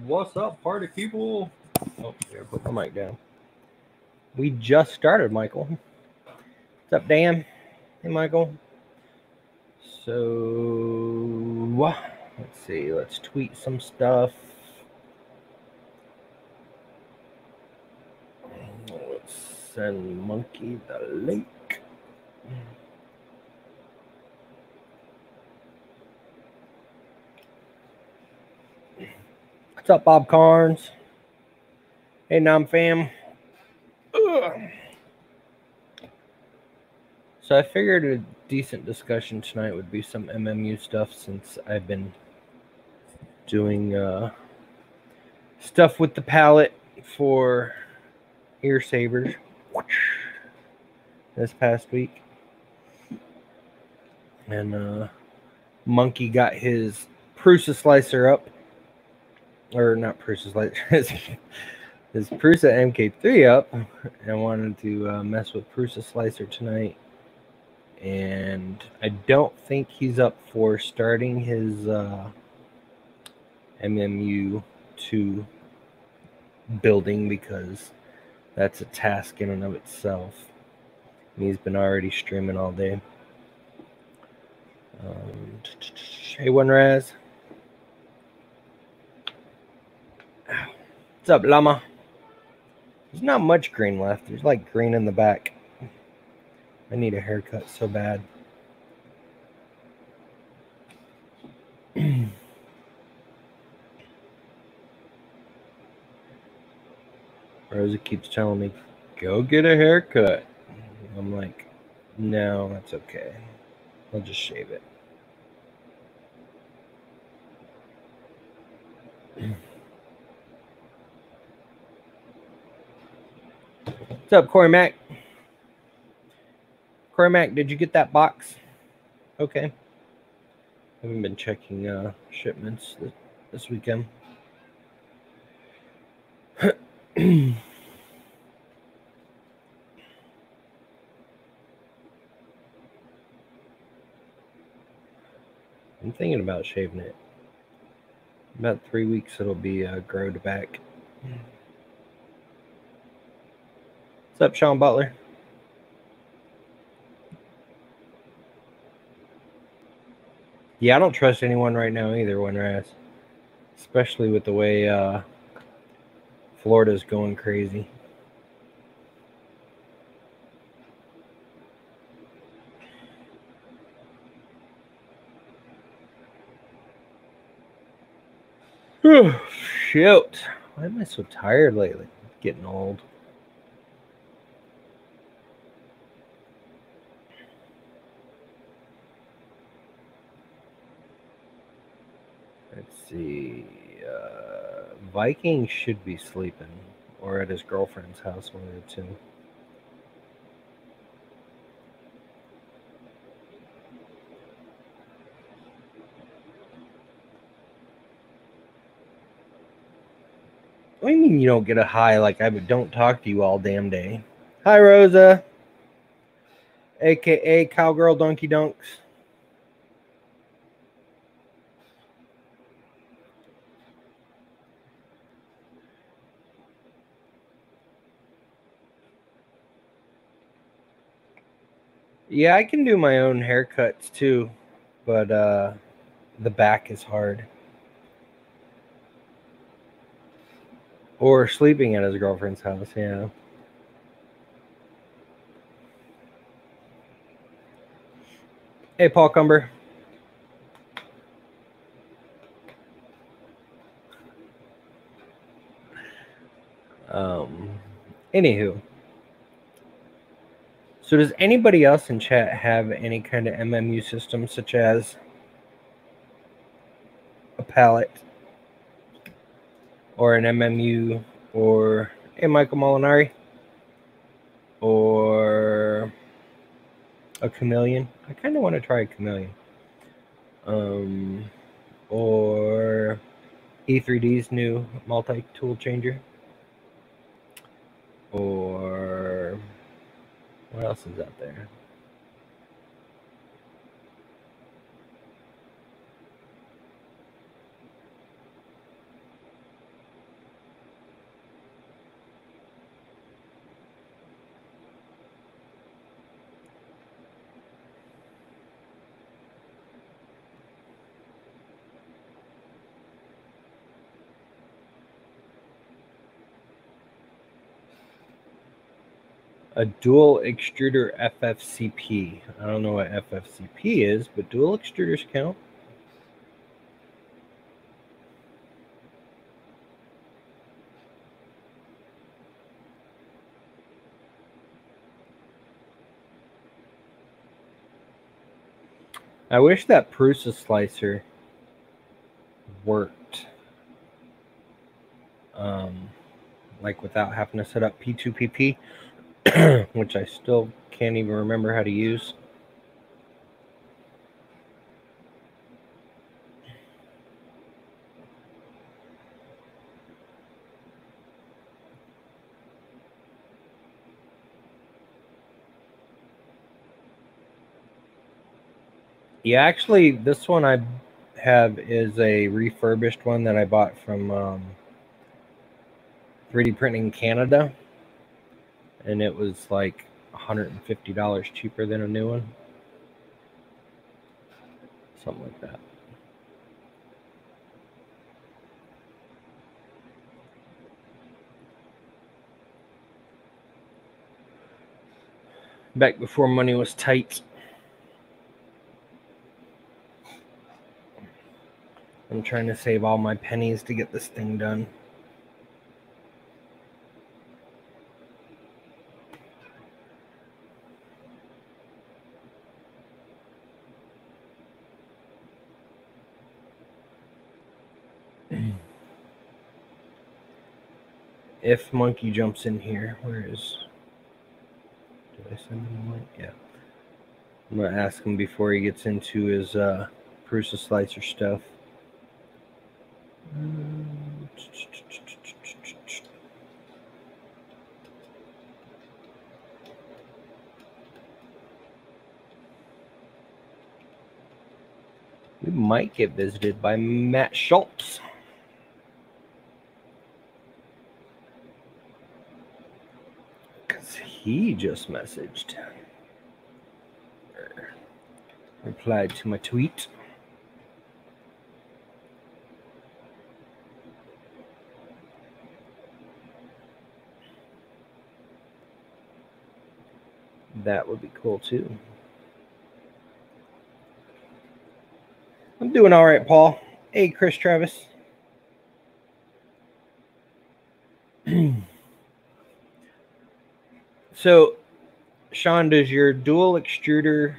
What's up, party people? Oh, here, put my mic down. We just started, Michael. What's up, Dan? Hey, Michael. So, let's see. Let's tweet some stuff. Let's send Monkey the link. What's up, Bob Carnes? Hey, Nam fam. Ugh. So I figured a decent discussion tonight would be some MMU stuff, since I've been doing stuff with the palette for ear savers this past week. And Monkey got his Prusa slicer up. Or not Prusa slicer. His Prusa MK3 up. And wanted to mess with Prusa slicer tonight. And I don't think he's up for starting his MMU2 building, because that's a task in and of itself. And he's been already streaming all day. Hey, One Raz. What's up, Llama? There's not much green left. There's like green in the back. I need a haircut so bad. Rosa keeps telling me, go get a haircut. I'm like, no, that's okay. I'll just shave it. What's up, Corey Mac? Corey Mac, did you get that box? Okay. I haven't been checking shipments this weekend. I'm thinking about shaving it. About 3 weeks it'll be growed back. What's up, Sean Butler? Yeah, I don't trust anyone right now either, Winras. Especially with the way Florida's going crazy. Oh, shoot. Why am I so tired lately? Getting old. Let's see. Viking should be sleeping, or at his girlfriend's house, one of the two. What do you mean you don't get a hi? Like I don't talk to you all damn day. Hi, Rosa. AKA Cowgirl Donkey Dunks. Yeah, I can do my own haircuts too, but the back is hard. Or sleeping at his girlfriend's house, yeah. Hey, Paul Cumber. Anywho. So does anybody else in chat have any kind of MMU system, such as a palette or an MMU, or hey, Michael Molinari, or a Chameleon? I kind of want to try a Chameleon. Or E3D's new multi-tool changer. Or what else is out there? A dual extruder FFCP. I don't know what FFCP is, but dual extruders count. I wish that Prusa slicer worked. Like without having to set up P2PP, which I still can't even remember how to use. Yeah, actually, this one I have is a refurbished one that I bought from 3D Printing Canada, and it was like $150 cheaper than a new one. Something like that. Back before money was tight. I'm trying to save all my pennies to get this thing done. If Monkey jumps in here, where is... Did I send him a link? Yeah. I'm going to ask him before he gets into his Prusa slicer stuff. We might get visited by Matt Schultz. Because he just messaged. Replied to my tweet. That would be cool too. I'm doing all right, Paul. Hey, Chris Travis. So, Sean, does your dual extruder...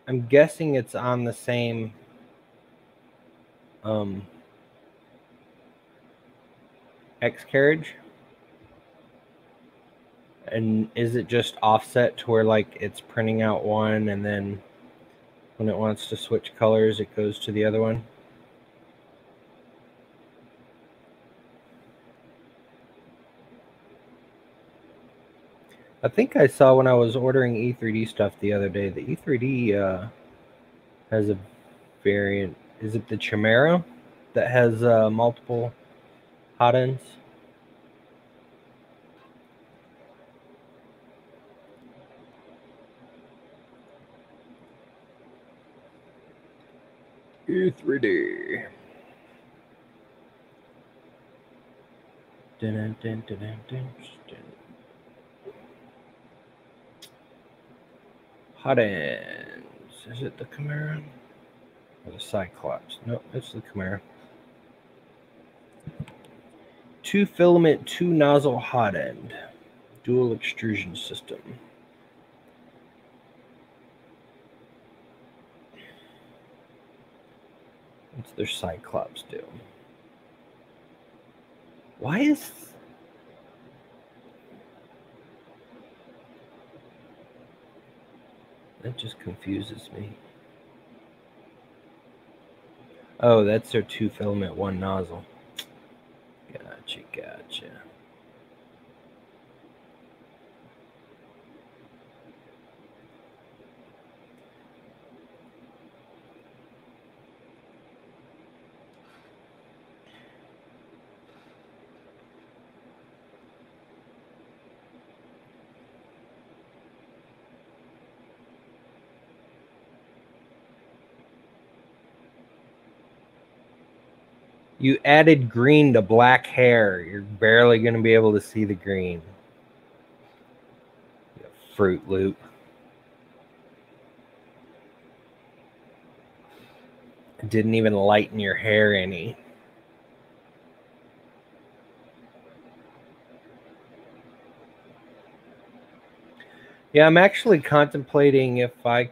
I'm guessing it's on the same X carriage? And is it just offset to where like it's printing out one and then when it wants to switch colors it goes to the other one? I think I saw when I was ordering E3D stuff the other day, the E3D has a variant. Is it the Chimera that has multiple hot ends? E3D. Dun, dun, dun, dun, dun, dun. Hot ends. Is it the Chimera? Or the Cyclops? No, it's the Chimera. 2 filament, 2 nozzle hot end. Dual extrusion system. What's their Cyclops do? Why is... That just confuses me. Oh, that's their 2 filament, 1 nozzle. Gotcha. You added green to black hair. You're barely going to be able to see the green. Fruit Loop. It didn't even lighten your hair any. Yeah, I'm actually contemplating if I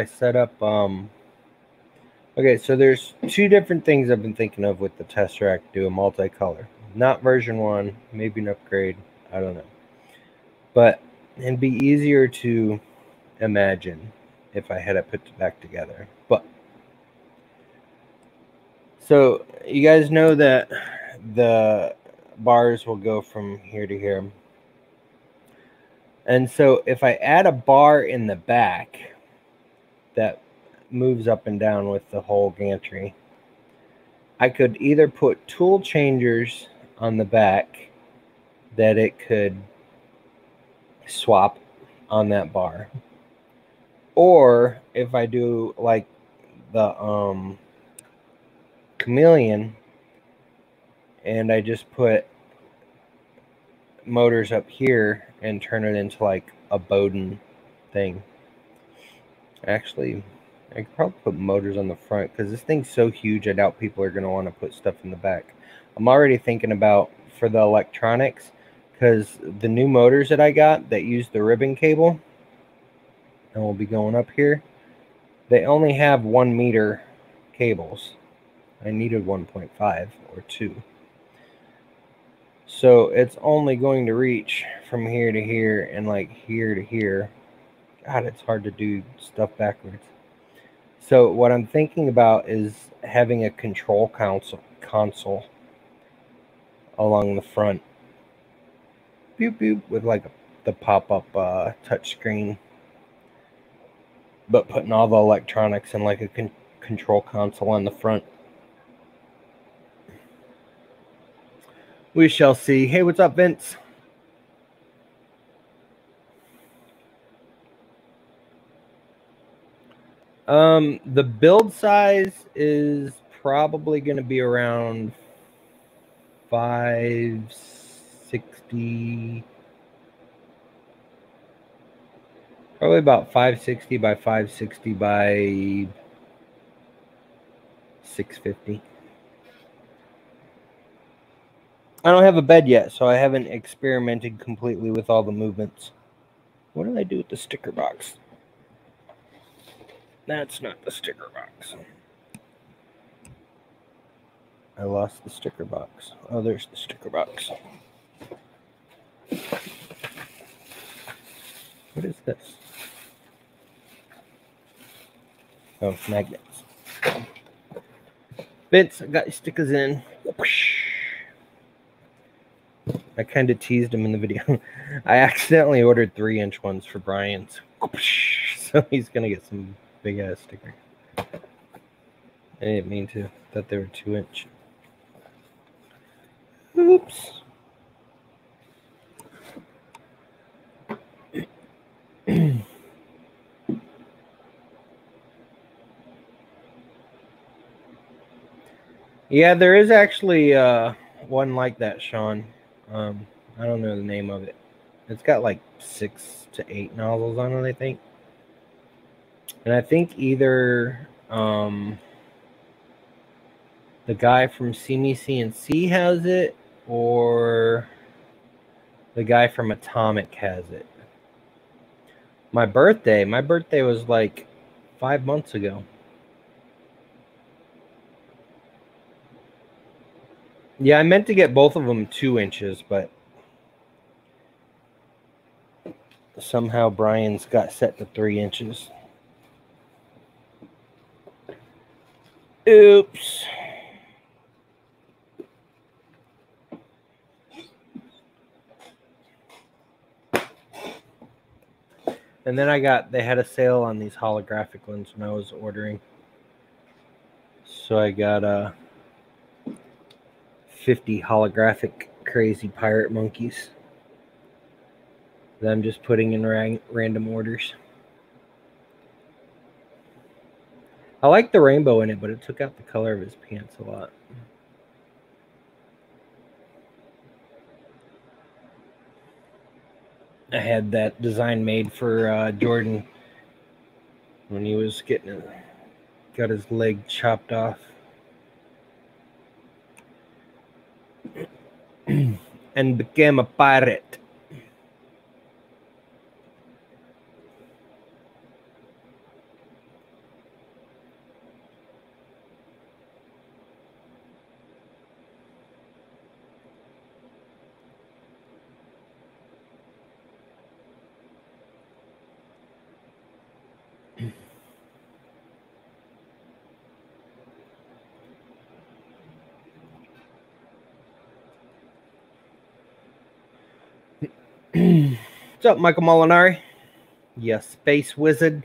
set up, okay, so there's two different things I've been thinking of with the Tesseract to do a multicolor. Not version 1, maybe an upgrade, I don't know. But it'd be easier to imagine if I had it put back together. But so you guys know that the bars will go from here to here. And so if I add a bar in the back that moves up and down with the whole gantry, I could either put tool changers on the back that it could swap on that bar, or if I do like the Chameleon and I just put motors up here and turn it into like a Bowden thing. Actually, I could probably put motors on the front because this thing's so huge I doubt people are going to want to put stuff in the back. I'm already thinking about for the electronics, because the new motors that I got that use the ribbon cable and will be going up here, they only have 1 meter cables. I needed 1.5 or 2. So it's only going to reach from here to here and like here to here. God, it's hard to do stuff backwards. So what I'm thinking about is having a control console along the front. Boop, boop, with like the pop-up touch screen. But putting all the electronics in like a control console on the front. We shall see. Hey, what's up, Vince? The build size is probably going to be around 560. Probably about 560 by 560 by 650. I don't have a bed yet, so I haven't experimented completely with all the movements. What did I do with the sticker box? That's not the sticker box. I lost the sticker box. Oh, there's the sticker box. What is this? Oh, magnets. Vince, I got your stickers in. I kind of teased him in the video. I accidentally ordered 3-inch ones for Brian's. So he's going to get some big-ass stickers. I didn't mean to. I thought they were 2-inch. Oops. Yeah, there is actually one like that, Sean. I don't know the name of it. It's got like 6 to 8 nozzles on it, I think. And I think either the guy from CME CNC has it, or the guy from Atomic has it. My birthday was like 5 months ago. Yeah, I meant to get both of them 2 inches, but somehow Brian's got set to 3 inches. Oops. And then they had a sale on these holographic ones when I was ordering. So I got 50 holographic crazy pirate monkeys that I'm just putting in random orders. I like the rainbow in it, but it took out the color of his pants a lot. I had that design made for Jordan when he was got his leg chopped off. And became a pirate. What's up, Michael Molinari? You space wizard.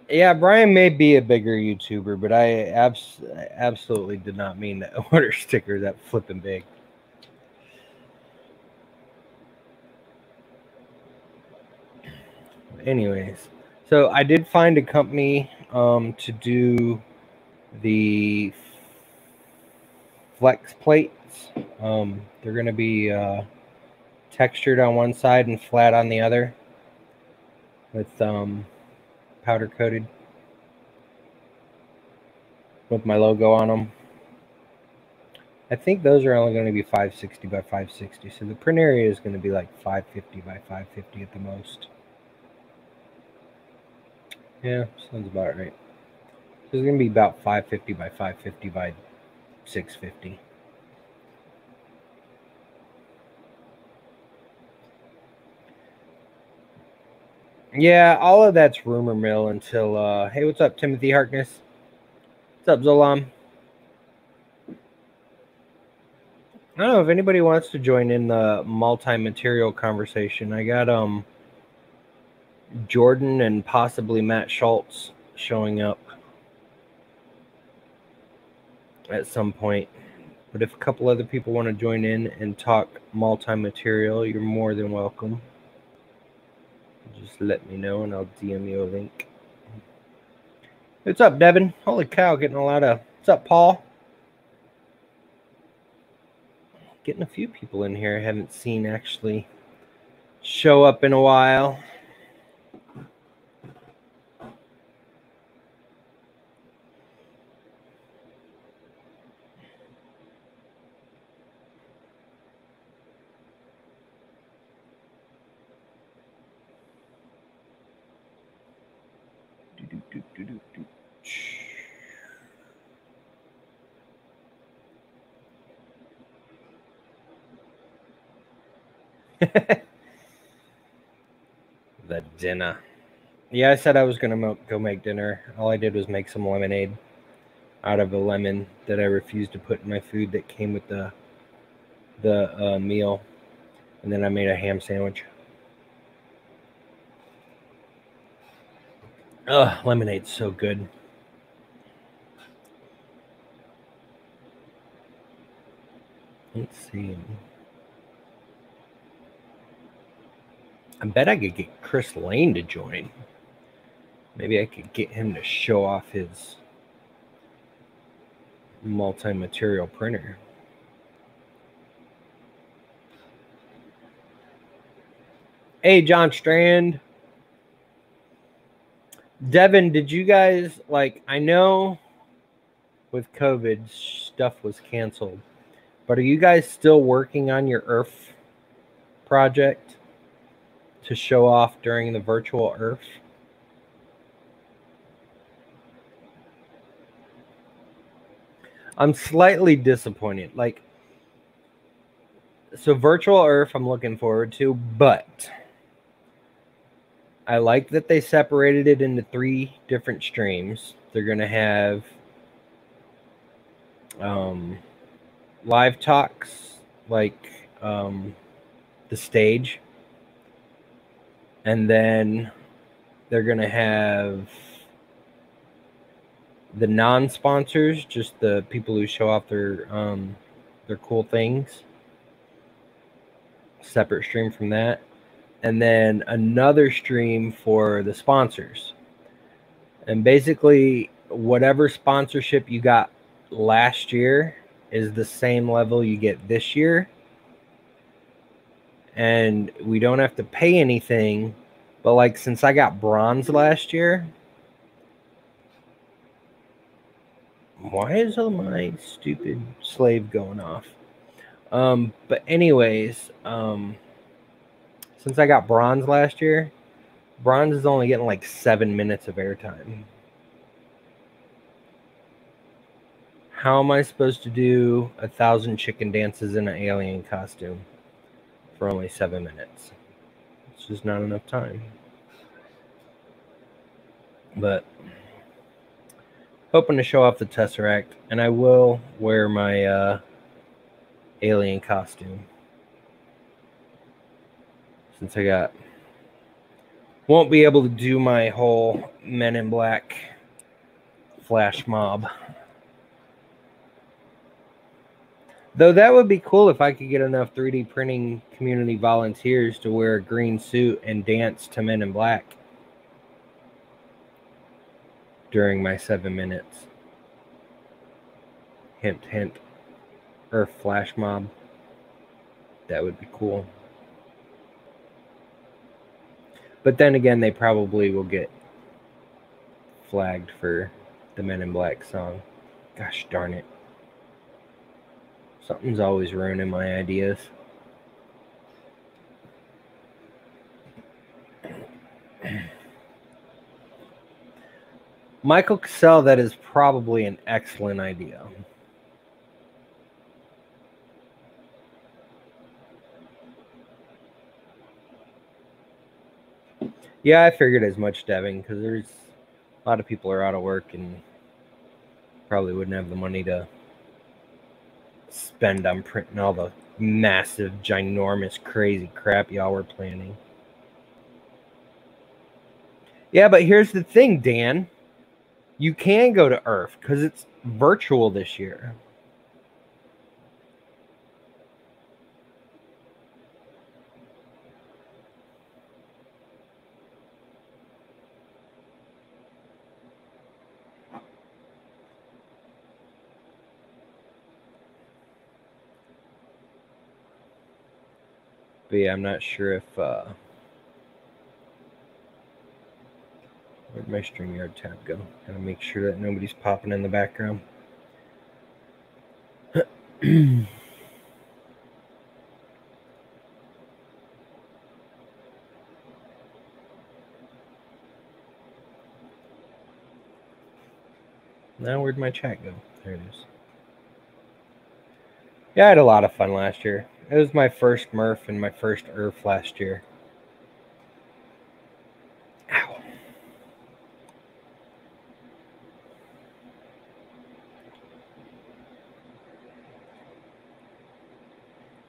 Yeah, Brian may be a bigger YouTuber, but I absolutely did not mean to order stickers that flipping big. Anyways, so I did find a company to do the flex plates. They're going to be textured on one side and flat on the other with powder coated with my logo on them. I think those are only going to be 560 by 560, so the print area is going to be like 550 by 550 at the most. Yeah, sounds about right. So it's going to be about 550 by 550 by 650. Yeah, all of that's rumor mill until hey, what's up, Timothy Harkness? What's up, Zolam? I don't know if anybody wants to join in the multi-material conversation. I got Jordan and possibly Matt Schultz showing up at some point. But if a couple other people want to join in and talk multi-material, you're more than welcome. Just let me know and I'll DM you a link. What's up, Devin? Holy cow, getting a lot of... What's up, Paul? Getting a few people in here I haven't seen actually show up in a while. The dinner. Yeah, I said I was gonna go make dinner. All I did was make some lemonade out of a lemon that I refused to put in my food that came with the meal, and then I made a ham sandwich. Ugh, lemonade's so good. Let's see. I bet I could get Chris Lane to join. Maybe I could get him to show off his multi-material printer. Hey, John Strand. Devin, did you guys, like, I know with COVID, stuff was canceled, but are you guys still working on your Earth project to show off during the virtual Earth? I'm slightly disappointed. Like, so virtual Earth I'm looking forward to, but I like that they separated it into 3 different streams. They're going to have live talks, like the stage. And then they're going to have the non-sponsors, just the people who show off their cool things. Separate stream from that. And then another stream for the sponsors. And basically, whatever sponsorship you got last year is the same level you get this year. And we don't have to pay anything. But like, since I got bronze last year, why is all my stupid slave going off? But anyways, since I got bronze last year, bronze is only getting like 7 minutes of airtime. How am I supposed to do 1,000 chicken dances in an alien costume for only 7 minutes? It's just not enough time. But hoping to show off the Tesseract, and I will wear my alien costume since I won't be able to do my whole Men in Black flash mob. Though that would be cool if I could get enough 3D printing community volunteers to wear a green suit and dance to Men in Black during my 7 minutes. Hint, hint. Earth flash mob. That would be cool. But then again, they probably will get flagged for the Men in Black song. Gosh darn it. Something's always ruining my ideas. Michael Cassell, that is probably an excellent idea. Yeah, I figured as much, Devin, because there's a lot of people are out of work and probably wouldn't have the money to spend on printing all the massive, ginormous, crazy crap y'all were planning. Yeah, but here's the thing, Dan. You can go to Earth because it's virtual this year. But yeah, I'm not sure if where'd my StreamYard tab go? Gotta make sure that nobody's popping in the background. Now where'd my chat go? There it is. Yeah, I had a lot of fun last year. It was my first Murph and my first Earth last year. Ow.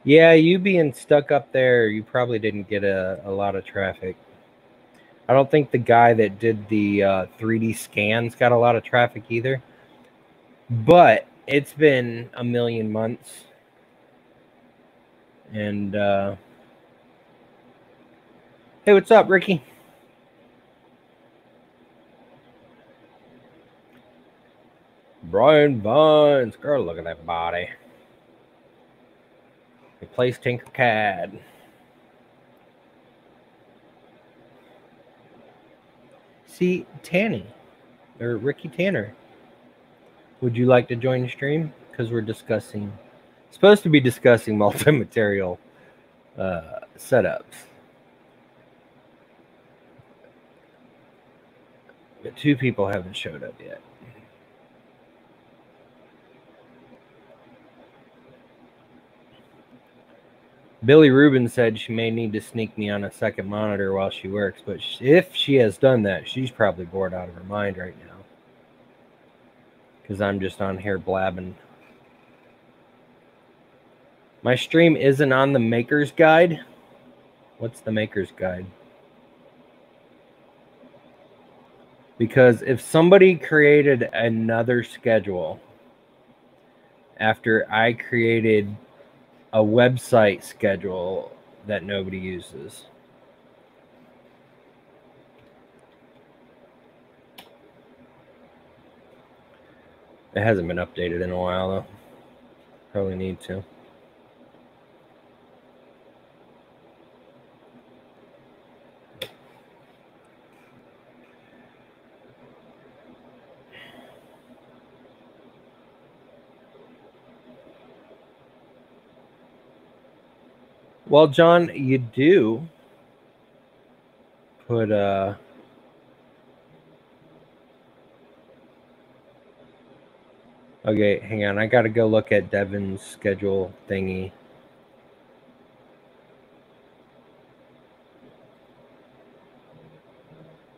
Yeah, you being stuck up there, you probably didn't get a lot of traffic. I don't think the guy that did the 3D scans got a lot of traffic either. But it's been a million months. And hey, what's up, Ricky? Brian Vines. Girl, look at that body. Replace Tinkercad. See, Tanny, or Ricky Tanner, would you like to join the stream? Because we're supposed to be discussing multi-material setups. But 2 people haven't showed up yet. Billy Rubin said she may need to sneak me on a second monitor while she works, but if she has done that, she's probably bored out of her mind right now. Because I'm just on here blabbing. My stream isn't on the Maker's Guide. What's the Maker's Guide? Because if somebody created another schedule after I created a website schedule that nobody uses, It hasn't been updated in a while, though. Probably need to. Well, John, you do put okay, hang on. I got to go look at Devin's schedule thingy.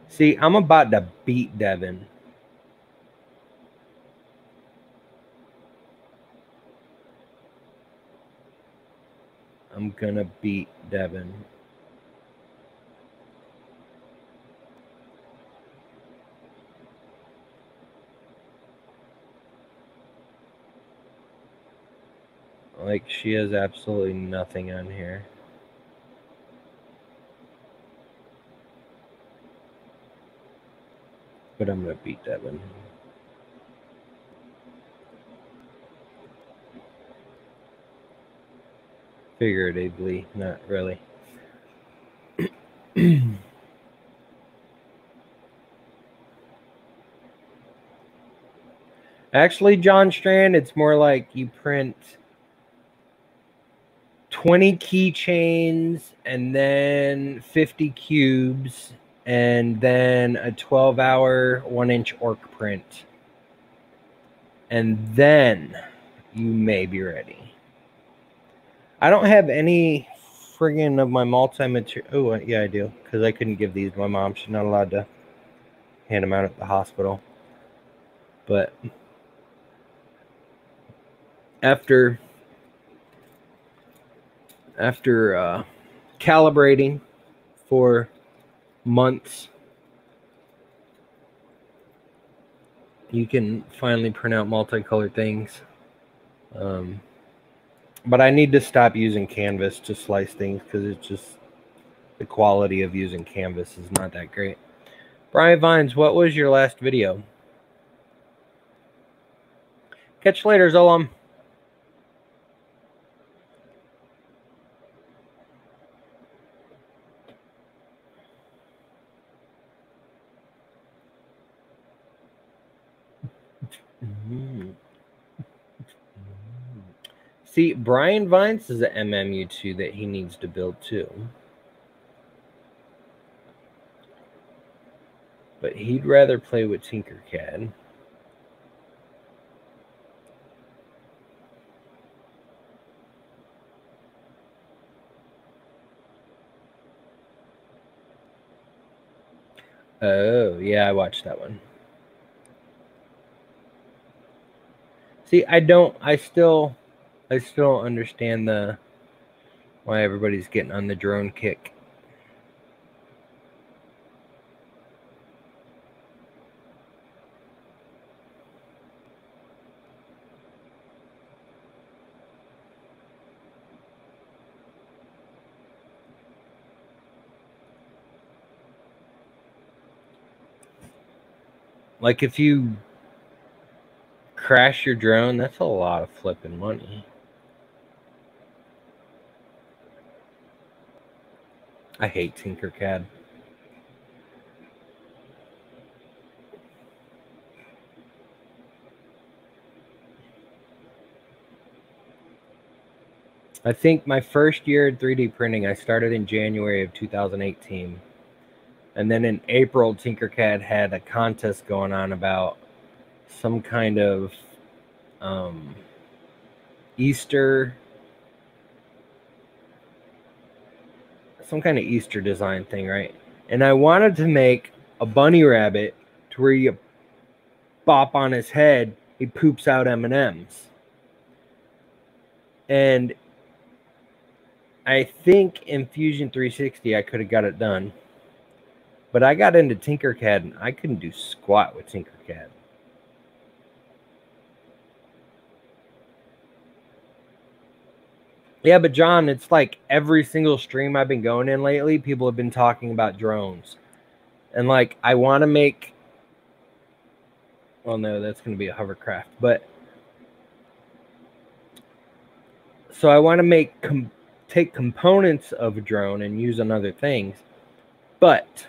See, I'm about to beat Devin. I'm going to beat Devin. Like, she has absolutely nothing on here. But I'm going to beat Devin. Figuratively, not really. Actually, John Strand, it's more like you print 20 keychains and then 50 cubes and then a 12-hour 1-inch orc print. And then you may be ready. I don't have any friggin' of my multi-material. Oh, yeah, I do. Because I couldn't give these to my mom. She's not allowed to hand them out at the hospital. But after calibrating for months, you can finally print out multicolored things. But I need to stop using canvas to slice things because it's just the quality of using canvas is not that great. Brian Vines, what was your last video? Catch you later, Zolam. See, Brian Vines is an MMU2 that he needs to build too. But he'd rather play with Tinkercad. Oh, yeah, I watched that one. See, I still don't understand why everybody's getting on the drone kick. Like, if you crash your drone, that's a lot of flipping money. I hate Tinkercad. I think my first year in 3D printing, I started in January of 2018. And then in April, Tinkercad had a contest going on about some kind of Easter design thing, right? And I wanted to make a bunny rabbit to where you bop on his head, he poops out M&Ms. And I think in Fusion 360 I could have got it done. But I got into Tinkercad and I couldn't do squat with Tinkercad. Yeah, but John, it's like every single stream I've been going in lately, people have been talking about drones. And like, I want to make well, no, that's going to be a hovercraft. But so I want to take components of a drone and use on other things. But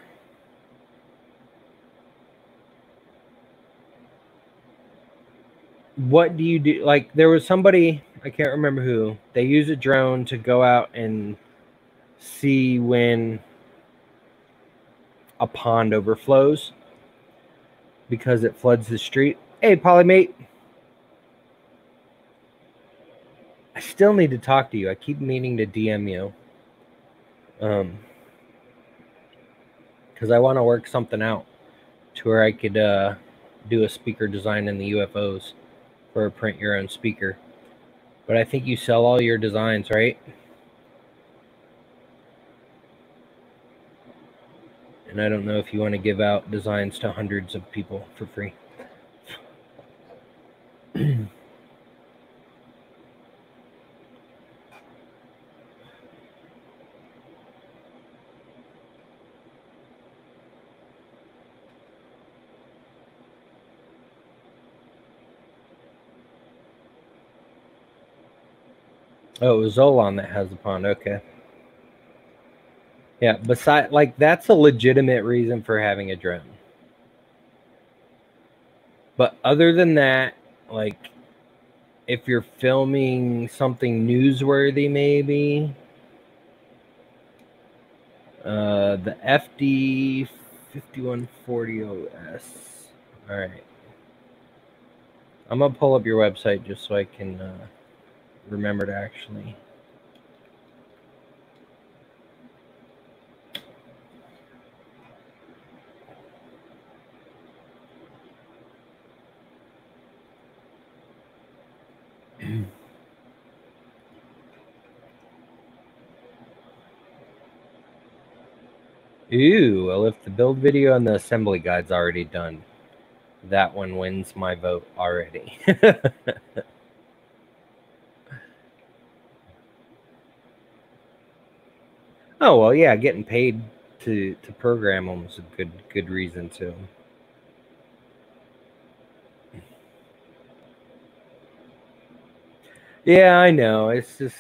what do you do? Like, there was somebody, I can't remember who, they use a drone to go out and see when a pond overflows because it floods the street. Hey, Polymate. I still need to talk to you. I keep meaning to DM you. Because I want to work something out to where I could do a speaker design in the UFOs for a print your own speaker. But I think you sell all your designs, right? And I don't know if you want to give out designs to hundreds of people for free. Oh, it was Zolon that has the pond. Okay. Yeah, besides, like, that's a legitimate reason for having a drone. But other than that, like, if you're filming something newsworthy, maybe the FD 5140 OS. All right. I'm going to pull up your website just so I can remember to actually. Ooh, well, if the build video and the assembly guide's already done, that one wins my vote already. Oh, well, yeah, getting paid to program them is a good reason too. Yeah, I know. It's just,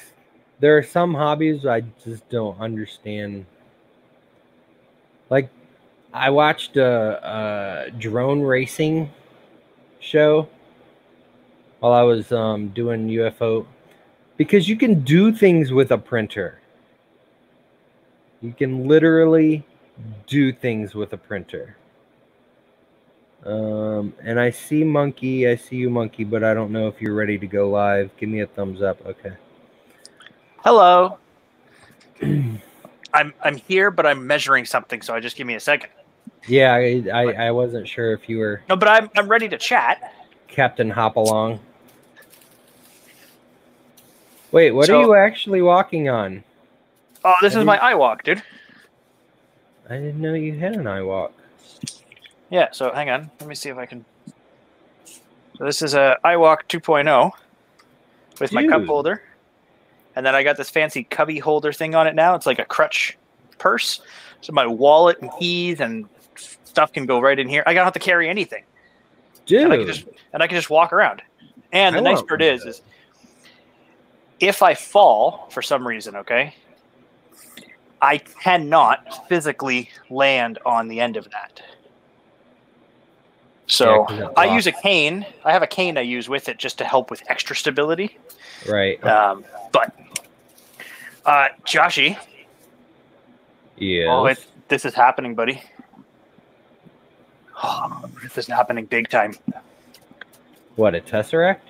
there are some hobbies I just don't understand. Like, I watched a drone racing show while I was doing UFO, because you can do things with a printer. You can literally do things with a printer. And I see Monkey. I see you, Monkey, but I don't know if you're ready to go live. Give me a thumbs up. Okay. Hello. I'm here, but I'm measuring something, so just give me a second. Yeah, I wasn't sure if you were. No, but I'm ready to chat. Captain Hopalong. Wait, what are you actually walking on? Oh, this is my iWalk, dude. I didn't know you had an iWalk. Yeah, so hang on. Let me see if I can. So this is a iWalk 2.0 with my cup holder. And then I got this fancy cubby holder thing on it now. It's like a crutch purse. So my wallet and keys and stuff can go right in here. I don't have to carry anything. Dude. And I can just walk around. And the nice part is if I fall for some reason, okay, I cannot physically land on the end of that. So I use a cane. I have a cane I use with it just to help with extra stability. Right. But Joshy. Yeah. Oh, this is happening, buddy. Oh, this is happening big time. What, a Tesseract?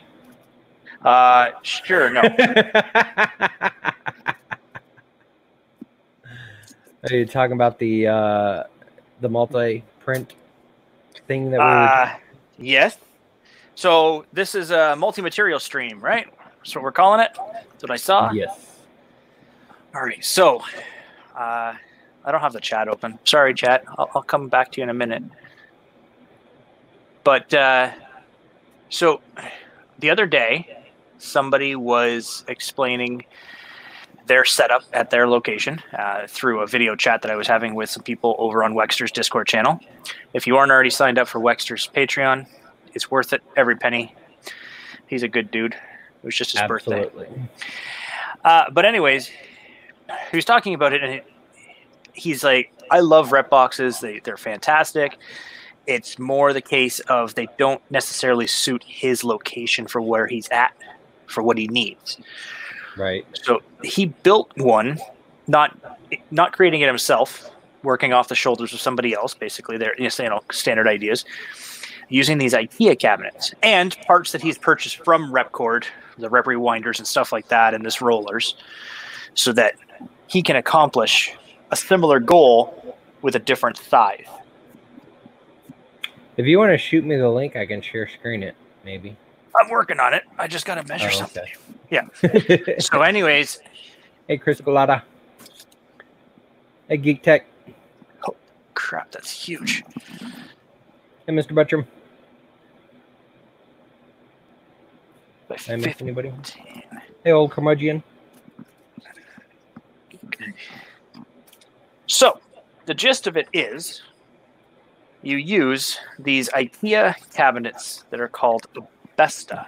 Sure, no. Are you talking about the multi-print thing that we Yes. So this is a multi-material stream, right? That's what we're calling it. That's what I saw. Yes. All right. So I don't have the chat open. Sorry, chat. I'll come back to you in a minute. But so the other day, somebody was explaining their setup at their location through a video chat that I was having with some people over on Wexter's Discord channel. If you aren't already signed up for Wexter's Patreon, It's worth it every penny. He's a good dude. It was just his birthday. But anyways, he was talking about it, and he's like, I love rep boxes. They're fantastic. It's more the case of they don't necessarily suit his location for where he's at, for what he needs. Right. So he built one, not creating it himself, working off the shoulders of somebody else, basically. They're standard ideas, using these IKEA cabinets and parts that he's purchased from Repcord, the rep rewinders and stuff like that, and this rollers, so that he can accomplish a similar goal with a different size. If you want to shoot me the link, I can share screen it, maybe. I'm working on it. I just got to measure something. Yeah. So anyways. Hey, Chris Galata. Hey, Geek Tech. Oh, crap. That's huge. Hey, Mr. Buttram. Did I miss anybody? Hey, old curmudgeon. So, the gist of it is you use these IKEA cabinets that are called Besta.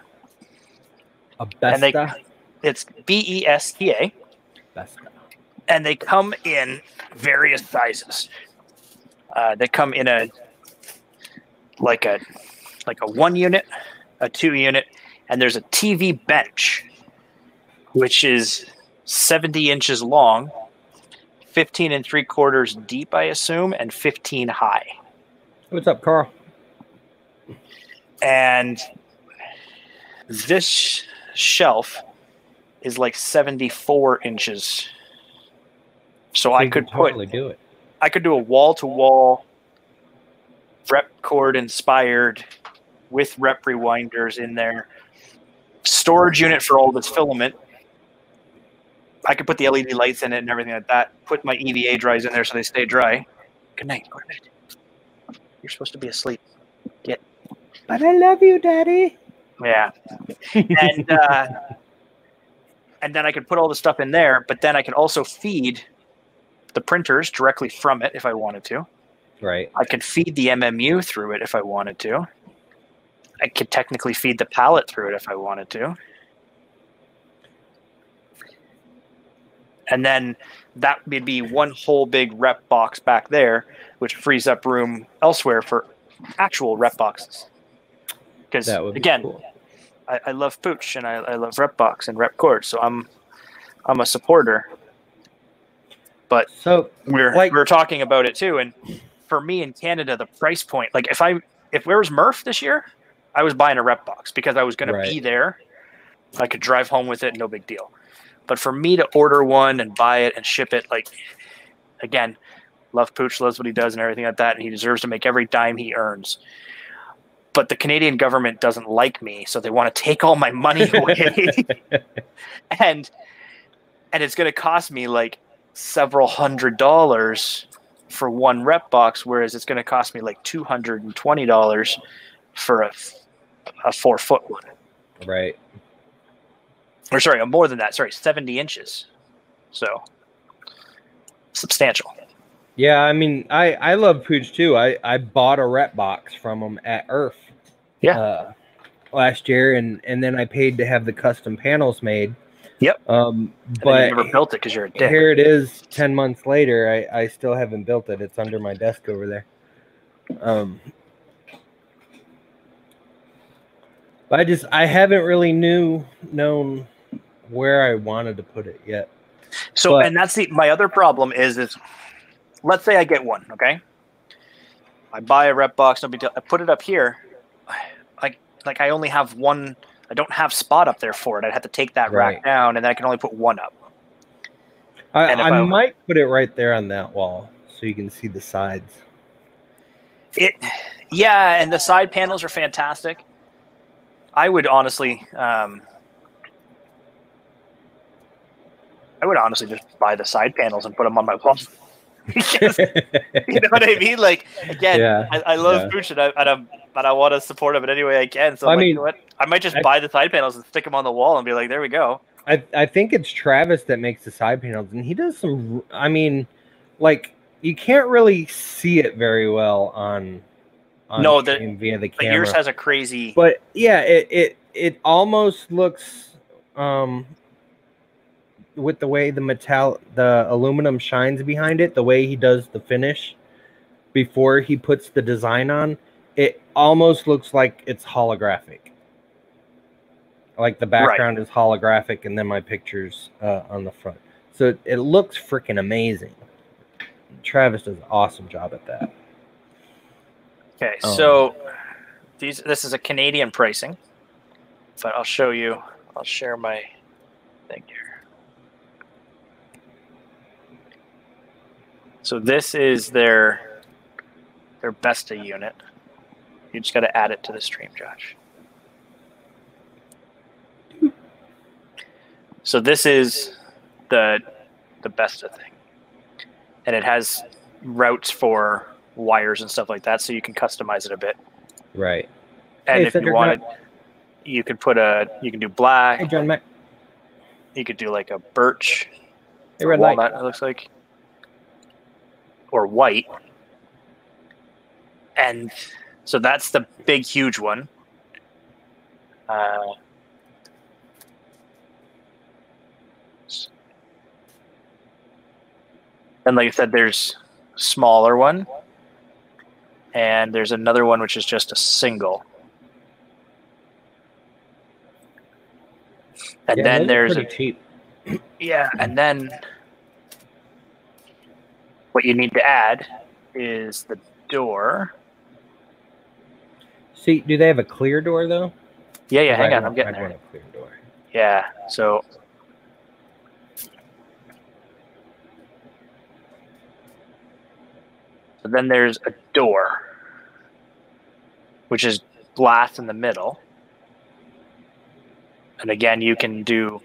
Besta? It's BESTA. Besta. And they come in various sizes. They come in a 1 unit, a 2 unit, and there's a TV bench, which is 70 inches long, 15 3/4 deep, I assume, and 15 high. What's up, Carl? And this shelf is like 74 inches. So I could totally do it. I could do a wall-to-wall Repcord inspired with rep rewinders in there. Storage unit for all this filament. I could put the LED lights in it and everything like that. Put my EVA dries in there so they stay dry. Good night. Go to bed. You're supposed to be asleep. Get. But I love you, Daddy. Yeah. And then I could put all the stuff in there, but then I could also feed the printers directly from it if I wanted to. Right. I could feed the MMU through it if I wanted to. I could technically feed the pallet through it if I wanted to. And then that would be one whole big rep box back there, which frees up room elsewhere for actual rep boxes. Because, again, cool. I love Pooch and I love rep box and Repcord, so I'm a supporter. But so we're talking about it too, and for me in Canada, the price point, like if there was Murph this year, I was buying a rep box because I was going to be there. I could drive home with it, no big deal. But for me to order one and buy it and ship it, like, again, love Pooch, loves what he does and everything like that, and he deserves to make every dime he earns. But the Canadian government doesn't like me, so they want to take all my money away. and it's going to cost me like several $100s for one rep box, whereas it's going to cost me like $220 for a 4-foot one. Right. Or sorry, more than that. Sorry, 70 inches. So substantial. Yeah, I mean, I love Pooch too. I bought a rep box from him at Earth. Yeah. Last year, and then I paid to have the custom panels made. Yep. But you never built it because you're a dick. Here it is, 10 months later. I still haven't built it. It's under my desk over there. But I haven't really known where I wanted to put it yet. So, and that's my other problem is let's say I get one, okay? I buy a rep box, no big deal. I put it up here. Like I only have one. I don't have spot up there for it. I'd have to take that rack down, and then I can only put one up. I might put it right there on that wall so you can see the sides. Yeah, and the side panels are fantastic. I would honestly just buy the side panels and put them on my wall. Because, you know what I mean? Like, again, yeah, I love Pooch, and I want to support him in any way I can. So, you know what? I might just buy the side panels and stick them on the wall and be like, there we go. I think it's Travis that makes the side panels, and he does some. I mean, like, you can't really see it very well on on No, stream via the but camera. yours has a crazy. But yeah, it almost looks with the way the aluminum shines behind it, the way he does the finish before he puts the design on, it almost looks like it's holographic. Like the background is holographic, and then my picture's on the front. So it looks freaking amazing. Travis does an awesome job at that. Okay, so this is a Canadian pricing, but I'll show you. I'll share my thing here. So this is their Besta unit. You just got to add it to the stream, Josh. So this is the Besta thing, and it has routes for wires and stuff like that, so you can customize it a bit. Right. And Hey, if you wanted, you could do black. Hey, John Mac. You could do like a birch. Hey, or red walnut, light. it looks like, or white. And so that's the big, huge one. And like I said, there's a smaller one, and there's another one which is just a single. And Yeah, then there's pretty cheap. Yeah, and then what you need to add is the door. See, do they have a clear door though? Yeah, hang on, I'm getting I there. want a clear door. Yeah, so then there's a door, which is glass in the middle. And again, you can do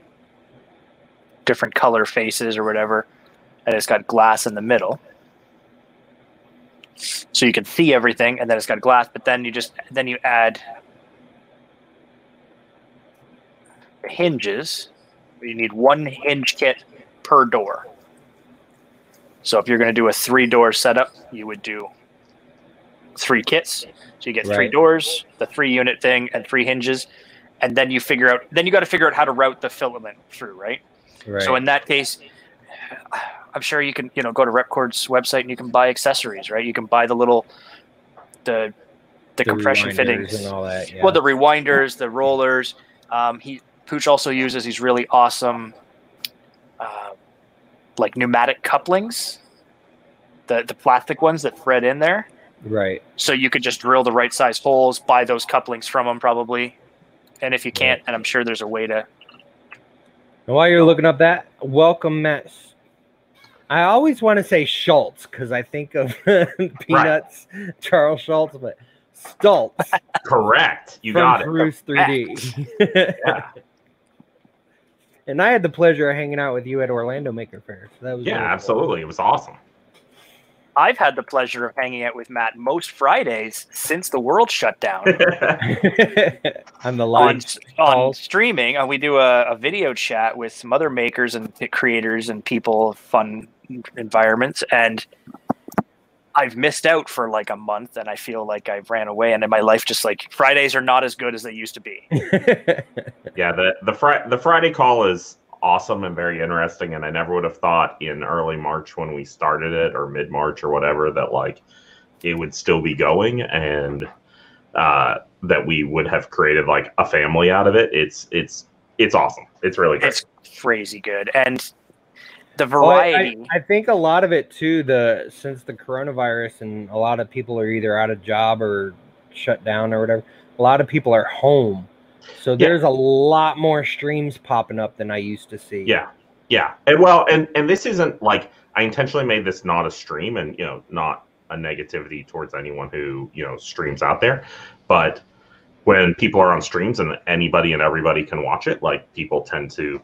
different color faces or whatever, and it's got glass in the middle. So you can see everything, and then it's got glass, but then you add the hinges. You need one hinge kit per door. So if you're going to do a 3-door setup, you would do 3 kits. So you get 3 doors, the 3-unit thing, and 3 hinges, and then you got to figure out how to route the filament through, right? So in that case, I'm sure you can, go to Repcord's website and you can buy accessories, right? You can buy the compression fittings and all that. Yeah. Well, the rewinders, the rollers. Pooch also uses these really awesome, like pneumatic couplings, the plastic ones that thread in there. Right. So you could just drill the right size holes, buy those couplings from them probably. And if you can't, and I'm sure there's a way to. And while you're looking up that, welcome, Matt. I always want to say Schultz because I think of Peanuts, Charles Schultz, but Stultz. Correct. You got it. Bruce 3D. Yeah. And I had the pleasure of hanging out with you at Orlando Maker Faire. So that was really absolutely. It was awesome. I've had the pleasure of hanging out with Matt most Fridays since the world shut down. I'm the live on streaming. We do a video chat with some other makers and creators and people, fun environments, and I've missed out for like a month, and I feel like I've ran away, and in my life, just like Fridays are not as good as they used to be. Yeah, the Friday call is awesome and very interesting, and I never would have thought in early March when we started it, or mid-March or whatever, that like it would still be going, and that we would have created like a family out of it. It's awesome. It's really good. It's crazy good, and the variety. I think a lot of it too, since the coronavirus and a lot of people are either out of job or shut down or whatever, a lot of people are home. So there's a lot more streams popping up than I used to see. Yeah. And this isn't like, I intentionally made this not a stream, and not a negativity towards anyone who streams out there, but when people are on streams and anybody and everybody can watch it, like people tend to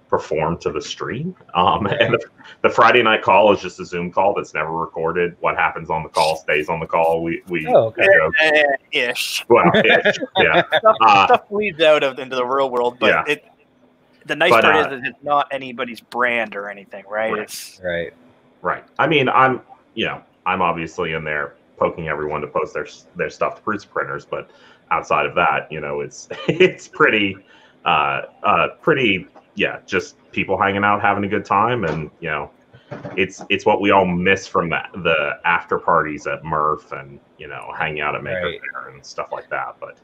perform to the stream. And the Friday night call is just a Zoom call that's never recorded. What happens on the call stays on the call. Ish. Well, ish. Yeah. Stuff bleeds out into the real world, but the nice part is that it's not anybody's brand or anything, right? Right. I mean, I'm obviously in there poking everyone to post their stuff to Prusa printers, but outside of that, it's pretty just people hanging out, having a good time, and it's what we all miss from the after parties at Murph and hanging out at Maker Faire and stuff like that. But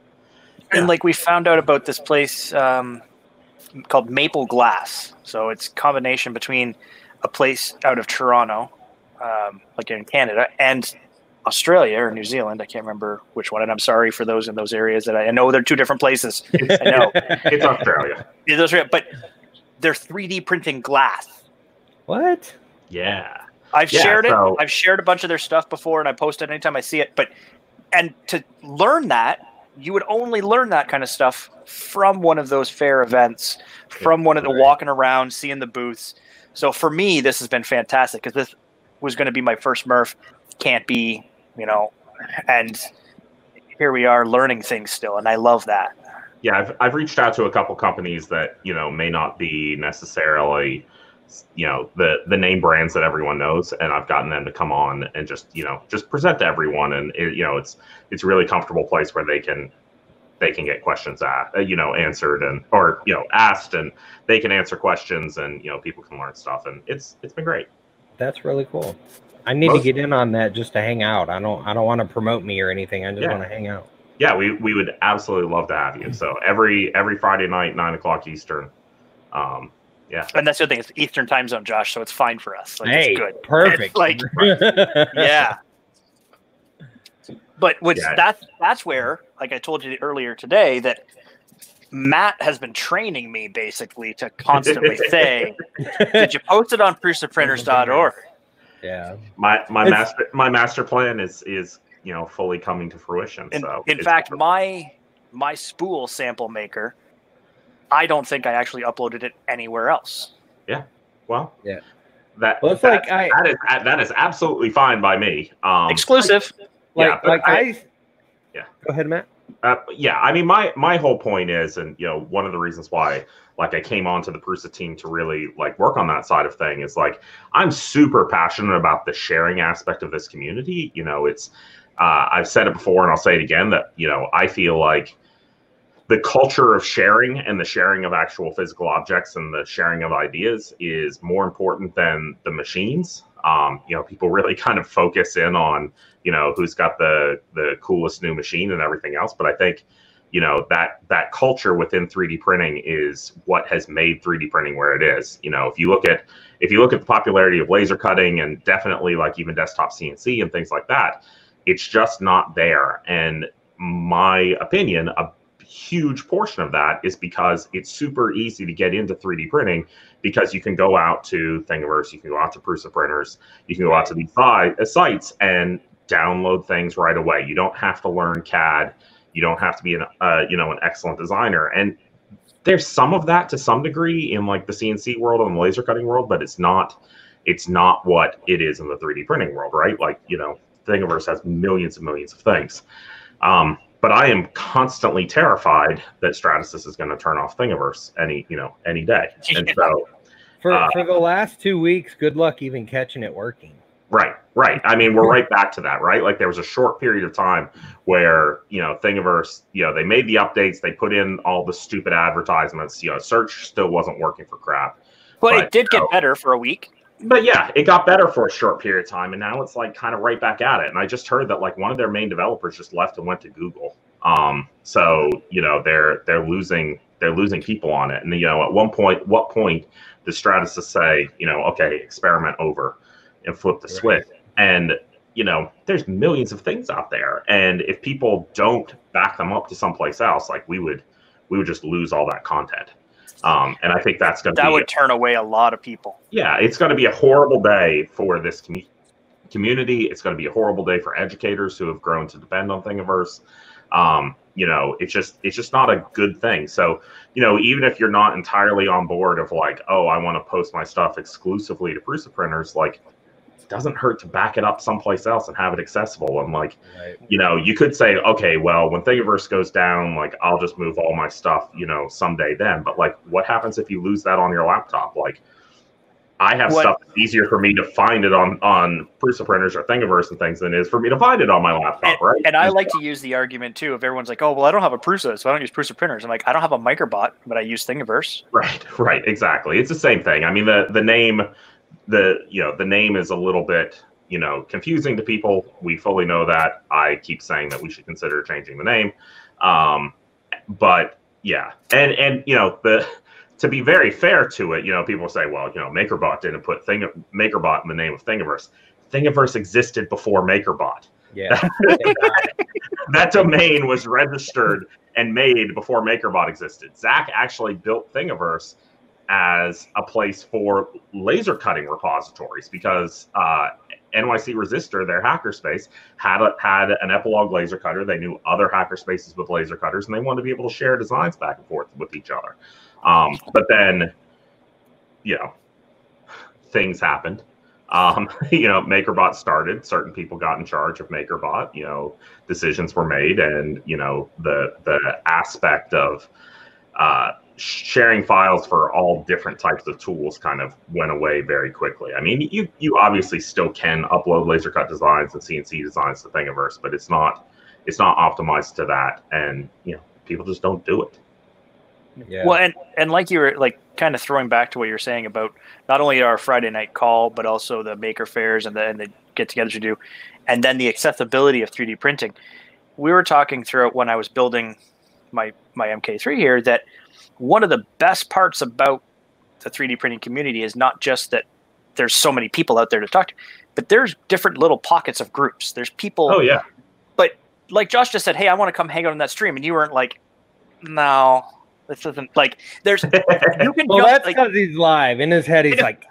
and like we found out about this place called Maple Glass, so it's a combination between a place out of Toronto, like in Canada, and Australia or New Zealand. I can't remember which one, and I'm sorry for those in those areas that I know they're two different places. I know it's Australia. It's Australia, but they're 3D printing glass. What? Yeah, I've shared it. I've shared a bunch of their stuff before, and I post it anytime I see it. And to learn that, you would only learn that kind of stuff from one of those fair events, from one of the walking around, seeing the booths. So for me, this has been fantastic because this was going to be my first Murph. Can't be, and here we are learning things still, and I love that. Yeah, I've reached out to a couple companies that may not be necessarily the name brands that everyone knows, and I've gotten them to come on and just present to everyone, and it's a really comfortable place where they can get questions answered or asked, and they can answer questions, and people can learn stuff, and it's been great. That's really cool. I need to get in on that just to hang out. I don't want to promote me or anything. I just want to hang out. Yeah, we would absolutely love to have you. So every Friday night, 9:00 Eastern. Yeah. And that's the other thing. It's Eastern time zone, Josh, so it's fine for us. Like, hey, it's good. Perfect. It's yeah. But that's where, like I told you earlier today, that Matt has been training me basically to constantly say, "Did you post it on prusaprinters.org?" Yeah. My master plan is fully coming to fruition. So in fact, my spool sample maker, I don't think I actually uploaded it anywhere else. Yeah. Well. Yeah. That is absolutely fine by me. Exclusive. Go ahead, Matt. Yeah, I mean, my whole point is, and one of the reasons why, I came onto the Prusa team to really work on that side of thing is I'm super passionate about the sharing aspect of this community. It's I've said it before and I'll say it again that I feel like the culture of sharing and the sharing of actual physical objects and the sharing of ideas is more important than the machines. People really kind of focus in on who's got the coolest new machine and everything else, but I think that culture within 3D printing is what has made 3D printing where it is. If you look at the popularity of laser cutting and definitely even desktop CNC and things like that, it's just not there. And my opinion, a huge portion of that is because it's super easy to get into 3D printing because you can go out to Thingiverse, you can go out to Prusa printers, you can go out to these sites and download things right away. You don't have to learn CAD. You don't have to be an excellent designer. And there's some of that to some degree in the CNC world and the laser cutting world, but it's not what it is in the 3D printing world, right? Thingiverse has millions and millions of things. But I am constantly terrified that Stratasys is going to turn off Thingiverse any day. And so for the last 2 weeks, good luck even catching it working. Right. I mean, we're right back to that, right? There was a short period of time where, Thingiverse, they made the updates, they put in all the stupid advertisements, search still wasn't working for crap. But it did get better for a week. But yeah, it got better for a short period of time, and now it's kind of right back at it. And I just heard that one of their main developers just left and went to Google. So they're losing people on it. And at what point does Stratasys say, okay, experiment over and flip the switch? And there's millions of things out there, and if people don't back them up to someplace else, we would just lose all that content. And I think that would turn away a lot of people. Yeah, it's going to be a horrible day for this community. It's going to be a horrible day for educators who have grown to depend on Thingiverse. It's just not a good thing. So, even if you're not entirely on board of oh, I want to post my stuff exclusively to Prusa printers, it doesn't hurt to back it up someplace else and have it accessible. And you could say, okay, well, when Thingiverse goes down, I'll just move all my stuff, someday then. But what happens if you lose that on your laptop? I have stuff that's easier for me to find it on Prusa printers or Thingiverse and things than it is for me to find it on my laptop, right? And I like to use the argument too if everyone's like, oh, well, I don't have a Prusa, so I don't use Prusa printers. I'm like, I don't have a Microbot, but I use Thingiverse. Right, exactly. It's the same thing. I mean, the name is a little bit, confusing to people. We fully know that. I keep saying that we should consider changing the name. But yeah, and to be very fair to it, people say, well, MakerBot didn't put MakerBot in the name of Thingiverse. Thingiverse existed before MakerBot. Yeah. That domain was registered and made before MakerBot existed. Zach actually built Thingiverse as a place for laser cutting repositories because NYC Resistor, their hackerspace, had an Epilogue laser cutter. They knew other hackerspaces with laser cutters, and they wanted to be able to share designs back and forth with each other. But then, things happened. MakerBot started. Certain people got in charge of MakerBot. Decisions were made, and the aspect of sharing files for all different types of tools kind of went away very quickly. I mean, you obviously still can upload laser cut designs and CNC designs to Thingiverse, but it's not optimized to that, and people just don't do it. Yeah. Well, and like you were like kind of throwing back to what you're saying about not only our Friday night call, but also the maker fairs and the get-togethers you do, and then the accessibility of 3D printing. We were talking throughout when I was building my MK3 here that one of the best parts about the 3D printing community is not just that there's so many people out there to talk to, but there's different little pockets of groups. There's people. Oh yeah. But like Josh just said, hey, I want to come hang out on that stream, and you weren't like, no. This isn't like there's you can well, that's because he's live in his head. He's like,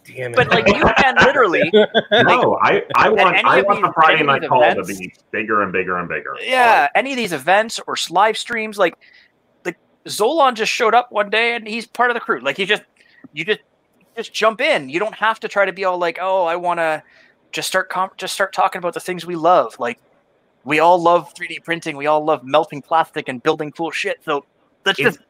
damn it. But like you can literally. No, I want the Friday night call to be bigger and bigger and bigger. Yeah, any of these events or live streams, like Zolan just showed up one day and he's part of the crew. Like you just jump in. You don't have to try to be all like, oh, I want to just start talking about the things we love. Like we all love 3D printing. We all love melting plastic and building cool shit. So let's just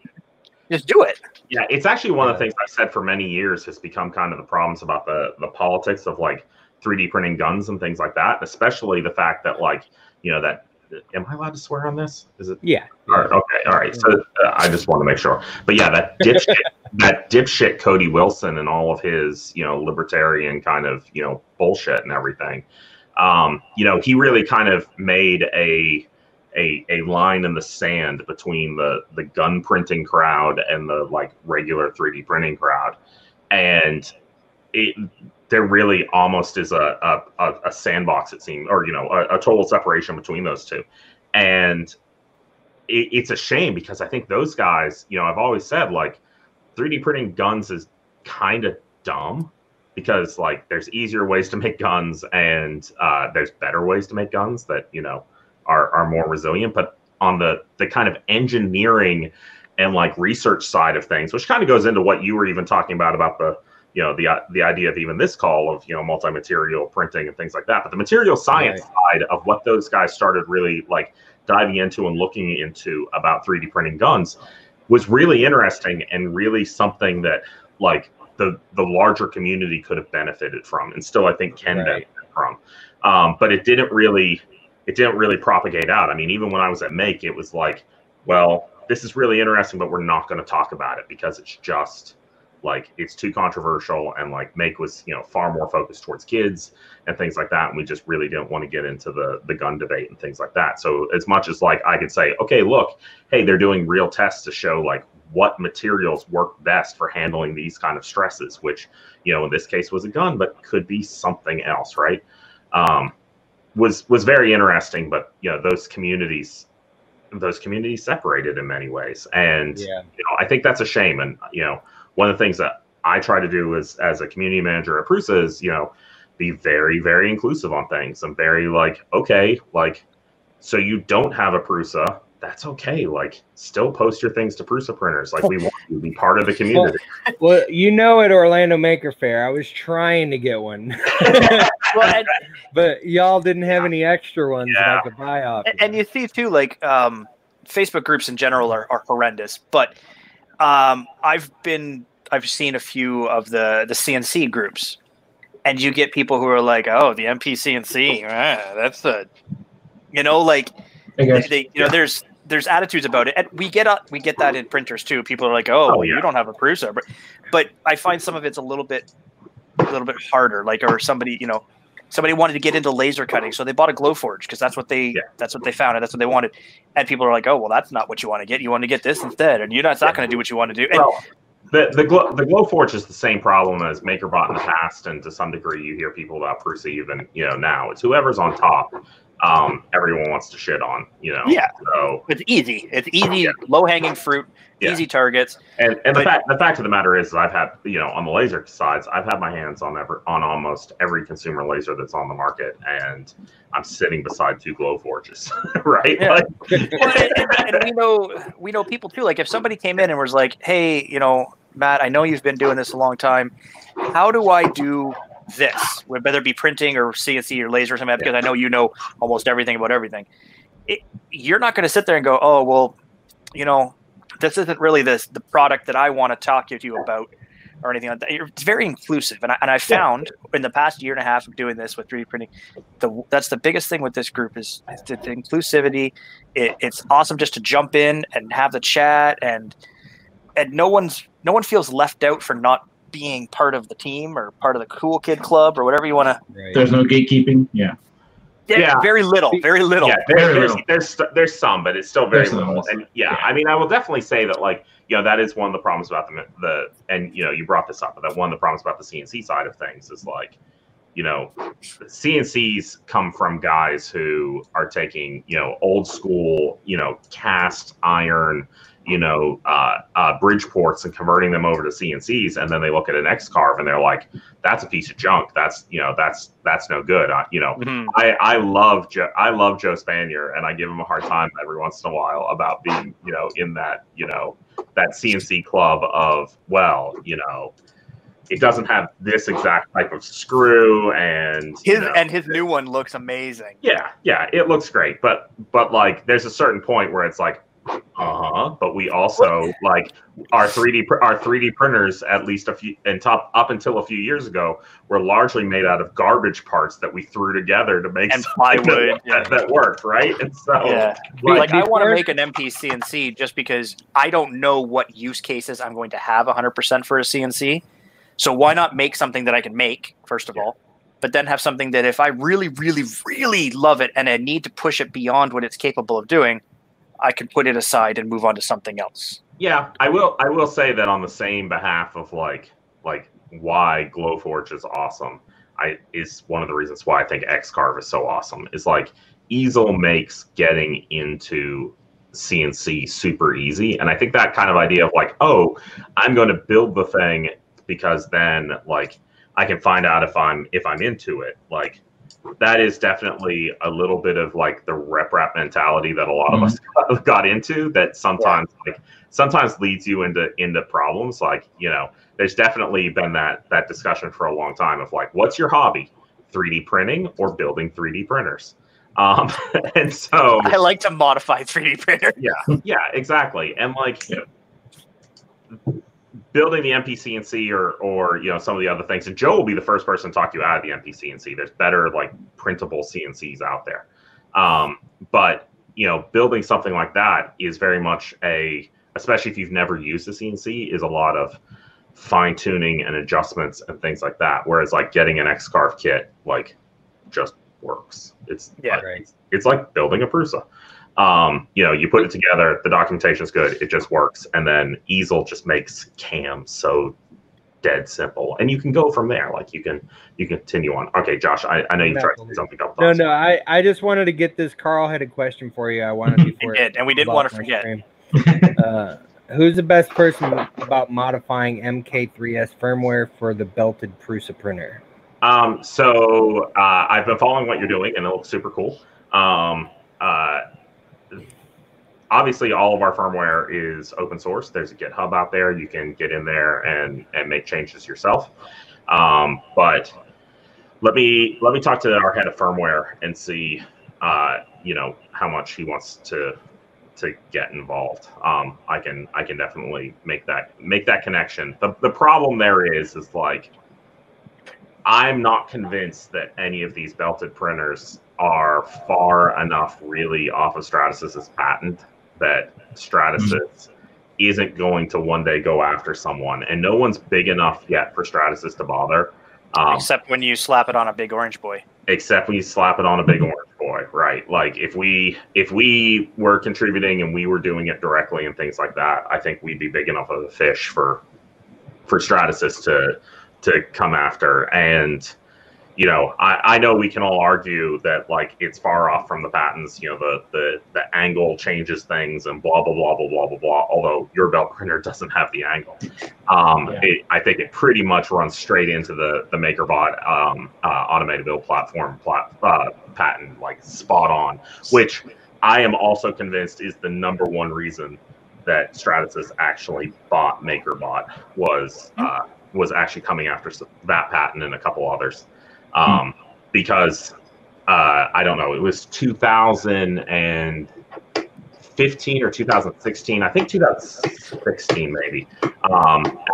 do it. Yeah, it's actually one of the things I've said for many years has become kind of the problems about the politics of like 3D printing guns and things like that, especially the fact that that. Am I allowed to swear on this? Is it? Yeah. All right, okay. All right. So I just want to make sure. But yeah, that dipshit Cody Wilson and all of his libertarian kind of bullshit and everything. He really kind of made a line in the sand between the gun printing crowd and the like regular 3D printing crowd, and there really almost is a sandbox, it seems, or a total separation between those two, and it's a shame because I think those guys, I've always said like 3D printing guns is kind of dumb because like there's easier ways to make guns and there's better ways to make guns that are more resilient, but on the kind of engineering and like research side of things, which kind of goes into what you were even talking about the the idea of even this call of multi-material printing and things like that, but the material science side of what those guys started really like diving into and looking into about 3D printing guns was really interesting and really something that like the larger community could have benefited from and still I think can benefit from, but it didn't really propagate out. I mean, even when I was at Make, it was like, well, this is really interesting, but we're not going to talk about it because it's just like it's too controversial, and like Make was far more focused towards kids and things like that, and we just really didn't want to get into the gun debate and things like that. So as much as like I could say, okay, look, hey, they're doing real tests to show like what materials work best for handling these kind of stresses, which in this case was a gun, but could be something else, right? Was very interesting, but those communities separated in many ways, and I think that's a shame. And one of the things that I try to do as a community manager at Prusa is be very, very inclusive on things. I'm very like, okay, like, so you don't have a Prusa, that's okay. Like, still post your things to Prusa printers. Like, we want you to be part of the community. Well, at Orlando Maker Fair, I was trying to get one. But y'all didn't have any extra ones that I could buy off. And you see, too, like, Facebook groups in general are horrendous. But I've I've seen a few of the CNC groups, and you get people who are like, "Oh, the MP CNC, that's the," like there's attitudes about it, and we get that in printers too. People are like, "Oh, well, you don't have a Prusa," but I find some of it's a little bit harder. Like, or somebody wanted to get into laser cutting, so they bought a Glowforge because that's what they found and that's what they wanted. And people are like, "Oh, well, that's not what you want to get. You want to get this instead, and that's not going to do what you want to do." And, well, the Glowforge is the same problem as MakerBot in the past, and to some degree, you hear people about Prusa even now. It's whoever's on top. Everyone wants to shit on. Yeah. So it's easy. It's easy, low hanging fruit. Easy targets. And the fact of the matter is, I've had on the laser sides, I've had my hands on almost every consumer laser that's on the market, and I'm sitting beside 2 Glowforges, right? Yeah. And we know people too. Like if somebody came in and was like, "Hey, Matt, I know you've been doing this a long time. How do I do this? Whether it be printing or CNC or laser or something, because I know you know almost everything about everything." You're not going to sit there and go, "Oh, well, this isn't really the product that I want to talk to you about," or anything like that. It's very inclusive, and I found in the past year and a half of doing this with 3D printing, that's the biggest thing with this group is the inclusivity. It's awesome just to jump in and have the chat, and no one feels left out for not being part of the team or part of the cool kid club or whatever you want to. Right. There's no gatekeeping. Yeah, very little. Yeah, there's some, but it's still very little. And I mean, I will definitely say that, like, that is one of the problems about and you brought this up, but that one of the problems about the CNC side of things is, like, CNCs come from guys who are taking, old school, cast iron, bridge ports and converting them over to CNCs, and then they look at an X-Carve and they're like, "That's a piece of junk. That's that's no good." I love Joe Spanier, and I give him a hard time every once in a while about being in that that CNC club of, well, it doesn't have this exact type of screw, and his new one looks amazing. Yeah, it looks great, but like there's a certain point where it's like, but we also like our 3D printers, at least up until a few years ago, were largely made out of garbage parts that we threw together to make plywood that worked, right? And so like I want to make an MP CNC just because I don't know what use cases I'm going to have 100% for a CNC. So why not make something that I can make, first of all, but then have something that if I really, really, really love it and I need to push it beyond what it's capable of doing, I can put it aside and move on to something else. Yeah, I will say that on the same behalf of like why Glowforge is awesome, is one of the reasons why I think X-Carve is so awesome. Is like Easel makes getting into CNC super easy, and I think that kind of idea of like, oh, I'm going to build the thing because then like I can find out if I'm into it, like. That is definitely a little bit of like the rep mentality that a lot of us got into, that sometimes leads you into problems. Like, there's definitely been that discussion for a long time of like, what's your hobby, 3D printing or building 3D printers? And so I like to modify 3D printers. Yeah, exactly. And like, building the MP-CNC or some of the other things, and Joe will be the first person to talk you out of the MP-CNC. There's better like printable CNCs out there, but building something like that is very much especially if you've never used a CNC, is a lot of fine tuning and adjustments and things like that. Whereas like getting an X-Carve kit like just works. It's like building a Prusa. You put it together, the documentation is good, it just works, and then Easel just makes CAM so dead simple, and you can go from there. Like you can continue on. Okay, Josh, I know you tried to say something up. No, I just wanted to get this. Carl had a question for you. I wanted before we did, and we didn't want to forget. Who's the best person about modifying MK3S firmware for the belted Prusa printer? So I've been following what you're doing, and it looks super cool. Obviously, all of our firmware is open source. There's a GitHub out there. You can get in there and make changes yourself. But let me talk to our head of firmware and see, how much he wants to to get involved. I can definitely make that connection. The problem there is like I'm not convinced that any of these belted printers are far enough really off of Stratasys's patent that Stratasys isn't going to one day go after someone, and no one's big enough yet for Stratasys to bother. Except when you slap it on a big orange boy. Except when you slap it on a big orange boy, right? Like if we were contributing and we were doing it directly and things like that, I think we'd be big enough of a fish for Stratasys to come after. And you know, I know we can all argue that like it's far off from the patents. You know, the angle changes things and blah blah blah blah blah blah blah. Although your belt printer doesn't have the angle, I think it pretty much runs straight into the MakerBot automated build platform patent, like spot on. Which I am also convinced is the #1 reason that Stratasys actually bought MakerBot was actually coming after that patent and a couple others. Because I don't know, it was 2015 or 2016, I think 2016 maybe,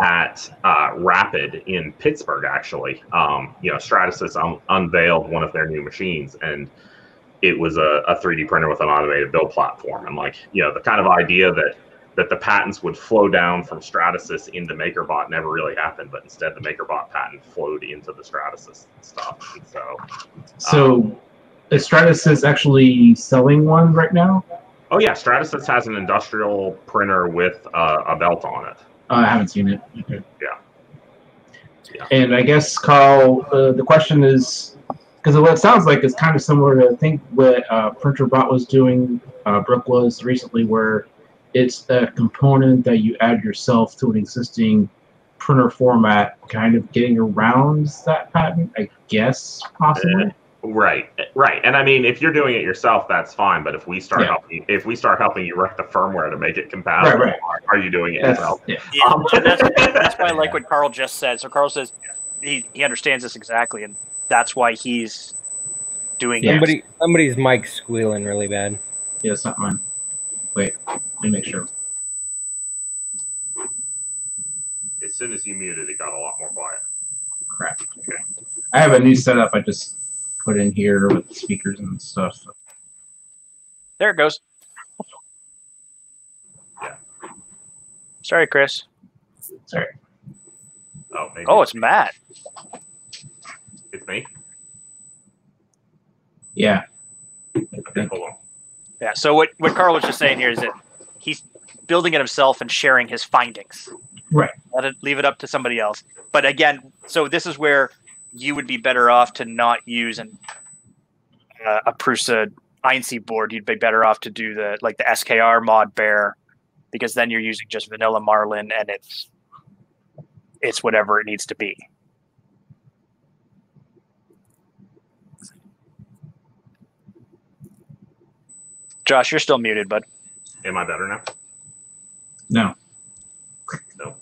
at Rapid in Pittsburgh, actually. You know, Stratasys unveiled one of their new machines, and it was a 3D printer with an automated build platform. And like, you know, the kind of idea that the patents would flow down from Stratasys into MakerBot never really happened, but instead the MakerBot patent flowed into the Stratasys stuff. And so is Stratasys actually selling one right now? Oh yeah, Stratasys has an industrial printer with a belt on it. I haven't seen it. Okay. Yeah. And I guess, Carl, the question is, because what it sounds like is kind of similar to, I think, what PrinterBot was doing, Brook was recently, where it's a component that you add yourself to an existing printer format, kind of getting around that patent, I guess, possibly. Right. And I mean, if you're doing it yourself, that's fine. But if we start helping you write the firmware to make it compatible, are you doing it yourself? Yeah. That's why I like what Carl just said. So Carl says he understands this exactly, and that's why he's doing it. Somebody's mic's squealing really bad. Yeah, it's not mine. Wait, let me make sure. As soon as you muted, it got a lot more quiet. Crap. Okay. I have a new setup I just put in here with speakers and stuff. There it goes. Yeah. Sorry, Chris. Sorry. Oh, maybe. Oh, it's Matt. It's me? Yeah. Okay, hold on. Yeah, so what Carl was just saying here is that he's building it himself and sharing his findings. Right. Leave it up to somebody else. But again, so this is where you would be better off to not use a Prusa INC board. You'd be better off to do the SKR mod bear, because then you're using just vanilla Marlin and it's whatever it needs to be. Josh, you're still muted, bud. Am I better now? No. No.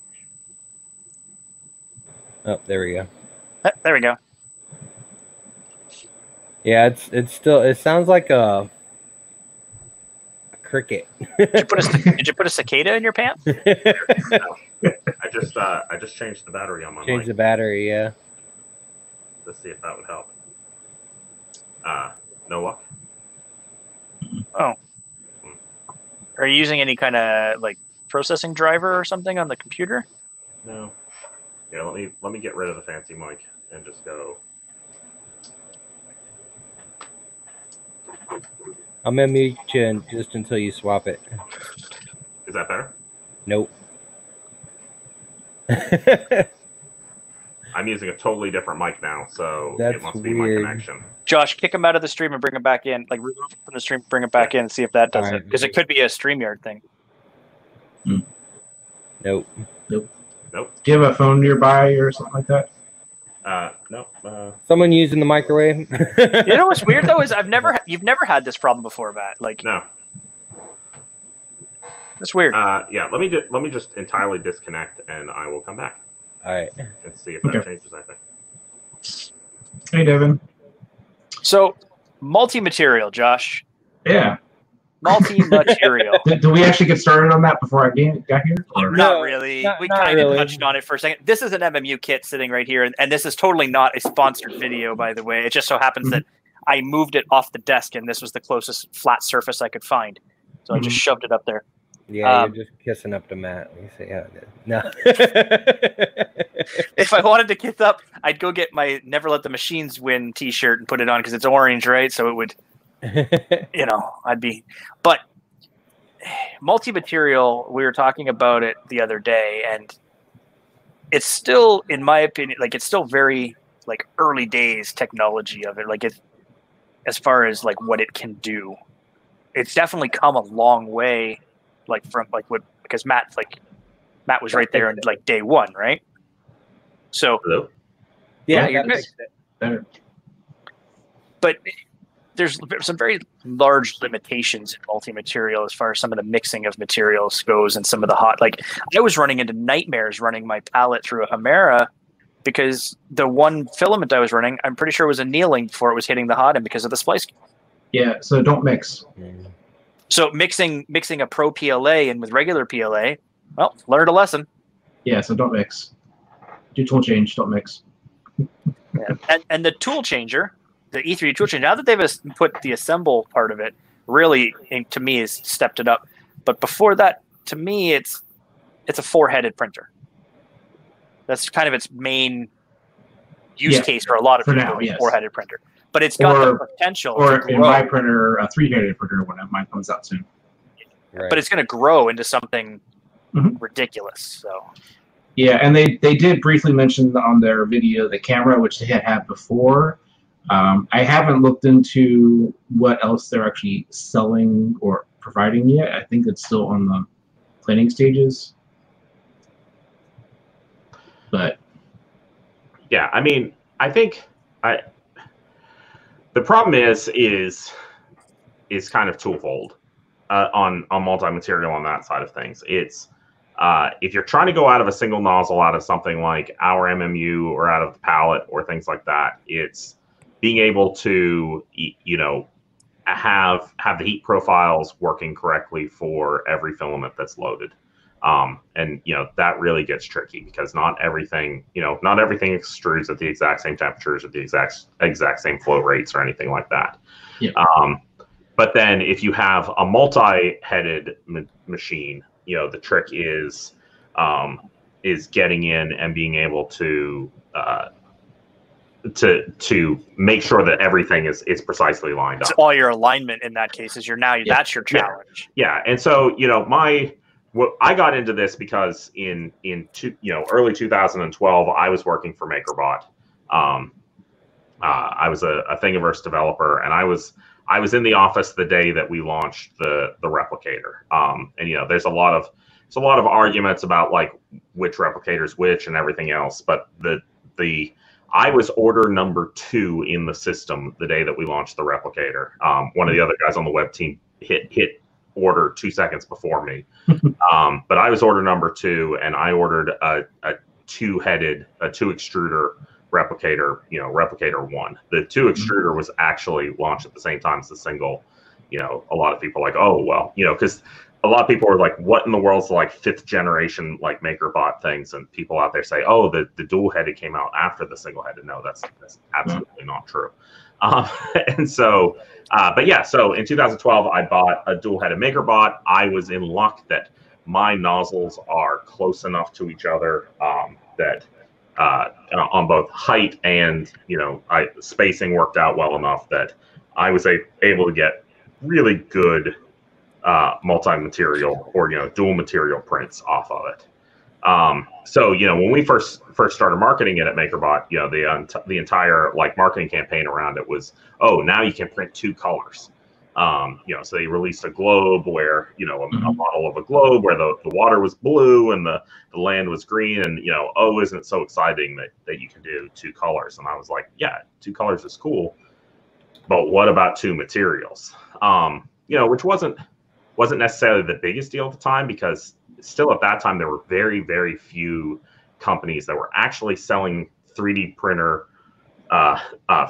Oh, there we go. There we go. Yeah, it's still. It sounds like a cricket. Did you put a cicada in your pants? No. I just changed the battery on my Change mic. the battery, yeah. Let's see if that would help. No luck. Oh. Are you using any kind of like processing driver or something on the computer? No. Yeah, let me get rid of the fancy mic and just go. I'm gonna mute you just until you swap it. Is that better? Nope. I'm using a totally different mic now, so That's it must be weird. my connection. Josh, kick him out of the stream and bring him back in. Like remove him from the stream, bring him back in, and see if that does it. Because it could be a StreamYard thing. Nope. Nope. Do you have a phone nearby or something like that? No. Someone using the microwave. You know what's weird though is you've never had this problem before, Matt. Like No. That's weird. Yeah. Let me just entirely disconnect, and I will come back. All right. And see if that changes anything. Hey, Devin. So multi-material, Josh. Yeah. Multi-material. Did we actually get started on that before I got here? Or? Not really. We kind of really. touched on it for a second. This is an MMU kit sitting right here, and this is totally not a sponsored video, by the way. It just so happens that I moved it off the desk, and this was the closest flat surface I could find. So I just shoved it up there. Yeah, you're just kissing up to Matt. You say, yeah, no. If I wanted to kiss up, I'd go get my Never Let the Machines Win t-shirt and put it on because it's orange, right? So it would, I'd be. But multi-material, we were talking about it the other day, and it's still, in my opinion, like it's still very like early days technology of it. Like it, as far as like what it can do, it's definitely come a long way. Like from like what, because Matt was right there in like day one, right? So Hello? yeah, you're good. But there's some very large limitations in multi-material as far as some of the mixing of materials goes, and some of the hot. Like I was running into nightmares running my palette through a Hemera because the one filament I was running, I'm pretty sure was annealing before it was hitting the hot end because of the splice. Yeah, so don't mix. So mixing a pro PLA and with regular PLA, well, learned a lesson. Yeah, so don't mix. Do tool change, don't mix. Yeah. And the tool changer, the E3D tool changer, now that they've put the assemble part of it, really, to me, has stepped it up. But before that, to me, it's a 4-headed printer. That's kind of its main use case for a lot of people. Now, yes. 4-headed printer. But it's got the potential. Or in my printer, a 3-headed printer when mine comes out soon. Right. But it's going to grow into something ridiculous. So. Yeah, and they did briefly mention on their video the camera, which they had before. I haven't looked into what else they're actually selling or providing yet. I think it's still on the planning stages. But yeah, I mean, I think the problem is kind of twofold on multi-material on that side of things. It's if you're trying to go out of a single nozzle, out of something like our MMU or out of the palette or things like that, it's being able to have the heat profiles working correctly for every filament that's loaded. And that really gets tricky because not everything extrudes at the exact same temperatures, at the exact same flow rates or anything like that. Yeah. But then if you have a multi-headed machine, the trick is getting in and being able to make sure that everything is precisely lined up. So all your alignment in that case is that's your challenge. Yeah. And so, I got into this because in early 2012, I was working for MakerBot. I was a Thingiverse developer, and I was in the office the day that we launched the replicator. And there's a lot of arguments about like which replicator's which and everything else. But I was order number 2 in the system the day that we launched the replicator. One of the other guys on the web team hit order 2 seconds before me. But I was order number 2, and I ordered a 2-headed, a 2-extruder replicator, replicator 1. The 2 extruder was actually launched at the same time as the single. A lot of people are like, oh, well, because a lot of people are like, what in the world's like 5th generation like MakerBot things? And people out there say, oh, the dual-headed came out after the single-headed. No, that's absolutely not true. And so, but yeah, so in 2012, I bought a dual-headed MakerBot. I was in luck that my nozzles are close enough to each other that on both height and spacing worked out well enough that I was able to get really good multi-material or dual material prints off of it. So when we first started marketing it at MakerBot, the entire like marketing campaign around it was, oh, now you can print 2 colors. So they released a globe where a model of a globe where the water was blue and the land was green, and oh, isn't it so exciting that you can do 2 colors? And I was like, yeah, 2 colors is cool, but what about 2 materials? Which wasn't necessarily the biggest deal at the time, because still at that time there were very, very few companies that were actually selling 3D printer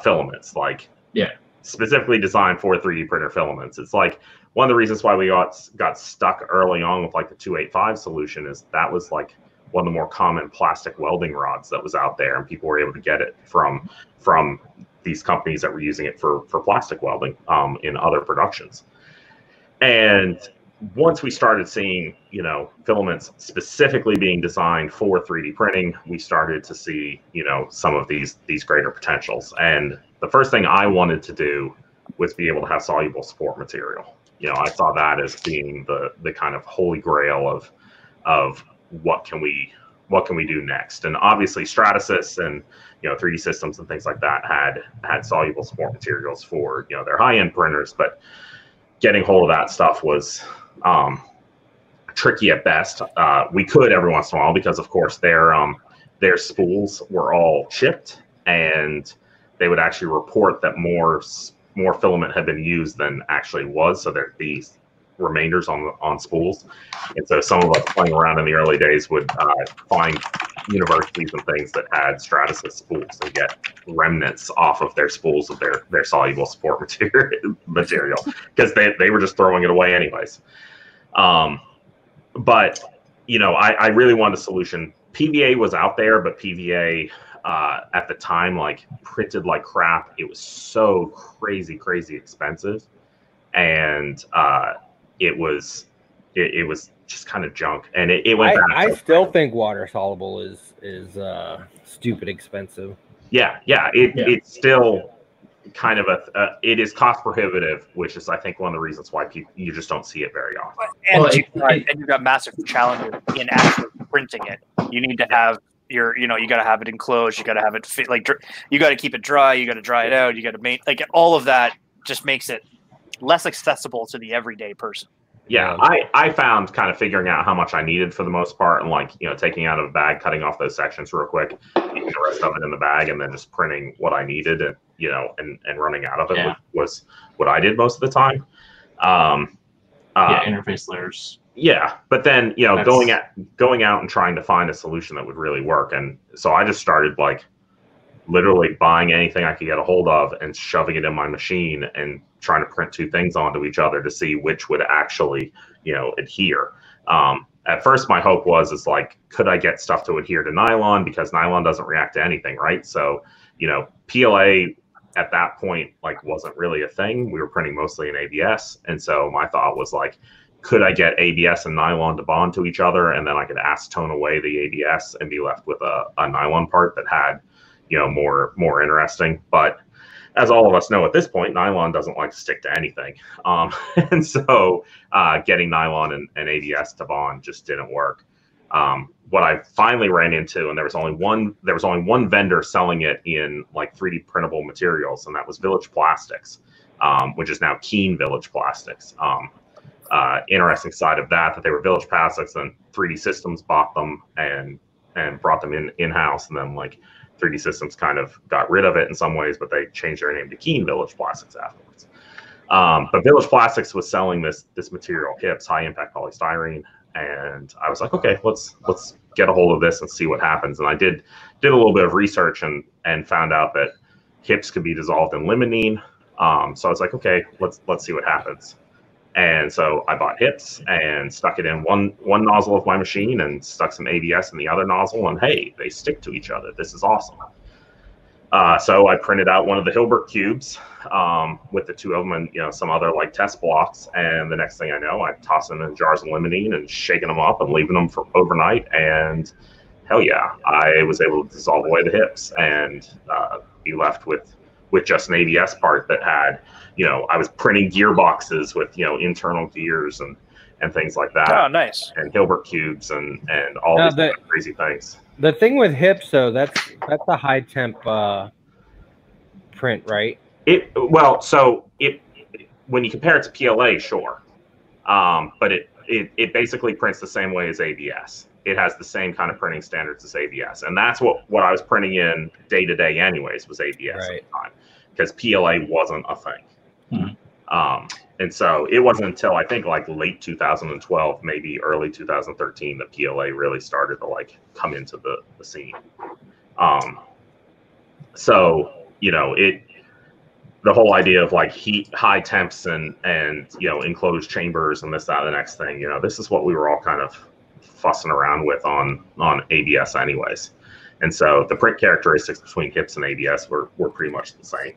filaments, like specifically designed for 3D printer filaments. It's like one of the reasons why we got stuck early on with like the 285 solution is that was like one of the more common plastic welding rods that was out there, and people were able to get it from these companies that were using it for plastic welding in other productions. And once we started seeing, you know, filaments specifically being designed for 3D printing, we started to see, you know, some of these greater potentials. And the first thing I wanted to do was be able to have soluble support material. You know, I saw that as being the kind of holy grail of what can we do next. And obviously Stratasys and, you know, 3D Systems and things like that had soluble support materials for, you know, their high-end printers, but getting hold of that stuff was tricky at best. We could every once in a while because, of course, their spools were all chipped, and they would actually report that more filament had been used than actually was. So there'd be remainders on spools, and so some of us playing around in the early days would find universities and things that had Stratasys spools and get remnants off of their spools of their soluble support material because they were just throwing it away anyways. But you know, I really wanted a solution. PVA was out there, but PVA at the time like printed like crap. It was so crazy expensive, and it was just kind of junk, and it went back. I still think water soluble is stupid expensive. Yeah. It's still kind of it is cost prohibitive, which is I think one of the reasons why you just don't see it very often. And you've got massive challenges in actually printing it. You need to have you got to have it enclosed. You got to have it fit, like you got to keep it dry. You got to dry it out. You got to make like all of that just makes it less accessible to the everyday person. Yeah, I found kind of figuring out how much I needed for the most part, and like, you know, taking out of a bag, cutting off those sections real quick, keeping the rest of it in the bag, and then just printing what I needed, and you know, and running out of it was what I did most of the time. Interface layers. Yeah, but then, you know, going out and trying to find a solution that would really work, and so I just started like literally buying anything I could get a hold of and shoving it in my machine and trying to print two things onto each other to see which would actually, you know, adhere. At first, my hope was like, could I get stuff to adhere to nylon, because nylon doesn't react to anything, right? So, you know, PLA at that point like wasn't really a thing. We were printing mostly in ABS, and so my thought was like, could I get ABS and nylon to bond to each other, and then I could acetone away the ABS and be left with a nylon part that had, you know, more interesting. But as all of us know at this point, nylon doesn't like to stick to anything, and so getting nylon and ABS to bond just didn't work. What I finally ran into, and there was only one vendor selling it in like 3D printable materials, and that was Village Plastics, which is now Keen Village Plastics. Interesting side of that they were Village Plastics, and 3D Systems bought them and brought them in-house, and then like 3D Systems kind of got rid of it in some ways, but they changed their name to Keen Village Plastics afterwards. But Village Plastics was selling this material, HIPS, high impact polystyrene, and I was like, okay, let's get a hold of this and see what happens. And I did a little bit of research and found out that HIPS could be dissolved in limonene. So I was like, okay, let's see what happens. And so I bought HIPS and stuck it in one nozzle of my machine and stuck some ABS in the other nozzle, and hey, they stick to each other. This is awesome. So I printed out one of the Hilbert cubes with the two of them and, you know, some other like test blocks. And the next thing I know, I toss them in jars of limonene and shaking them up and leaving them for overnight. And hell yeah, I was able to dissolve away the HIPS and be left with just an ABS part that had, you know, I was printing gearboxes with, you know, internal gears and things like that. Oh, nice. And Hilbert cubes and all these crazy things. The thing with HIPS, though, that's a high temp print, right? When you compare it to PLA, sure, but it basically prints the same way as ABS. It has the same kind of printing standards as ABS, and that's what I was printing in day to day, anyways, was ABS at the time, because PLA wasn't a thing. And so it wasn't until I think like late 2012, maybe early 2013, that PLA really started to like come into the scene. So, you know, the whole idea of like high temps and enclosed chambers and this, that, and the next thing, this is what we were all kind of fussing around with on ABS anyways. And so the print characteristics between KIPS and ABS were pretty much the same.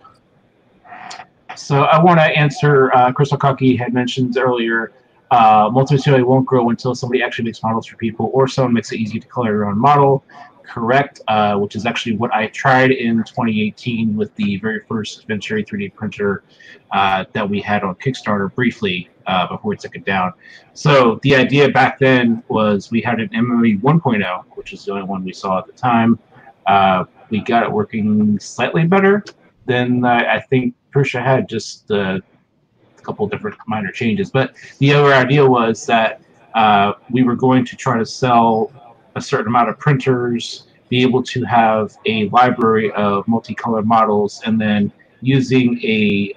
So I want to answer, Crystal Cocky had mentioned earlier, multi-material won't grow until somebody actually makes models for people, or someone makes it easy to color your own model. Correct, which is actually what I tried in 2018 with the very first Venturi 3D printer that we had on Kickstarter briefly before we took it down. So the idea back then was we had an MME 1.0, which is the only one we saw at the time. We got it working slightly better than I think Prusa had, just a couple different minor changes. But the other idea was that we were going to try to sell a certain amount of printers, be able to have a library of multicolored models, and then using a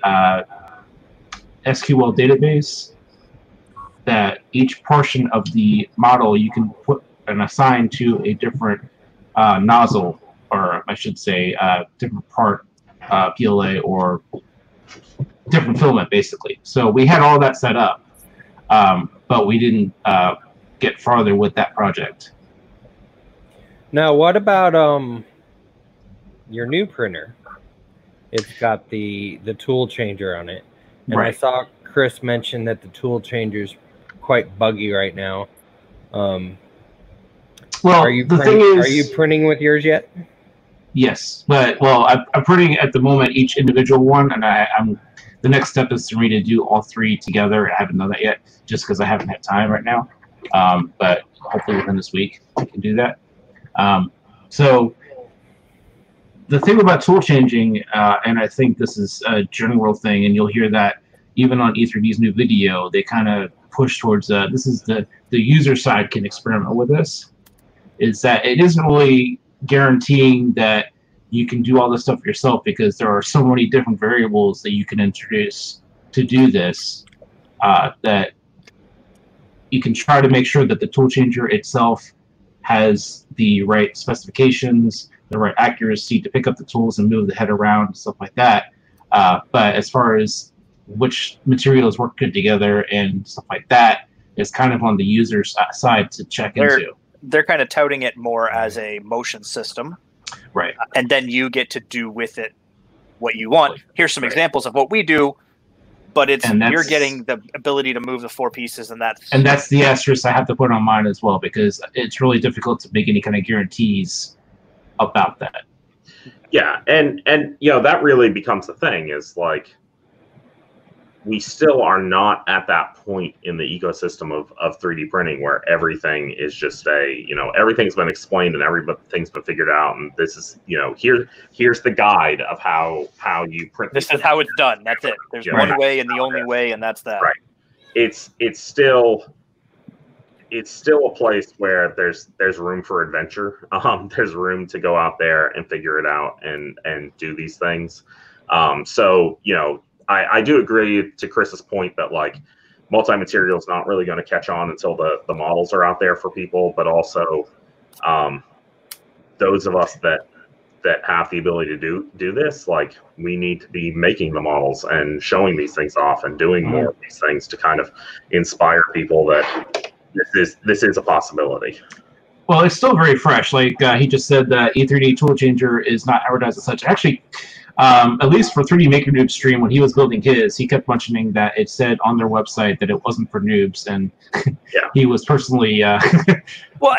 SQL database that each portion of the model you can put and assign to a different nozzle, or I should say different part PLA or different filament, basically. So we had all that set up, but we didn't get farther with that project. Now, what about your new printer? It's got the tool changer on it, and Right. I saw Chris mention that the tool changer's quite buggy right now. Well, Are you the thing is, are you printing with yours yet? yes, but I'm printing at the moment each individual one, and I'm the next step is for me to do all three together. I haven't done that yet, just because I haven't had time right now. But hopefully within this week I can do that. So the thing about tool changing, and I think this is a general thing, and you'll hear that even on E3D's new video, they kind of push towards this is the user side can experiment with this, is that it isn't really guaranteeing that you can do all this stuff yourself, because there are so many different variables that you can introduce to do this, that you can try to make sure that the tool changer itself has the right specifications, the right accuracy to pick up the tools and move the head around and stuff like that. But as far as which materials work good together and stuff like that, is kind of on the user's side to check into. They're kind of touting it more as a motion system. Right. And then you get to do with it what you want. Here's some examples of what we do, but you're getting the ability to move the four pieces, and that's the asterisk I have to put on mine as well, because it's really difficult to make any kind of guarantees about that. Yeah, and that really becomes the thing, is like we still are not at that point in the ecosystem of 3D printing where everything is just everything's been explained and everything's been figured out, and this is here's the guide of how you print. This is how it's done. That's it. There's one way and the only way, and that's that. Right. It's still a place where there's room for adventure. There's room to go out there and figure it out and do these things. So I do agree to Chris's point that like multi-material is not really going to catch on until the models are out there for people, but also those of us that have the ability to do this, like we need to be making the models and showing these things off and doing more of these things to kind of inspire people that this is a possibility. Well, it's still very fresh. Like he just said that E3D Tool Changer is not advertised as such. Actually, at least for 3D Maker Noob stream, when he was building his, he kept mentioning that it said on their website that it wasn't for noobs, and he was personally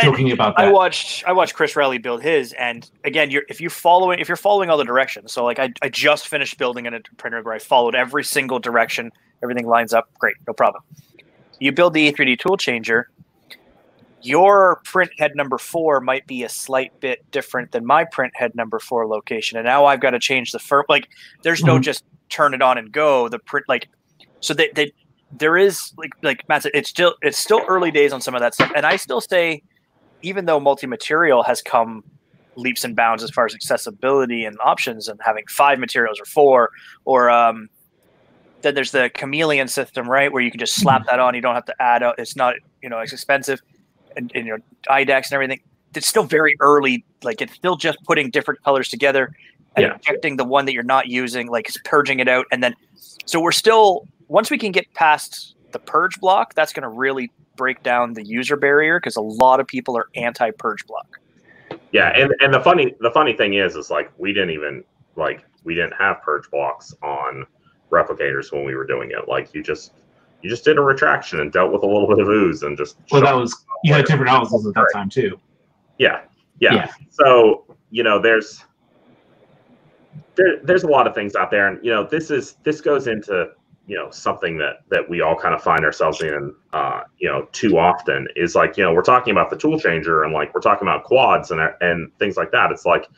joking about that. I watched Chris Riley build his, and again, if you're following all the directions. So like I just finished building a printer where I followed every single direction, everything lines up, great, no problem. You build the E3D Tool Changer. Your print head number 4 might be a slight bit different than my print head number 4 location, and now I've got to change the firm. Like, there's no just turn it on and go. The print, like, so there is like Matt said, it's still early days on some of that stuff, and I still say, even though multi-material has come leaps and bounds as far as accessibility and options, and having 5 materials or 4, or then there's the Chameleon system, right, where you can just slap that on. You don't have to add. It's not as expensive. And IDEX and everything, it's still very early. Like, it's still just putting different colors together. and Yeah. ejecting the one that you're not using, like purging it out. And then, so we're still, once we can get past the purge block, that's going to really break down the user barrier because a lot of people are anti-purge block. Yeah, and the funny thing is like we didn't have purge blocks on replicators when we were doing it. Like you just did a retraction and dealt with a little bit of ooze and just. Well, that was you had different nozzles at that time too. Yeah. So there's a lot of things out there, and this goes into something that we all kind of find ourselves in too often is like we're talking about the tool changer and like we're talking about quads and things like that. It's like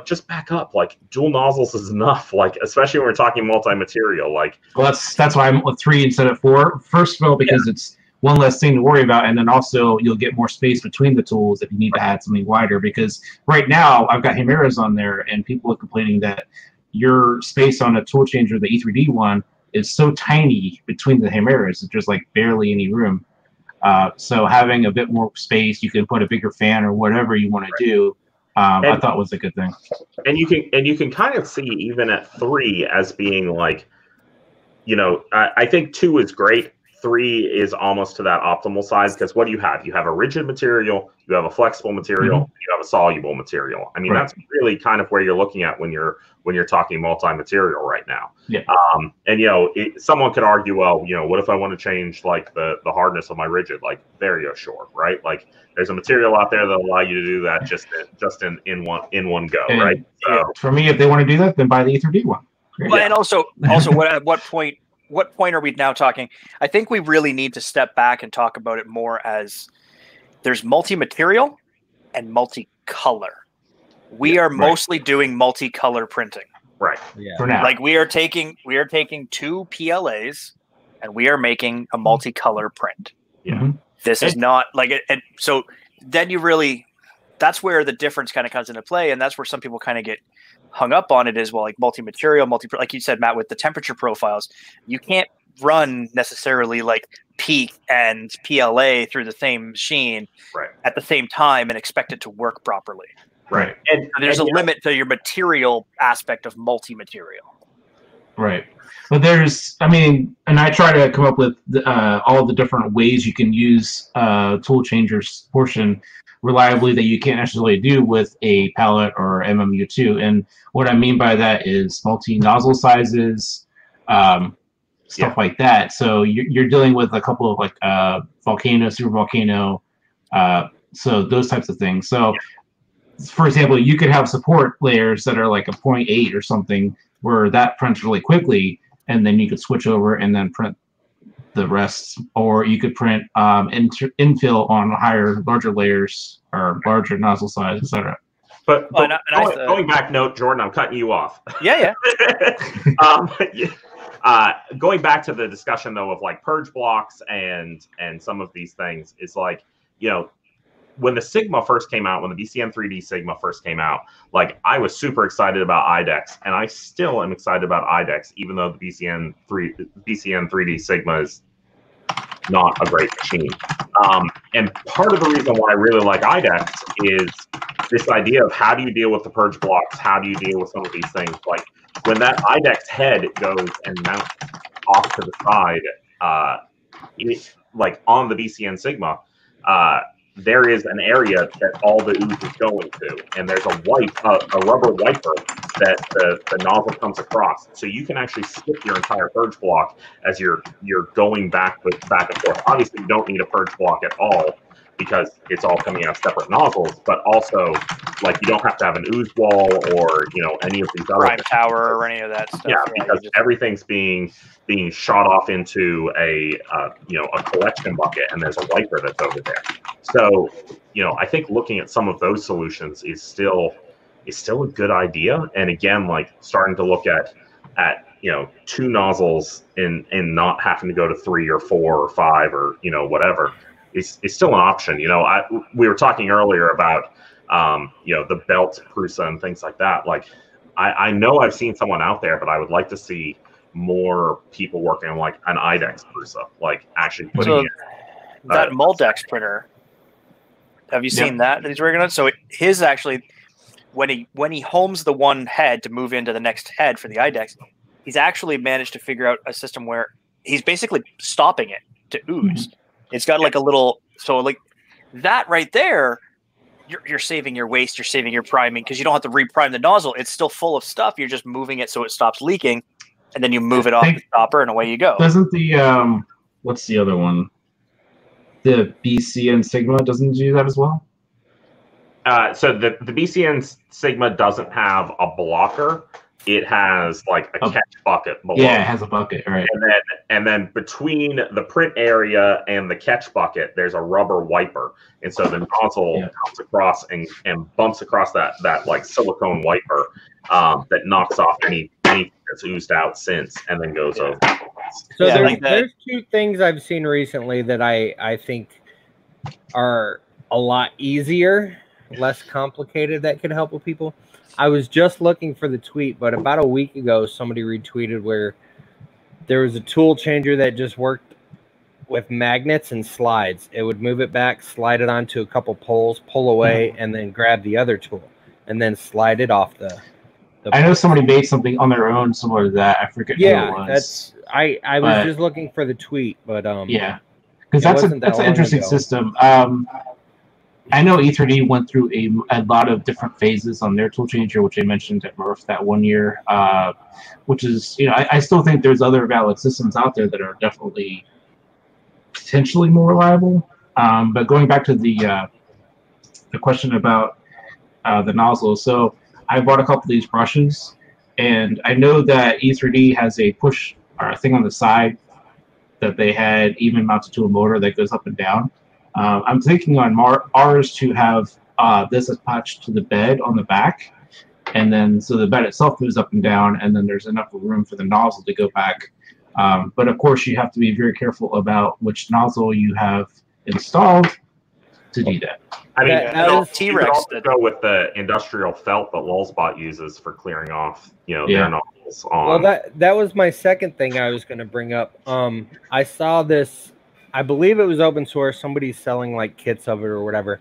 just back up, like dual nozzles is enough, like especially when we're talking multi-material. Like, well, that's why I'm with 3 instead of 4. First of all, because it's one less thing to worry about, and then also you'll get more space between the tools if you need to add something wider. Because right now I've got Chimeras on there, and people are complaining that your space on a tool changer, the E3D one, is so tiny between the Chimeras. It's just like barely any room. So having a bit more space, you can put a bigger fan or whatever you want to do. I thought was a good thing. And you can kind of see even at 3 as being like, I think 2 is great. 3 is almost to that optimal size because what do you have? You have a rigid material, you have a flexible material, you have a soluble material. I mean, that's really kind of where you're looking at when you're talking multi-material right now. Yeah. And someone could argue, well, what if I want to change like the hardness of my rigid, like sure, right? Like there's a material out there that'll allow you to do that just in one go, and, right? So, for me, if they want to do that, then buy the E3D one. Well, and also, what point are we now talking? I think we really need to step back and talk about it more as there's multi-material and multicolor. We are mostly doing multicolor printing. Right. Yeah. For now. Like we are taking 2 PLAs and we are making a multicolor print. Yeah. This is not like it. And so then that's where the difference kind of comes into play. And that's where some people kind of get hung up on it is, well, like multi-material, like you said, Matt, with the temperature profiles, you can't run necessarily like peak and PLA through the same machine at the same time and expect it to work properly. Right. And there's a limit to your material aspect of multi-material. Right. But and I try to come up with all the different ways you can use tool changers portion reliably that you can't necessarily do with a pallet or MMU2. And what I mean by that is multi-nozzle sizes, stuff like that. So you're dealing with a couple of like volcano, super volcano, so those types of things. So for example, you could have support layers that are like a 0.8 or something where that prints really quickly, and then you could switch over and then print the rest, or you could print infill on larger layers or larger nozzle size, etc. But going back, Jordan, I'm cutting you off. Yeah. Going back to the discussion though of like purge blocks and some of these things, is like when the Sigma first came out, when the BCN 3D Sigma first came out, like I was super excited about IDEX, and I still am excited about IDEX, even though the BCN 3D Sigma is not a great machine. And part of the reason why I really like IDEX is this idea of how do you deal with the purge blocks? How do you deal with some of these things? Like when that IDEX head goes and mounts off to the side, like on the BCN Sigma, there is an area that all the ooze is going to, and there's a rubber wiper that the nozzle comes across. So you can actually skip your entire purge block as you're going back and forth. Obviously, you don't need a purge block at all because it's all coming out of separate nozzles, but also like you don't have to have an ooze wall or any of these other prime tower or any of that stuff. Yeah, because everything's being shot off into a collection bucket, and there's a wiper that's over there. So I think looking at some of those solutions is still a good idea. And again, like starting to look at 2 nozzles and not having to go to 3 or 4 or 5 or whatever is still an option. We were talking earlier about the belt Prusa and things like that. Like I know I've seen someone out there, but I would like to see more people working on like an IDEX Prusa, like actually putting that Moldex printer. Have you seen that he's working on? So his actually, when he homes the one head to move into the next head for the IDEX, he's actually managed to figure out a system where he's basically stopping it to ooze. It's got like a little, so like that right there, you're saving your waste, you're saving your priming because you don't have to reprime the nozzle. It's still full of stuff. You're just moving it so it stops leaking, and then you move it off the stopper, and away you go. Doesn't the what's the other one? The BCN Sigma doesn't do that as well. So the BCN Sigma doesn't have a blocker. It has like a catch bucket below. Yeah, it has a bucket, right? And then between the print area and the catch bucket, there's a rubber wiper, and so the nozzle comes across and bumps across that like silicone wiper that knocks off anything that's oozed out since, and then goes over. So there's two things I've seen recently that I think are a lot easier, less complicated, that could help with people. I was just looking for the tweet, but about a week ago, somebody retweeted where there was a tool changer that just worked with magnets and slides. It would move it back, slide it onto a couple poles, pull away, and then grab the other tool, and then slide it off the I know somebody made something on their own similar to that. I forget who it was. I was just looking for the tweet, but yeah, because that's an interesting system. I know E3D went through a lot of different phases on their tool changer, which I mentioned at Murph that one year, which is, I still think there's other valid systems out there that are definitely potentially more reliable. But going back to the question about the nozzle, so I bought a couple of these brushes, and I know that E3D has a push or a thing on the side that they had even mounted to a motor that goes up and down. I'm thinking on ours to have this attached to the bed on the back, and then so the bed itself moves up and down, and then there's enough room for the nozzle to go back. But of course, you have to be very careful about which nozzle you have installed to do that. I mean, T-Rex also go with the industrial felt that Lulzbot uses for clearing off, their nozzles on. Well, that was my second thing I was going to bring up. I saw this. I believe it was open source. Somebody's selling like kits of it or whatever.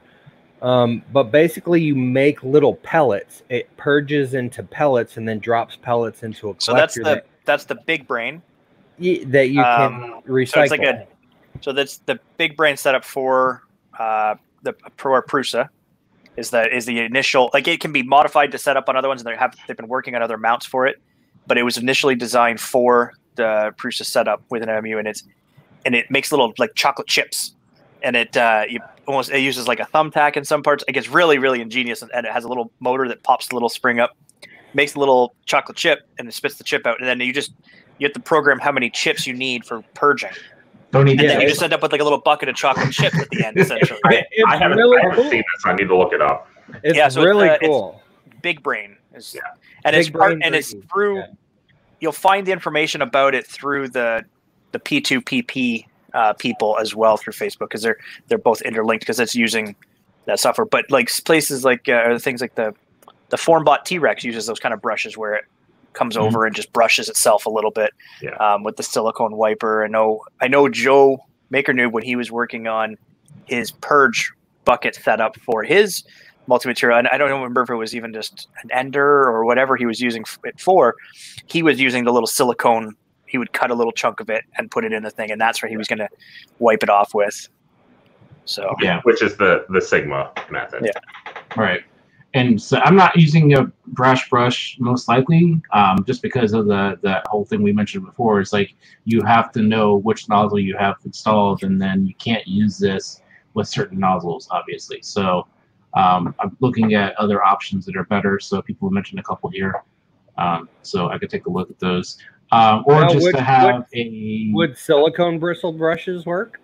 But basically, you make little pellets. It purges into pellets and then drops pellets into a collector. So that's the big brain that you can recycle. So it's like so that's the big brain setup for the Pro Prusa. Is the initial, like, it can be modified to set up on other ones, and they've been working on other mounts for it. But it was initially designed for the Prusa setup with an MU, and it makes little like chocolate chips, and it uses like a thumbtack in some parts. It gets really, really ingenious, and it has a little motor that pops the little spring up, makes a little chocolate chip, and it spits the chip out. And then you have to program how many chips you need for purging. And then you just end up with like a little bucket of chocolate chips at the end, essentially. I haven't seen this. I need to look it up. It's really cool. It's Big Brain, and it's through. You'll find the information about it through the P2PP people as well through Facebook, because they're both interlinked because it's using that software. But like places like things like the Formbot T-Rex uses those kind of brushes where it comes over and just brushes itself a little bit with the silicone wiper. I know Joe MakerNoob, when he was working on his purge bucket setup for his multi-material, and I don't remember if it was even just an ender or whatever he was using it for, he was using the little silicone. He would cut a little chunk of it and put it in the thing, and that's where he was going to wipe it off with. So which is the Sigma method. Yeah, right. And so I'm not using a brush most likely, just because of that whole thing we mentioned before. It's like you have to know which nozzle you have installed, and then you can't use this with certain nozzles, obviously. So I'm looking at other options that are better. So people mentioned a couple here, so I could take a look at those. Would silicone bristle brushes work?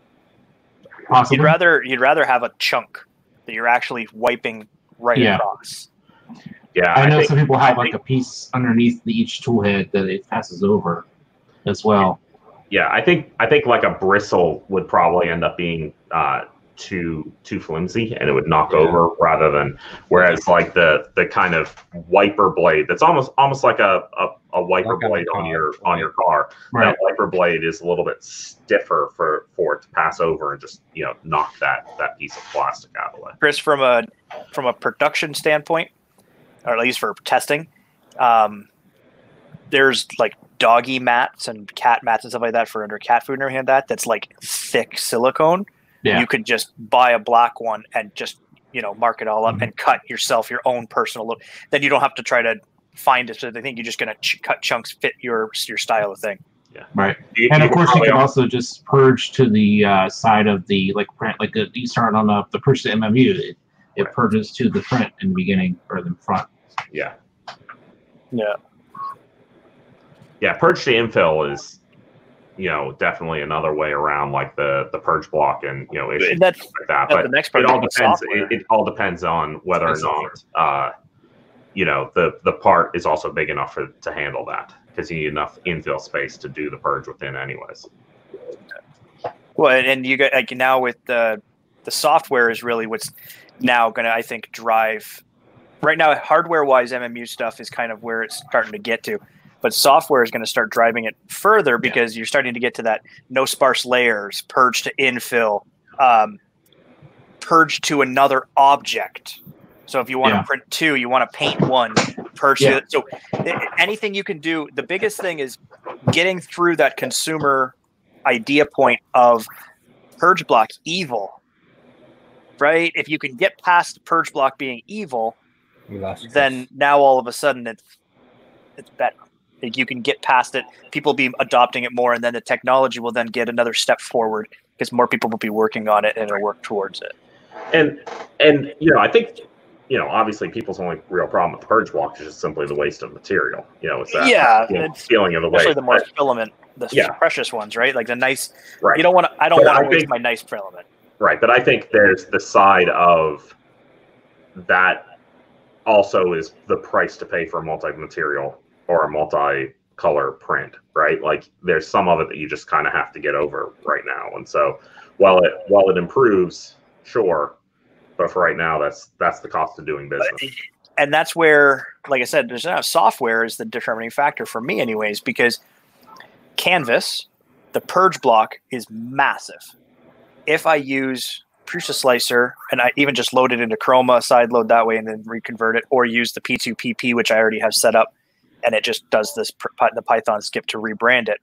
Possibly. You'd rather have a chunk that you're actually wiping right across. Yeah, I know some people have like a piece underneath each tool head that it passes over as well. Yeah, I think like a bristle would probably end up being too flimsy, and it would knock over rather than, whereas like the kind of wiper blade that's almost like a wiper blade on your car. Right. That wiper blade is a little bit stiffer for it to pass over and just knock that piece of plastic out of the way. Chris, from a production standpoint, or at least for testing. There's like doggy mats and cat mats and stuff like that for under cat food and everything like that. That's like thick silicone. Yeah. You could just buy a black one and just, mark it all up and cut yourself your own personal look. Then you don't have to try to find it. So they think you're just going to cut chunks fit your style of thing. Yeah. Right. And of course, you can also just purge to the side of the print, you start on the Prusa MMU. It purges to the print in the beginning or the front. Yeah. Yeah. Yeah. Purge to infill is, definitely another way around like the purge block and issues like that. But the next part it all depends. It all depends on whether or not the part is also big enough to handle that, because you need enough infill space to do the purge within anyways. Well, and you got now with the software is really what's now going to, I think, drive. Right now, hardware-wise, MMU stuff is kind of where it's starting to get to. But software is going to start driving it further because you're starting to get to that no sparse layers, purge to infill, purge to another object. So if you want to print 2, you want to paint 1, purge to it. So anything you can do. The biggest thing is getting through that consumer idea point of purge block evil, right? If you can get past purge block being evil, then now all of a sudden it's better. Like you can get past it, people be adopting it more, and then the technology will then get another step forward because more people will be working on it and it'll work towards it. And I think obviously people's only real problem with the purge block is just simply the waste of material. It's that feeling of the waste. Especially the more filament, the precious ones, right? Like the nice. Right. You don't want to. I don't want to waste my nice filament. Right, but I think there's the side of that also is the price to pay for a multi-material or a multi-color print, right? Like there's some of it that you just kind of have to get over right now. And so while it improves, sure, but for right now, that's the cost of doing business. And that's where, like I said, there's software is the determining factor for me anyways, because Canvas, the purge block is massive. If I use Prusa Slicer and I even just load it into Chroma, side load that way and then reconvert it, or use the P2PP, which I already have set up, and it just does the Python skip to rebrand it.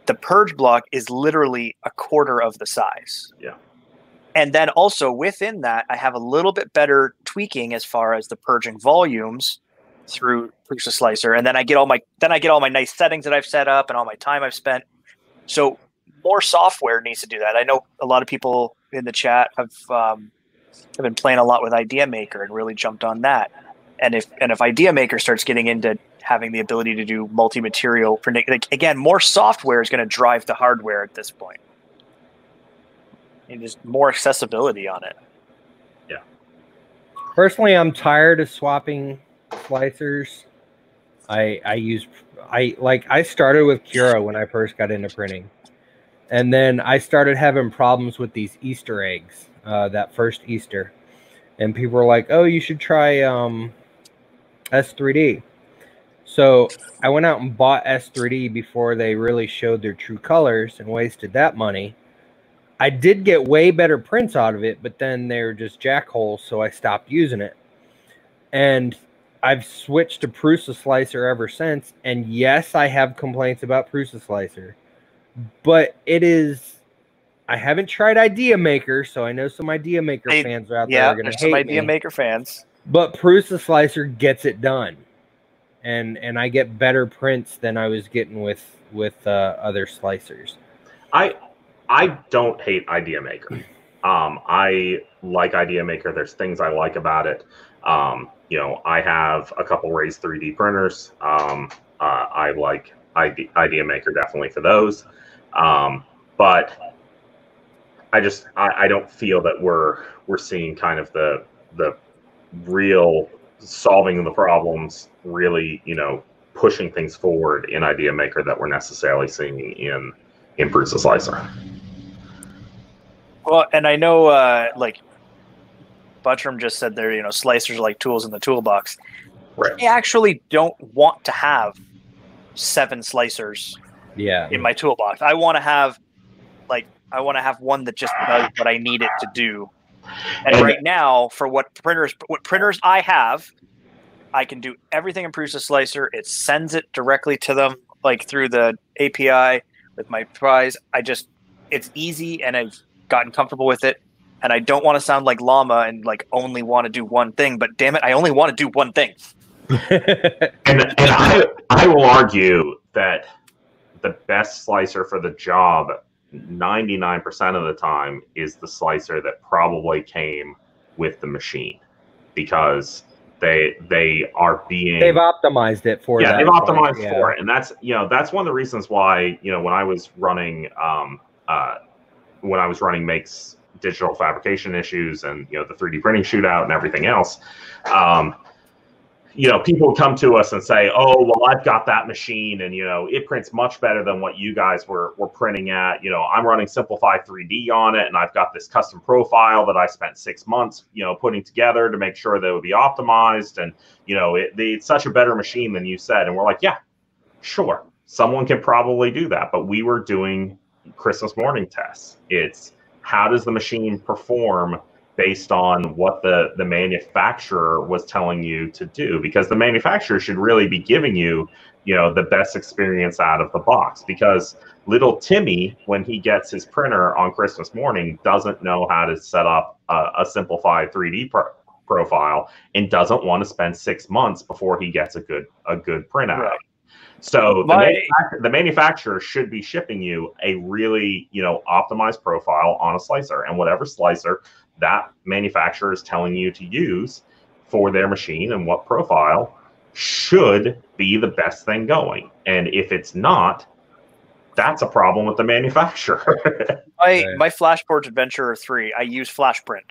The purge block is literally a quarter of the size. Yeah. And then also within that, I have a little bit better tweaking as far as the purging volumes through Prusa Slicer. And then I get all my nice settings that I've set up and all my time I've spent. So more software needs to do that. I know a lot of people in the chat have been playing a lot with Idea Maker and really jumped on that. And if Idea Maker starts getting into having the ability to do multi-material printing, again, more software is going to drive the hardware at this point. And just more accessibility on it. Yeah. Personally, I'm tired of swapping slicers. I started with Cura when I first got into printing. And then I started having problems with these Easter eggs, that first Easter. And people were like, oh, you should try S3D. So I went out and bought S3D before they really showed their true colors and wasted that money. I did get way better prints out of it, but then they were just jackholes, so I stopped using it. And I've switched to Prusa Slicer ever since. And yes, I have complaints about Prusa Slicer. But I haven't tried Idea Maker, so I know some Idea Maker fans are out there are going to hate me. Yeah, there's some Idea Maker fans. But Prusa Slicer gets it done. And I get better prints than I was getting with other slicers. I don't hate Idea Maker. I like Idea Maker. There's things I like about it. I have a couple Raise 3D printers. I like Idea Maker definitely for those. But I don't feel that we're seeing kind of the real solving the problems, really, pushing things forward in Idea Maker that we're necessarily seeing in Prusa Slicer. Well, and I know, Buttram just said there, slicers are like tools in the toolbox. Right. I actually don't want to have 7 slicers in my toolbox. I want to have one that just does what I need it to do. And right now, for what printers I have, I can do everything in Prusa Slicer. It sends it directly to them, like through the API with my prize. It's easy, and I've gotten comfortable with it. And I don't want to sound like Llama and like only want to do one thing, but damn it, I only want to do one thing. and I will argue that the best slicer for the job 99% of the time is the slicer that probably came with the machine, because they've optimized it for that. They've optimized for it. And that's one of the reasons why, when I was running Make's digital fabrication issues and the 3D printing shootout and everything else, people come to us and say, oh, well, I've got that machine and it prints much better than what you guys were printing at. I'm running Simplify 3D on it, and I've got this custom profile that I spent 6 months putting together to make sure that it would be optimized, and it's such a better machine than you said. And we're like, yeah, sure, someone can probably do that, but we were doing Christmas morning tests. It's how does the machine perform based on what the manufacturer was telling you to do, because the manufacturer should really be giving you, the best experience out of the box, because little Timmy, when he gets his printer on Christmas morning, doesn't know how to set up a simplified 3D profile and doesn't want to spend 6 months before he gets a good print out. Right. So the manufacturer should be shipping you a really, optimized profile on a slicer, and whatever slicer that manufacturer is telling you to use for their machine and what profile should be the best thing going. And if it's not, that's a problem with the manufacturer. My Flashforge Adventurer 3, I use Flash Print.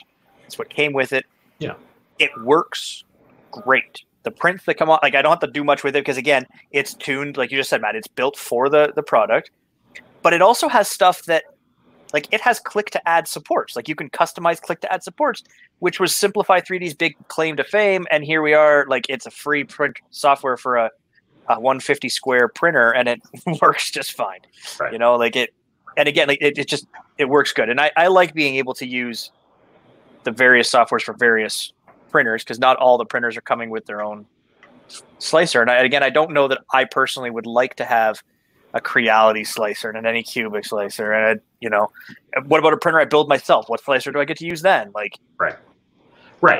It's what came with it. Yeah. It works great. The prints that come on, like, I don't have to do much with it because, again, it's tuned, like you just said, Matt. It's built for the product. But it also has stuff that, like, it has click-to-add supports. Like, you can customize click-to-add supports, which was Simplify 3D's big claim to fame. And here we are, like, it's a free print software for a 150 square printer, and it works just fine. Right. And again, like, it works good. And I like being able to use the various softwares for various printers, because not all the printers are coming with their own slicer. And I don't know that I personally would like to have a Creality slicer and an Anycubic slicer, and what about a printer I build myself? What slicer do I get to use then? Like, right.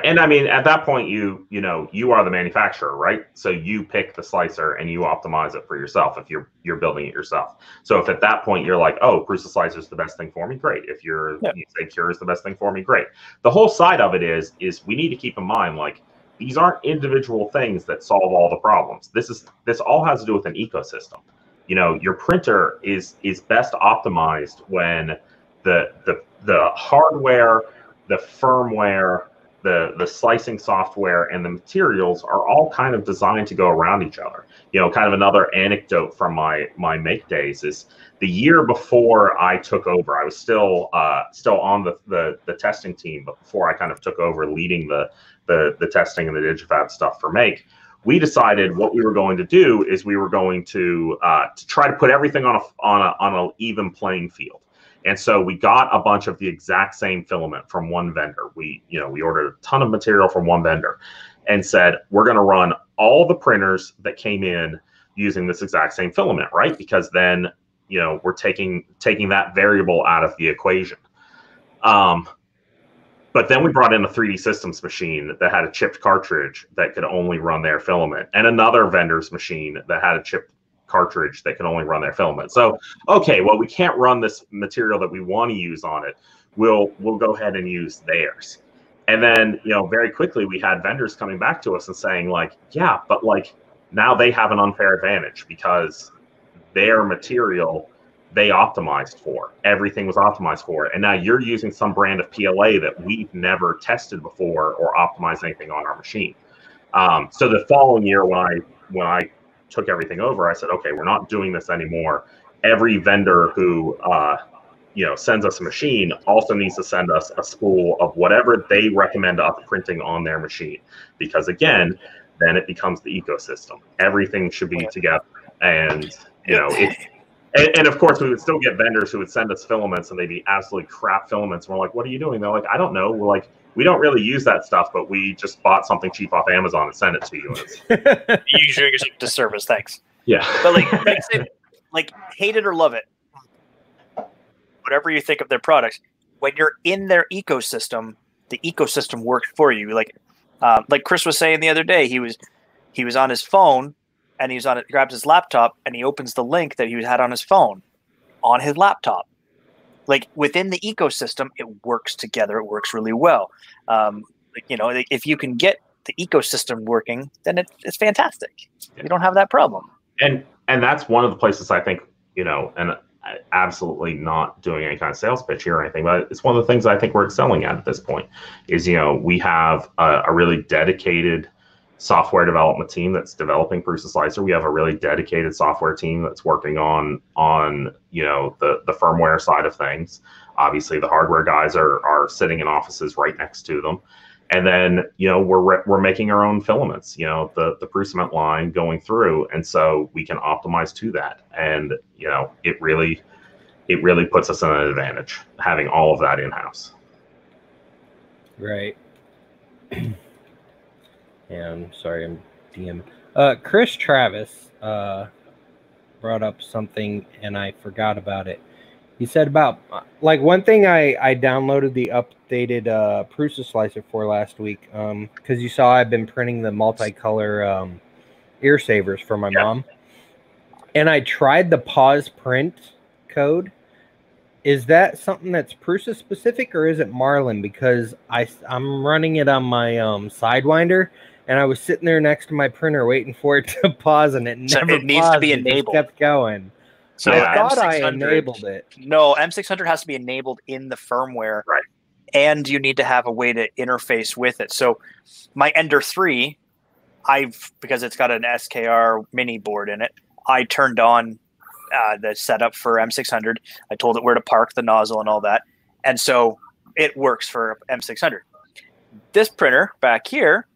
And I mean, at that point, you are the manufacturer, right? So you pick the slicer and you optimize it for yourself if you're building it yourself. So if at that point you're like, oh, Prusa Slicer is the best thing for me, great. If you say Cure is the best thing for me, great. The whole side of it is we need to keep in mind, like, these aren't individual things that solve all the problems. This all has to do with an ecosystem. Your printer is best optimized when the hardware, the firmware, the slicing software, and the materials are all kind of designed to go around each other. Kind of another anecdote from my Make days is the year before I took over, I was still on the testing team, but before I kind of took over leading the testing and the Digifab stuff for Make, we decided what we were going to do is we were going to try to put everything on an even playing field. And so we got a bunch of the exact same filament from one vendor. We ordered a ton of material from one vendor and said, we're going to run all the printers that came in using this exact same filament, right? Because then, we're taking that variable out of the equation. But then we brought in a 3D Systems machine that had a chipped cartridge that could only run their filament, and another vendor's machine that had a chipped cartridge that can only run their filament. So, okay, well, we can't run this material that we want to use on it. We'll go ahead and use theirs. And then, very quickly we had vendors coming back to us and saying, like, yeah, but like now they have an unfair advantage because their material they optimized for. Everything was optimized for it. And now you're using some brand of PLA that we've never tested before or optimized anything on our machine. So the following year when I took everything over, I said, okay, we're not doing this anymore. Every vendor who sends us a machine also needs to send us a spool of whatever they recommend us printing on their machine, because again, then it becomes the ecosystem. Everything should be together, and And of course, we would still get vendors who would send us filaments, and they'd be absolutely crap filaments. And we're like, "What are you doing?" They're like, "I don't know." We're like, "We don't really use that stuff, but we just bought something cheap off Amazon and sent it to you." You doing yourself a disservice, thanks. Yeah, but like hate it or love it, whatever you think of their products, when you're in their ecosystem, the ecosystem works for you. Like Chris was saying the other day, he was on his phone. And he's on it, grabs his laptop, and he opens the link that he had on his phone on his laptop. Like within the ecosystem, it works together. It works really well. If you can get the ecosystem working, then it's fantastic. You don't have that problem. And that's one of the places I think, and absolutely not doing any kind of sales pitch here or anything, but it's one of the things I think we're excelling at this point is, we have a really dedicated software development team that's developing Prusa Slicer. We have a really dedicated software team that's working on the firmware side of things. Obviously, the hardware guys are sitting in offices right next to them, and then we're making our own filaments. The Prusament line going through, and so we can optimize to that. And it really puts us in an advantage having all of that in house. Right. Yeah, I'm sorry, I'm DM. Chris Travis brought up something and I forgot about it. He said about one thing I downloaded the updated Prusa Slicer for last week because you saw I've been printing the multicolor ear savers for my mom, and I tried the pause print code. Is that something that's Prusa specific or is it Marlin? Because I'm running it on my Sidewinder. And I was sitting there next to my printer waiting for it to pause, and it never it needs paused. to be enabled. It just kept going. So I thought I enabled it. No, M600 has to be enabled in the firmware, right? And you need to have a way to interface with it. So my Ender 3, because it's got an SKR mini board in it, I turned on the setup for M600. I told it where to park the nozzle and all that, and so it works for M600. This printer back here,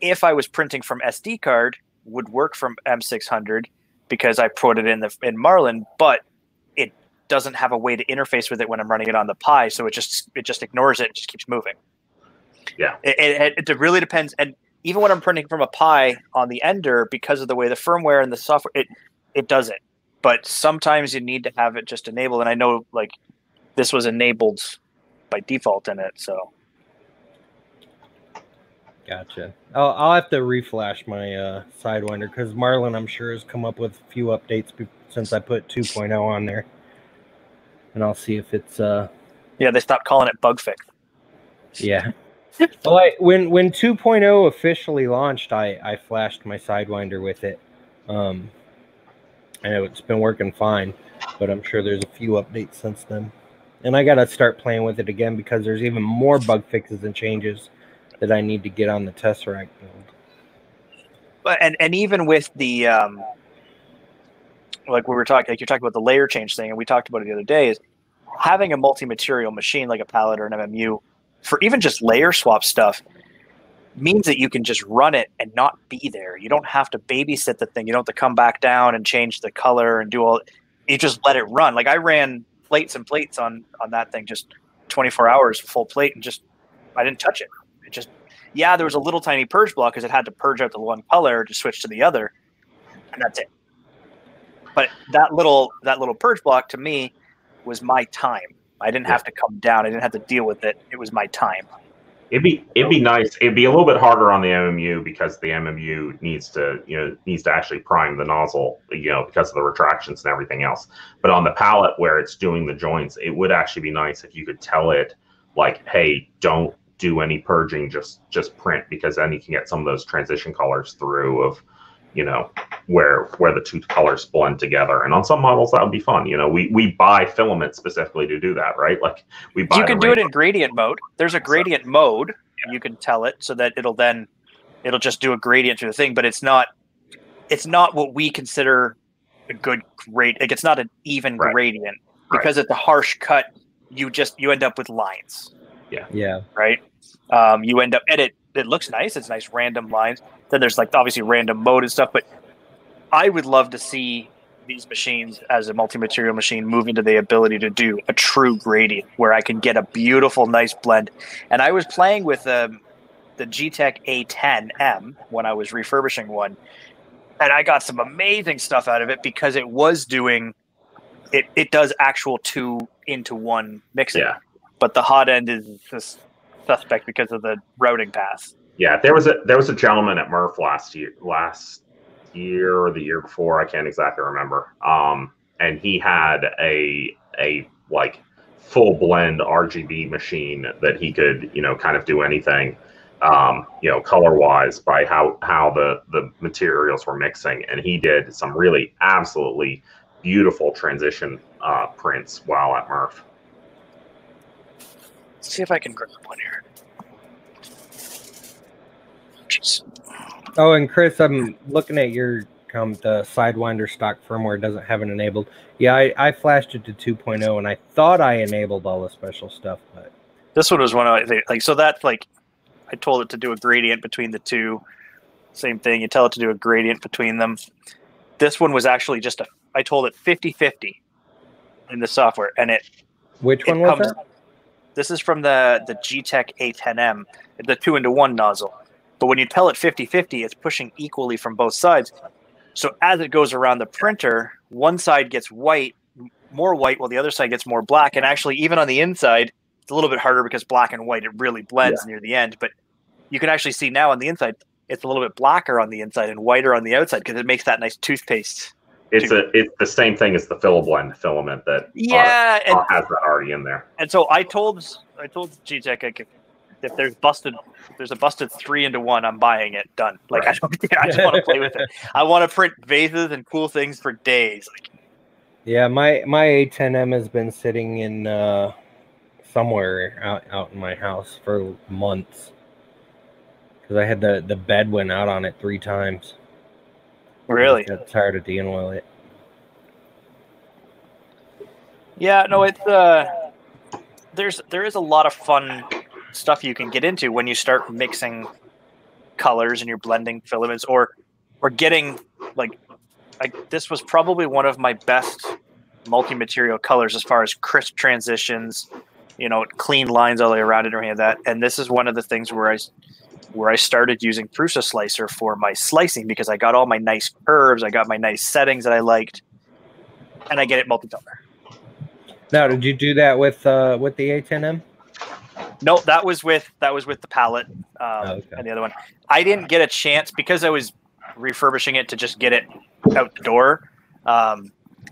if I was printing from SD card, would work from M600 because I put it in Marlin, but it doesn't have a way to interface with it when I'm running it on the Pi, so it just ignores it and just keeps moving. Yeah, it really depends. And even when I'm printing from a Pi on the Ender, because of the way the firmware and the software, it does it. But sometimes you need to have it just enabled, and I know this was enabled by default in it, so. Gotcha. I'll have to reflash my Sidewinder because Marlin, I'm sure, has come up with a few updates since I put 2.0 on there, and I'll see if it's Yeah, they stopped calling it bug fix. Yeah. Well, when 2.0 officially launched, I flashed my Sidewinder with it, and it's been working fine. But I'm sure there's a few updates since then, and I gotta start playing with it again because there's even more bug fixes and changes that I need to get on the Tesseract build. But and even with the we were talking, you're talking about the layer change thing, and we talked about it the other day, is having a multi-material machine like a pallet or an MMU for even just layer swap stuff means that you can just run it and not be there. You don't have to babysit the thing. You don't have to come back down and change the color and do all. You just let it run. Like I ran plates and plates on that thing, just 24 hours full plate, and I didn't touch it. There was a little tiny purge block because it had to purge out the one color to switch to the other, and that's it. But that little purge block to me was my time. I didn't have to come down. I didn't have to deal with it. It was my time. It'd be nice. It'd be a little bit harder on the MMU because the MMU needs to actually prime the nozzle, because of the retractions and everything else. But on the pallet where it's doing the joints, it would actually be nice if you could tell it, hey, don't do any purging, just print, because then you can get some of those transition colors through of, where the two colors blend together. And on some models that would be fun. We buy filament specifically to do that, right? We buy. You can do it in gradient mode. There's a gradient mode. Yeah. You can tell it so that it'll just do a gradient through the thing, but it's not what we consider a good grade. It's not an even gradient because it's a harsh cut. You end up with lines. Yeah. Right. You end up, and it looks nice. It's nice random lines. Then there's obviously random mode and stuff, but I would love to see these machines as a multi-material machine move into the ability to do a true gradient where I can get a beautiful, nice blend. And I was playing with the G-Tech A10M when I was refurbishing one, and I got some amazing stuff out of it because it was doing it. It does actual 2-into-1 mixing, but the hot end is just suspect because of the routing path. Yeah, there was a gentleman at Murph last year or the year before, I can't exactly remember. And he had a like full blend RGB machine that he could, kind of do anything, color wise by how the materials were mixing. And he did some really absolutely beautiful transition prints while at Murph. Let's see if I can grab one here. Jeez. Oh, and Chris, I'm looking at your the Sidewinder stock firmware doesn't have it enabled. Yeah, I flashed it to 2.0, and I thought I enabled all the special stuff, but this one was one of so that's like I told it to do a gradient between the two. Same thing. You tell it to do a gradient between them. This one was actually just I told it 50-50 in the software, and Which one was that? This is from the G-Tech A10M, the 2-into-1 nozzle. But when you tell it 50-50, it's pushing equally from both sides. So as it goes around the printer, one side gets more white, while the other side gets more black. And actually, even on the inside, it's a little bit harder because black and white, it really blends near the end. But you can actually see now on the inside, it's a little bit blacker on the inside and whiter on the outside because it makes that nice toothpaste. It's the same thing as the Fill-A-Blend filament that has that already in there. And so I told G-Tech, if there's a busted 3-into-1, I'm buying it. Done. Like right. I just want to play with it. I want to print vases and cool things for days. Yeah, my A10M has been sitting in somewhere out in my house for months because I had the bed went out on it 3 times. Really? I got tired of dealing with it. Yeah, no, it's there is a lot of fun stuff you can get into when you start mixing colors and you're blending filaments or getting like this was probably one of my best multi-material colors as far as crisp transitions, clean lines all the way around it or any of that. And this is one of the things where I started using Prusa Slicer for my slicing because I got all my nice curves, I got my nice settings that I liked, and I get it multicolor. Now, did you do that with the A10M? No, that was with the palette and the other one. I didn't get a chance because I was refurbishing it to just get it out the door. I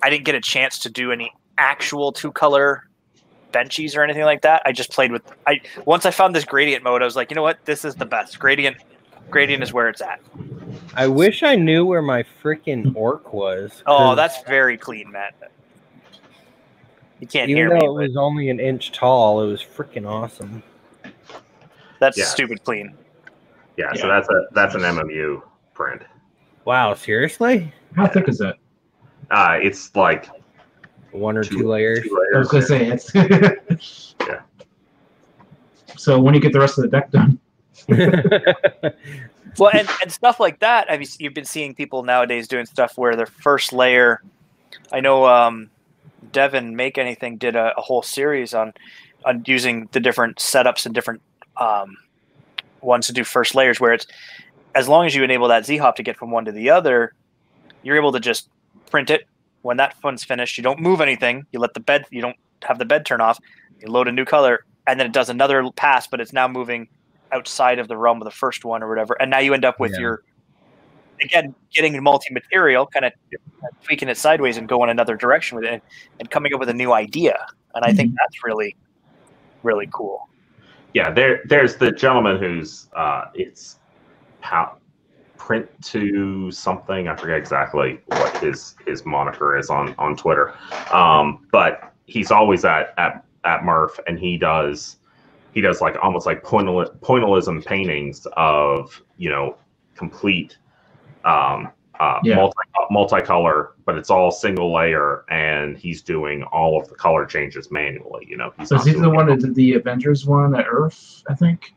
didn't get a chance to do any actual 2-color benchies or anything like that. I just played with. Once I found this gradient mode, I was like, you know what? This is the best. Gradient is where it's at. I wish I knew where my freaking orc was. Oh, that's very clean, Matt. You can't hear me. Even though it was only an inch tall, it was freaking awesome. That's stupid clean. Yeah, so that's an MMU print. Wow, seriously? How thick is that? It's like 1 or 2 layers. 2 layers. I was gonna say it's yeah. So when you get the rest of the deck done. Well, and stuff like that. I mean, you've been seeing people nowadays doing stuff where their first layer. I know Devin Make Anything did a whole series on using the different setups and different ones to do first layers, where it's as long as you enable that Z-hop to get from one to the other, you're able to just print it. When that one's finished, you don't move anything. You don't have the bed turn off. You load a new color, and then it does another pass, but it's now moving outside of the realm of the first one or whatever. And now you end up with your, again, getting multi-material, kind of tweaking it sideways and going another direction with it and coming up with a new idea. And I think that's really, really cool. Yeah, there's the gentleman who's it's print to something. I forget exactly what his moniker is on Twitter. But he's always at Murph, and he does like almost like pointillism paintings of complete multicolor, but it's all single layer, and he's doing all of the color changes manually. So is he the one that did the Avengers one at Earth? I think.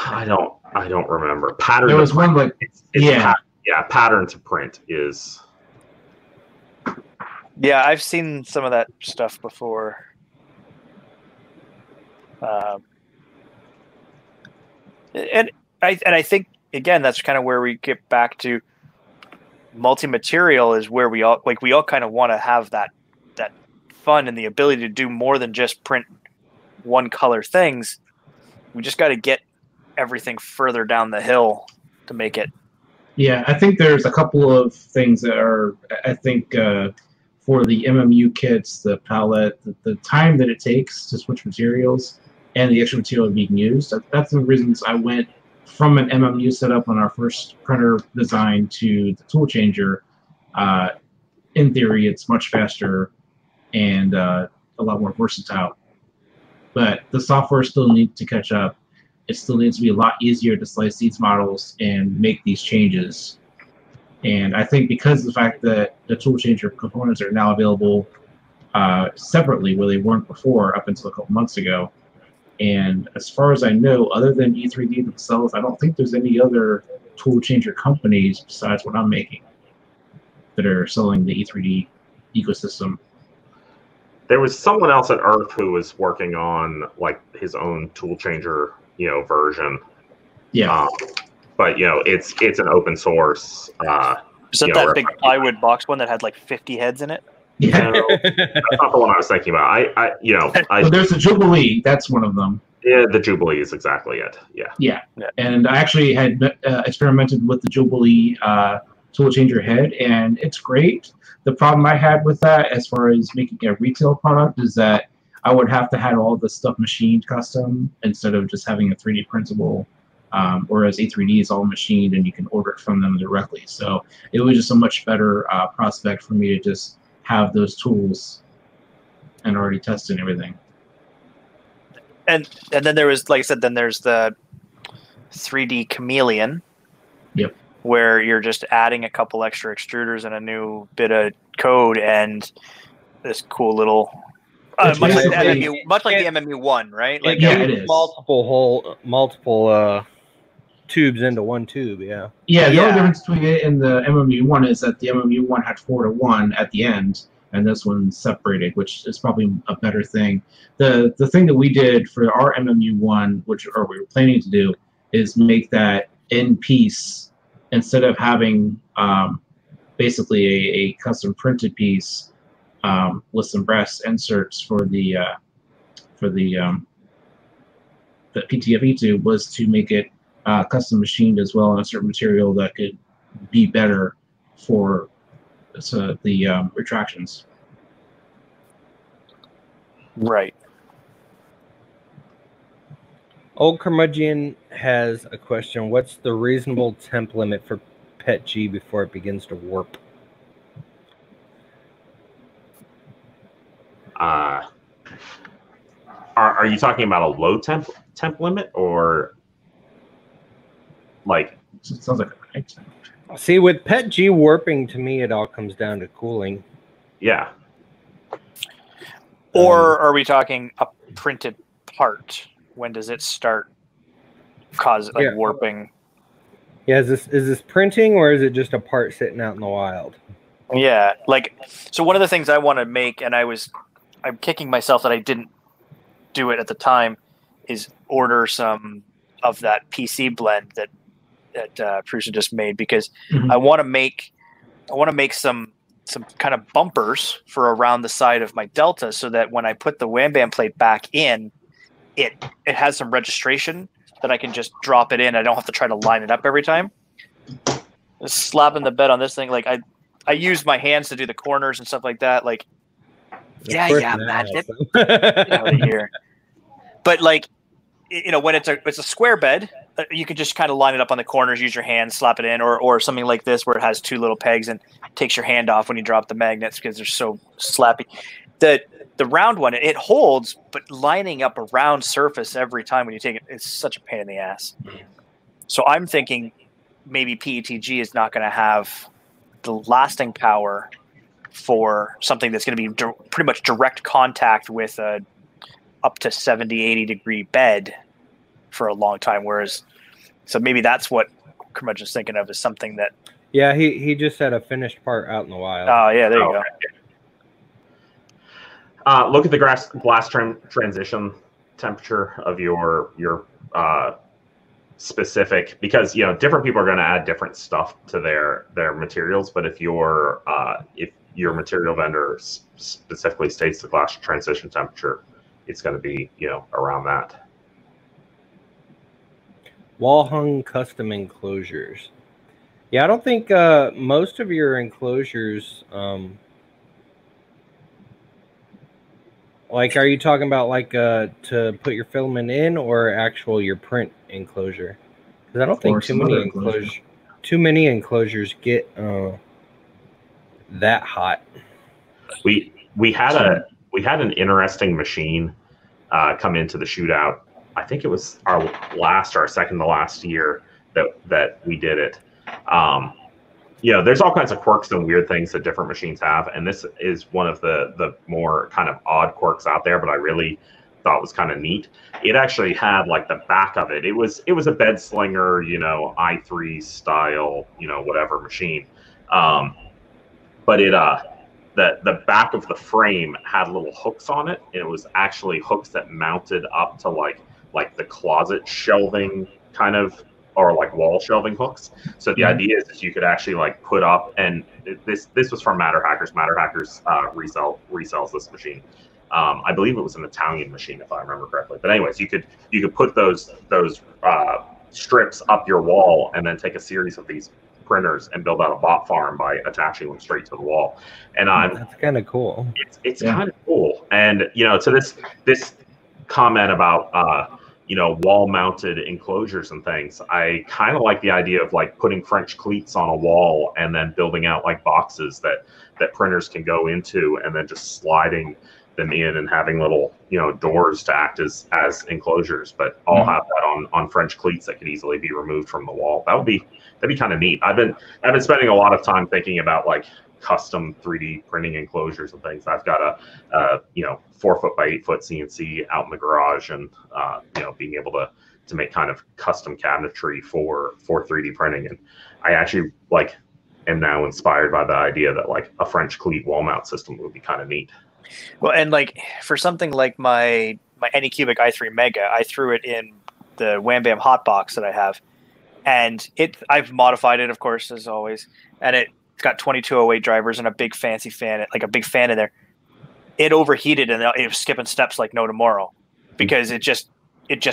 I don't remember. Pattern. There was one like pattern to print is. Yeah, I've seen some of that stuff before. And I think again that's kind of where we get back to multi-material is where we all kind of want to have that fun and the ability to do more than just print one color things. We just got to get everything further down the hill to make it. Yeah, I think there's a couple of things that are, I think, for the MMU kits, the palette, the time that it takes to switch materials and the extra material being used. That's the reasons I went from an MMU setup on our first printer design to the tool changer. In theory, it's much faster and a lot more versatile. But the software still needs to catch up. It still needs to be a lot easier to slice these models and make these changes. And I think because of the fact that the tool changer components are now available separately where they weren't before up until a couple months ago. And as far as I know, other than E3D themselves, I don't think there's any other tool changer companies besides what I'm making that are selling the E3D ecosystem. There was someone else at Earth who was working on like his own tool changer, version. Yeah. But it's an open source. Is that big plywood box one that had like 50 heads in it? Yeah. No, that's not the one I was thinking about. Well, there's the Jubilee. That's one of them. Yeah, the Jubilee is exactly it. Yeah. And I actually had experimented with the Jubilee tool changer head, and it's great. The problem I had with that, as far as making a retail product, is that I would have to have all the stuff machined custom instead of just having a 3D printable. Whereas E3D is all machined and you can order it from them directly. So it was just a much better prospect for me to just have those tools and already tested everything. And then there was, like I said, then there's the 3D Chameleon. Yep. Where you're just adding a couple extra extruders and a new bit of code and this cool little much like the MMU1, right? Like it is multiple tubes into one tube. Yeah. Yeah. The only difference between it and the MMU1 is that the MMU1 had 4-to-1 at the end, and this one's separated, which is probably a better thing. The thing that we did for our MMU1, we were planning to do, is make that in piece. Instead of having basically a custom printed piece with some brass inserts for the PTFE tube, was to make it custom machined as well in a certain material that could be better for the retractions. Right. Old Curmudgeon has a question. What's the reasonable temp limit for PETG before it begins to warp? Are you talking about a low temp limit or like? It sounds like a high temp. See, with PETG warping, to me, it all comes down to cooling. Yeah. Or are we talking a printed part? When does it start warping? Yeah, is this printing or is it just a part sitting out in the wild? Yeah, so one of the things I want to make, and I'm kicking myself that I didn't do it at the time, is order some of that PC blend that Prusa just made, because I want to make some kind of bumpers for around the side of my Delta, so that when I put the Wham Bam plate back in, it has some registration that I can just drop it in. I don't have to try to line it up every time. Just slapping the bed on this thing, like I use my hands to do the corners and stuff like that. Like, man, get out of here. But when it's a square bed, you can just kind of line it up on the corners, use your hands, slap it in, or something like this where it has two little pegs and takes your hand off when you drop the magnets because they're so slappy. The round one, it holds, but lining up a round surface every time when you take it is such a pain in the ass. So I'm thinking maybe PETG is not going to have the lasting power for something that's going to be pretty much direct contact with a up to 70, 80 degree bed for a long time. So maybe that's what Curmudgeon's thinking of, is something that. Yeah, he just had a finished part out in the wild. Oh, yeah, there you go. Look at the glass transition temperature of your specific, because different people are going to add different stuff to their materials. But if your material vendor specifically states the glass transition temperature, it's going to be around that. Wall hung custom enclosures. Yeah, I don't think most of your enclosures. Like, are you talking about like to put your filament in, or actual your print enclosure? Because I don't think too many enclosures get that hot. We had an interesting machine come into the shootout. I think it was our second to last year that we did it. There's all kinds of quirks and weird things that different machines have, and this is one of the more kind of odd quirks out there, but I really thought was kind of neat. It actually had, like, the back of it. It was a bed slinger, i3 style, whatever machine. But the back of the frame had little hooks on it, and it was actually hooks that mounted up to like the closet shelving kind of, or like wall shelving hooks. So the idea is you could actually like put up, and this was from Matter Hackers. Matter Hackers resells this machine. I believe it was an Italian machine, if I remember correctly. But anyways, you could put those strips up your wall, and then take a series of these printers and build out a bot farm by attaching them straight to the wall. And that's kind of cool. It's kind of cool. And to this comment about wall-mounted enclosures and things, I kind of like the idea of like putting French cleats on a wall and then building out like boxes that printers can go into, and then just sliding them in and having little doors to act as enclosures, but all have that on French cleats that could easily be removed from the wall. That'd be kind of neat. I've been spending a lot of time thinking about like custom 3D printing enclosures and things. I've got a 4 foot by 8 foot CNC out in the garage, and being able to make kind of custom cabinetry for 3D printing. And I actually am now inspired by the idea that like a French cleat wall mount system would be kind of neat. Well, and like for something like my Anycubic i3 Mega, I threw it in the Wham Bam hot box that I have, and I've modified it, of course, as always, and it's got 2208 drivers and a big fancy fan, like a big fan in there. It overheated and it was skipping steps like no tomorrow, because it just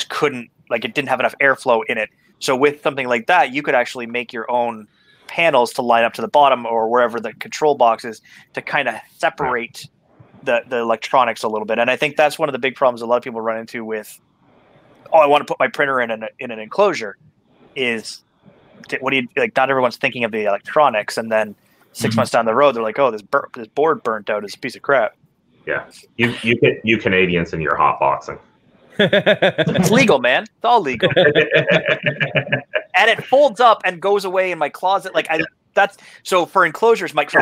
couldn't, like, it didn't have enough airflow in it. So with something like that, you could actually make your own panels to line up to the bottom or wherever the control box is, to kind of separate the electronics a little bit. And I think that's one of the big problems a lot of people run into with, I want to put my printer in an enclosure, is what do you, like, not everyone's thinking of the electronics, and then 6 months down the road they're like, oh, this board burnt out, it's a piece of crap. Yeah, you Canadians and your hot boxing. It's legal, man. It's all legal. And it folds up and goes away in my closet. Like, that's so for enclosures, Mike. For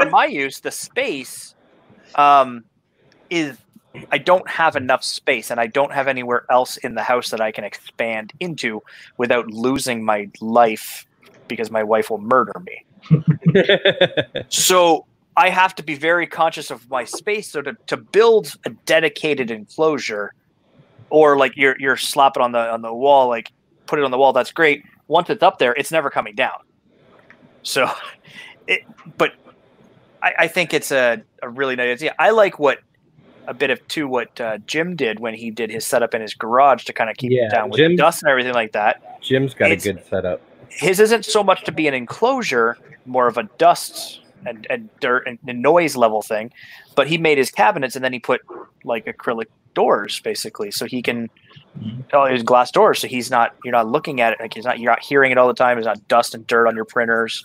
my use, the space is, I don't have enough space, and I don't have anywhere else in the house that I can expand into without losing my life, because my wife will murder me. So I have to be very conscious of my space. So to build a dedicated enclosure, or like you're slapping on the wall, like put it on the wall, that's great. Once it's up there, it's never coming down. So, but I think it's a really nice idea. I like what Jim did when he did his setup in his garage to kind of keep it down with the dust and everything like that. Jim's got a good setup. His isn't so much to be an enclosure, more of a dust and dirt and noise level thing, but he made his cabinets and then he put like acrylic doors basically, so he can his glass doors, so you're not looking at it, like you're not hearing it all the time. There's not dust and dirt on your printers.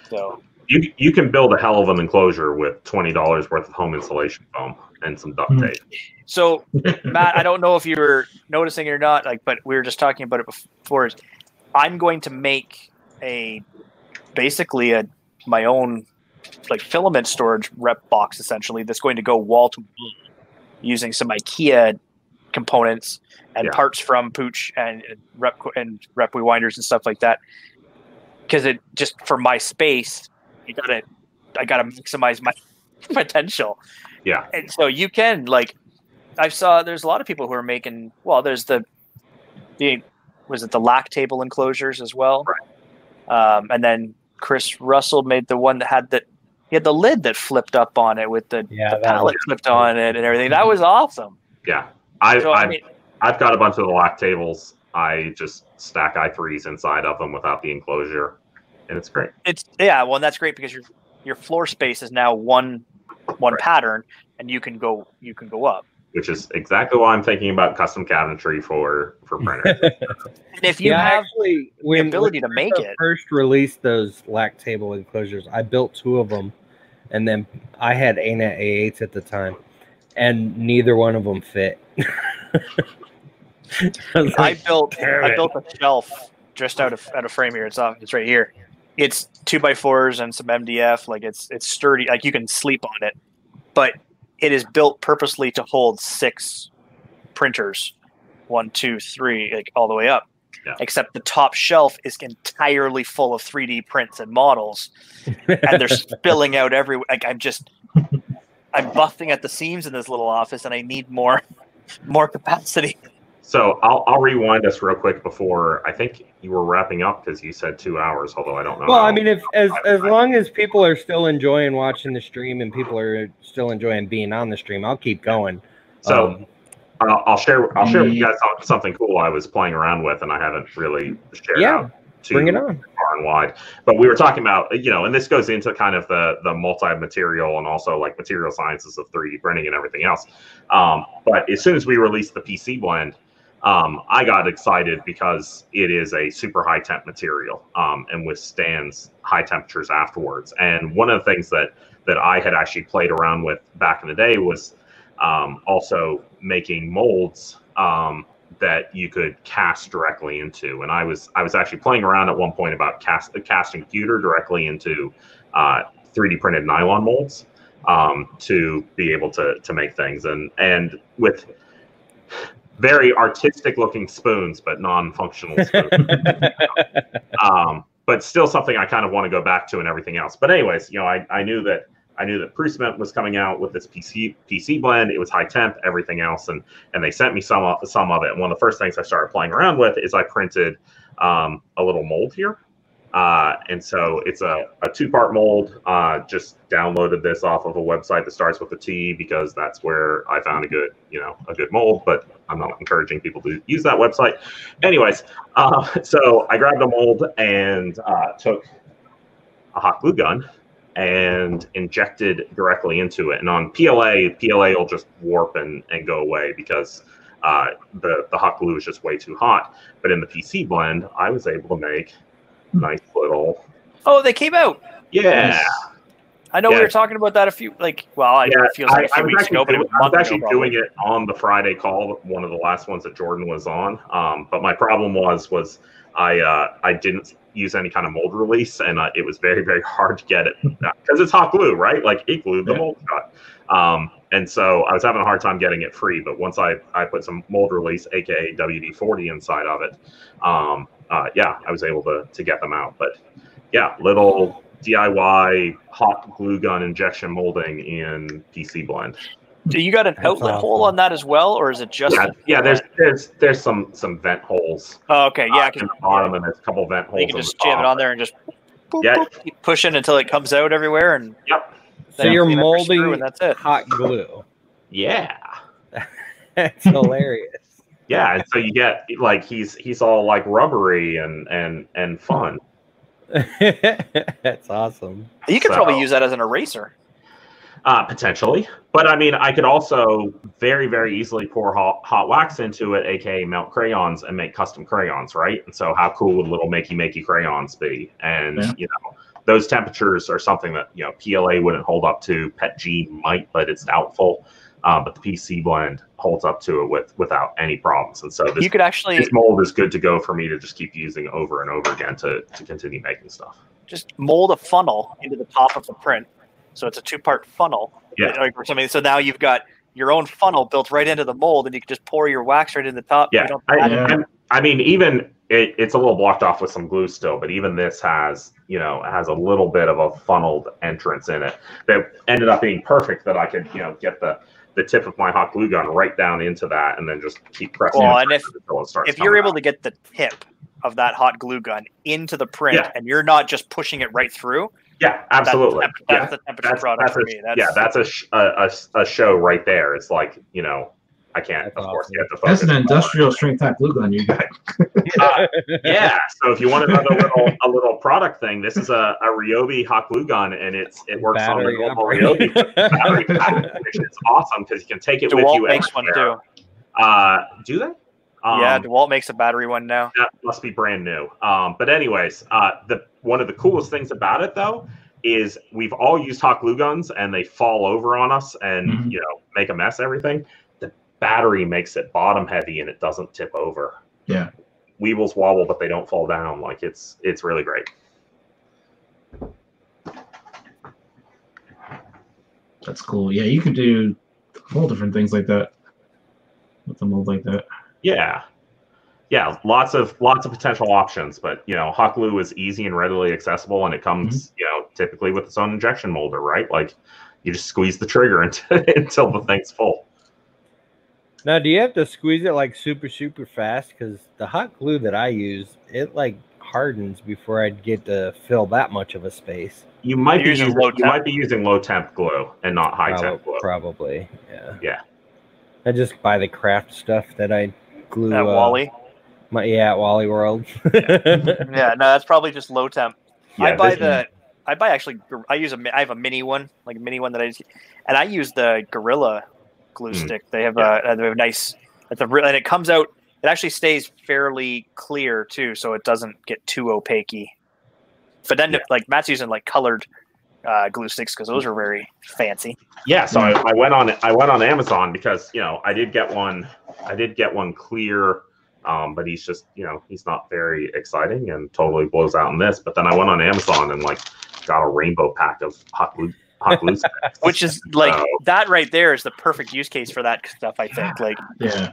So you can build a hell of an enclosure with $20 worth of home insulation foam and some duct tape. So Matt, I don't know if you were noticing it or not, like, but we were just talking about it before. I'm going to make basically my own like filament storage rep box, essentially, that's going to go wall to wall using some IKEA components and parts from Pooch and Rep Rewinders and stuff like that. Because it just, for my space, I gotta maximize potential. Yeah. And so you can, like, I saw there's a lot of people who are making, well, there's the was it the LAC table enclosures as well? Right. And then Chris Russell made the one that had he had the lid that flipped up on it with the pallet flipped on it and everything. That was awesome. Yeah. I've got a bunch of the LAC tables. I just stack i3s inside of them without the enclosure, and it's great. Well, and that's great because your floor space is now one pattern, and you can go up. Which is exactly why I'm thinking about custom cabinetry for printers. And if you have the ability to make it, first released those LAC table enclosures, I built 2 of them, and then I had ANET A8s at the time, and neither one of them fit. I built a shelf just out of frame here. It's right here. It's 2x4s and some MDF. Like it's sturdy. Like you can sleep on it, but it is built purposely to hold 6 printers, 1, 2, 3, like all the way up. Yeah. Except the top shelf is entirely full of 3D prints and models, and they're spilling out everywhere. Like I'm busting at the seams in this little office, and I need more capacity. So I'll rewind us real quick before I think you were wrapping up because you said 2 hours, although I don't know. Well, I mean, as long as people are still enjoying watching the stream and people are still enjoying being on the stream, I'll keep going. So I'll share with you guys something cool I was playing around with and I haven't really shared out too bring it on. far and wide. But we were talking about, and this goes into kind of the multi-material and also like material sciences of 3D printing and everything else. But as soon as we released the PC blend, I got excited because it is a super high temp material and withstands high temperatures afterwards. And one of the things that I had actually played around with back in the day was also making molds that you could cast directly into. And I was actually playing around at one point about casting pewter directly into 3D printed nylon molds to be able to make things. And with very artistic looking spoons, but non-functional spoons. But still something I kind of want to go back to and everything else. But anyways, I knew that Prusament was coming out with this PC blend. It was high temp, everything else, and they sent me some of it. And one of the first things I started playing around with is I printed a little mold here. And so it's a 2-part mold. Just downloaded this off of a website that starts with a T because that's where I found a good mold, but I'm not encouraging people to use that website. Anyways, so I grabbed a mold and took a hot glue gun and injected directly into it. And on PLA will just warp and go away because the hot glue is just way too hot. But in the PC blend, I was able to make nice little. Oh, they came out. Yeah. I know we were talking about that it feels like a few weeks ago, but it was I was actually doing it on the Friday call, one of the last ones that Jordan was on. But my problem was I didn't use any kind of mold release, and it was very, very hard to get it because it's hot glue, right? Like it glued the mold cut. And so I was having a hard time getting it free. But once I put some mold release, aka WD-40, inside of it, I was able to get them out. But yeah, little DIY hot glue gun injection molding in PC blend. Do you got an outlet hole on that as well, or is it just? Yeah. There's some vent holes. Oh, okay, yeah. In the bottom, and there's a couple vent holes. You can just jam it on there and just keep pushing until it comes out everywhere. And so you're molding and that's it. Hot glue. Yeah, that's hilarious. Yeah, and so you get like he's all like rubbery and fun. That's awesome. You could probably use that as an eraser. Potentially. But I mean, I could also very, very easily pour hot wax into it, aka melt crayons, and make custom crayons, right? And so how cool would little makey crayons be? And, those temperatures are something that, PLA wouldn't hold up to. PETG might, but it's doubtful. But the PC blend holds up to it without any problems. And so this mold is good to go for me to just keep using over and over again to continue making stuff. Just mold a funnel into the top of the print. So it's a 2-part funnel. Yeah. Or something. So now you've got your own funnel built right into the mold, and you can just pour your wax right in the top. Yeah. I mean, even it's a little blocked off with some glue still, but even this has you know, has a little bit of a funneled entrance in it that ended up being perfect, that I could, you know, get the tip of my hot glue gun right down into that and then just keep pressing Well, it and until it starts if you're coming able out. to get the tip of that hot glue gun into the print Yeah. and you're not just pushing it right through, Yeah, absolutely. that's the temperature product for me. That's a show right there. It's like, you know, I can't, That's of course, awesome. get the focus. That's an industrial strength hot glue gun you got. Yeah. So if you want another little product thing, this is a Ryobi hot glue gun, and it works Battery on the normal operated. Ryobi battery pack, which is awesome because you can take it with DeWalt you makes one everywhere. too. Do they? Yeah, DeWalt makes a battery one now. That must be brand new. But anyways, one of the coolest things about it though is we've all used hot glue guns and they fall over on us and you know, make a mess. Everything. The battery makes it bottom heavy and it doesn't tip over. Yeah. Weebles wobble, but they don't fall down. Like it's really great. That's cool. Yeah, you could do whole different things like that with a mold like that. Yeah. Yeah, lots of potential options, but you know, hot glue is easy and readily accessible, and it comes, you know, typically with its own injection molder, right? Like you just squeeze the trigger until the thing's full. Now, do you have to squeeze it like super fast? Because the hot glue that I use, it like hardens before I'd get to fill that much of a space. You might be using low temp glue and not high temp glue. Probably, yeah. Yeah. I just buy the craft stuff that I glue. At Wally. At Wally World. Yeah, no, that's probably just low temp. Yeah, I have a mini one, like a mini one that I use, and I use the Gorilla glue stick. They have a nice, and it comes out. It actually stays fairly clear too, so it doesn't get too opaque. But then, like Matt's using like colored glue sticks because those are very fancy. Yeah, so I went on Amazon because, you know, I did get one clear. But he's just, you know, he's not very exciting and totally blows out in this. But then I went on Amazon and like got a rainbow pack of hot glue sticks. Which is like that right there is the perfect use case for that stuff, I think. Like, yeah.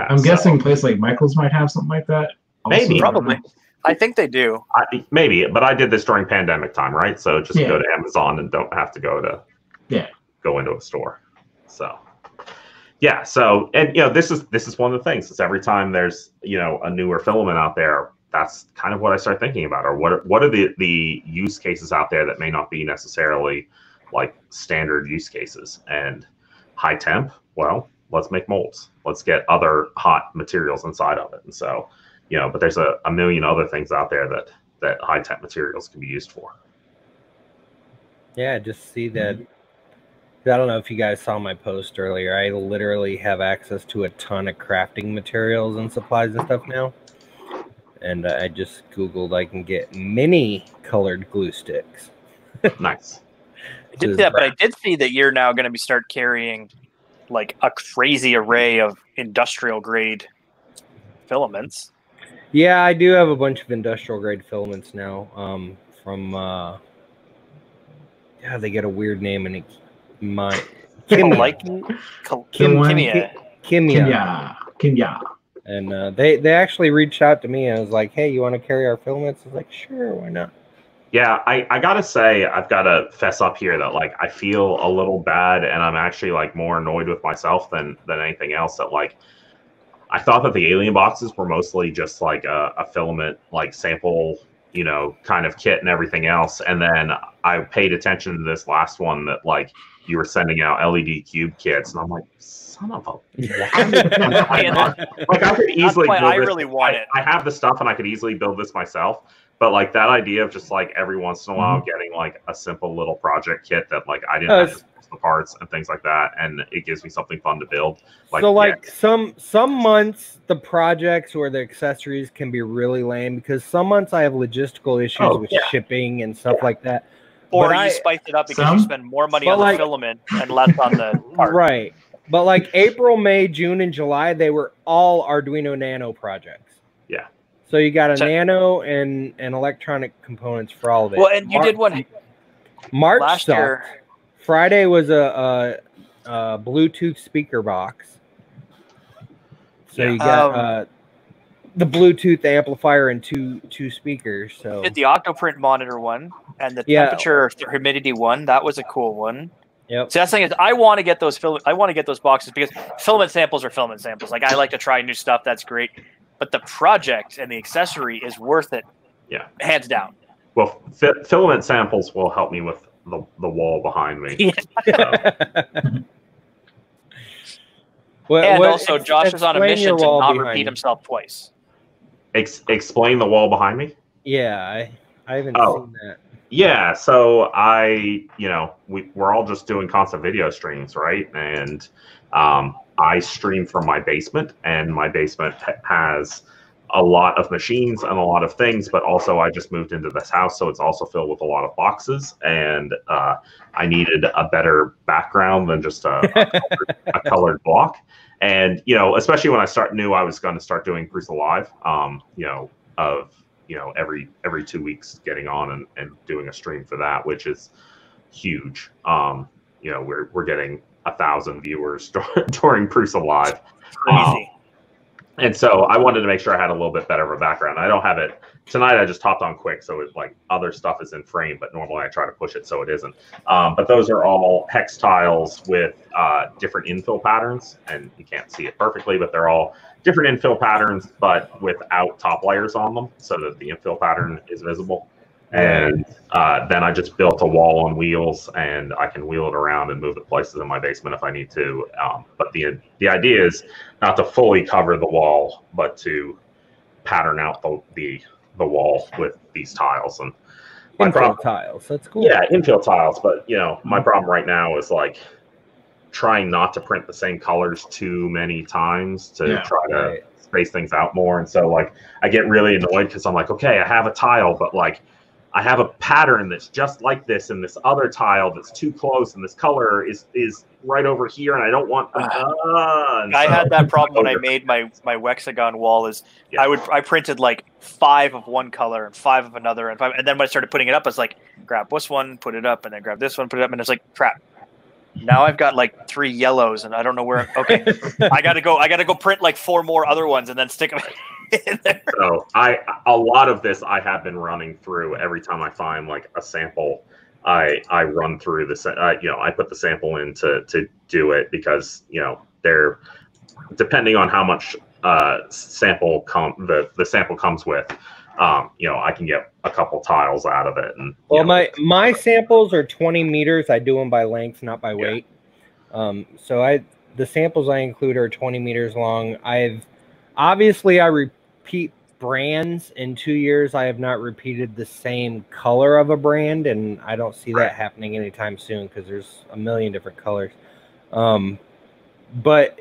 I'm guessing a place like Michael's might have something like that. Maybe, probably. I think they do. Maybe, but I did this during pandemic time, right? So just go to Amazon and don't have to go into a store. So. Yeah. So, and you know, this is one of the things. It's every time there's, you know, a newer filament out there, that's kind of what I start thinking about, or what are the use cases out there that may not be necessarily like standard use cases. And high temp, well, let's make molds. Let's get other hot materials inside of it. And so, you know, but there's a million other things out there that high temp materials can be used for. Yeah, just see that. I don't know if you guys saw my post earlier. I literally have access to a ton of crafting materials and supplies and stuff now. And I just Googled I can get mini colored glue sticks. Nice. I did see that, but I did see that you're now going to start carrying like a crazy array of industrial grade filaments. Yeah, I do have a bunch of industrial grade filaments now. They get a weird name and Kimya. And they actually reached out to me and was like, "Hey, you want to carry our filaments?" I was like, "Sure, why not?" Yeah, I gotta say, I've got to fess up here that like I feel a little bad, and I'm actually like more annoyed with myself than anything else. That like I thought that the alien boxes were mostly just like a filament like sample, you know, kind of kit and everything else, and then I paid attention to this last one that like you were sending out LED cube kits, and I'm like, son of a. Like I could easily. I really want it. I have the stuff, and I could easily build this myself. But like that idea of just like every once in a while getting like a simple little project kit that like I didn't have to source the parts and things like that, and it gives me something fun to build. Like, so like some months the projects or the accessories can be really lame because some months I have logistical issues with shipping and stuff like that. Or you spice it up because you spend more money on the filament and less on the part. Right. But like April, May, June, and July, they were all Arduino Nano projects. Yeah. So you got a Nano and electronic components for all of it. Well, and you did one March last year. Friday was a Bluetooth speaker box. So you got the Bluetooth amplifier and two speakers. So Did the Octoprint monitor one and the temperature humidity one. That was a cool one. Yep. So that's the thing is, I want to get those boxes because filament samples are filament samples. Like, I like to try new stuff. That's great, but the project and the accessory is worth it. Yeah, hands down. Well, filament samples will help me with the wall behind me. Yeah. And also, Josh is on a mission to not repeat himself twice. Explain the wall behind me? Yeah, I haven't seen that. Yeah, so we're all just doing constant video streams, right? And I stream from my basement, and my basement has a lot of machines and a lot of things, but also I just moved into this house, so it's also filled with a lot of boxes, and I needed a better background than just a colored block. And, especially when I knew I was going to start doing Prusa Live, every 2 weeks getting on and doing a stream for that, which is huge. We're getting 1,000 viewers during Prusa Live. Crazy. And so I wanted to make sure I had a little bit better of a background. I don't have it tonight. I just hopped on quick, so it's like other stuff is in frame, but normally I try to push it so it isn't. But those are all hex tiles with different infill patterns, and you can't see it perfectly, but they're all different infill patterns, but without top layers on them, so that the infill pattern is visible. And then I just built a wall on wheels, and I can wheel it around and move it places in my basement if I need to. But the idea is not to fully cover the wall, but to pattern out the wall with these tiles. And infill tiles, that's cool. Yeah, infill tiles. But my problem right now is like trying not to print the same colors too many times to try to space things out more. And so like I get really annoyed because I'm like, okay, I have a tile, but like I have a pattern that's just like this, and this other tile that's too close, and this color is right over here, and I don't want them. I had that problem when I made my Wexagon wall. I printed like 5 of one color and 5 of another, and then when I started putting it up, I was like, grab this one, put it up, and then grab this one, put it up, and it's like crap. Now I've got like 3 yellows, and I don't know where. Okay, I gotta go print like 4 more other ones, and then stick them in there. So a lot of this I have been running through every time I find like a sample. I run through this. I put the sample in to do it because they're depending on how much sample the sample comes with. I can get a couple tiles out of it. And my samples are 20 meters. I do them by length, not by weight. So the samples I include are 20 meters long. I repeat brands in 2 years. I have not repeated the same color of a brand, and I don't see that happening anytime soon because there's a million different colors. But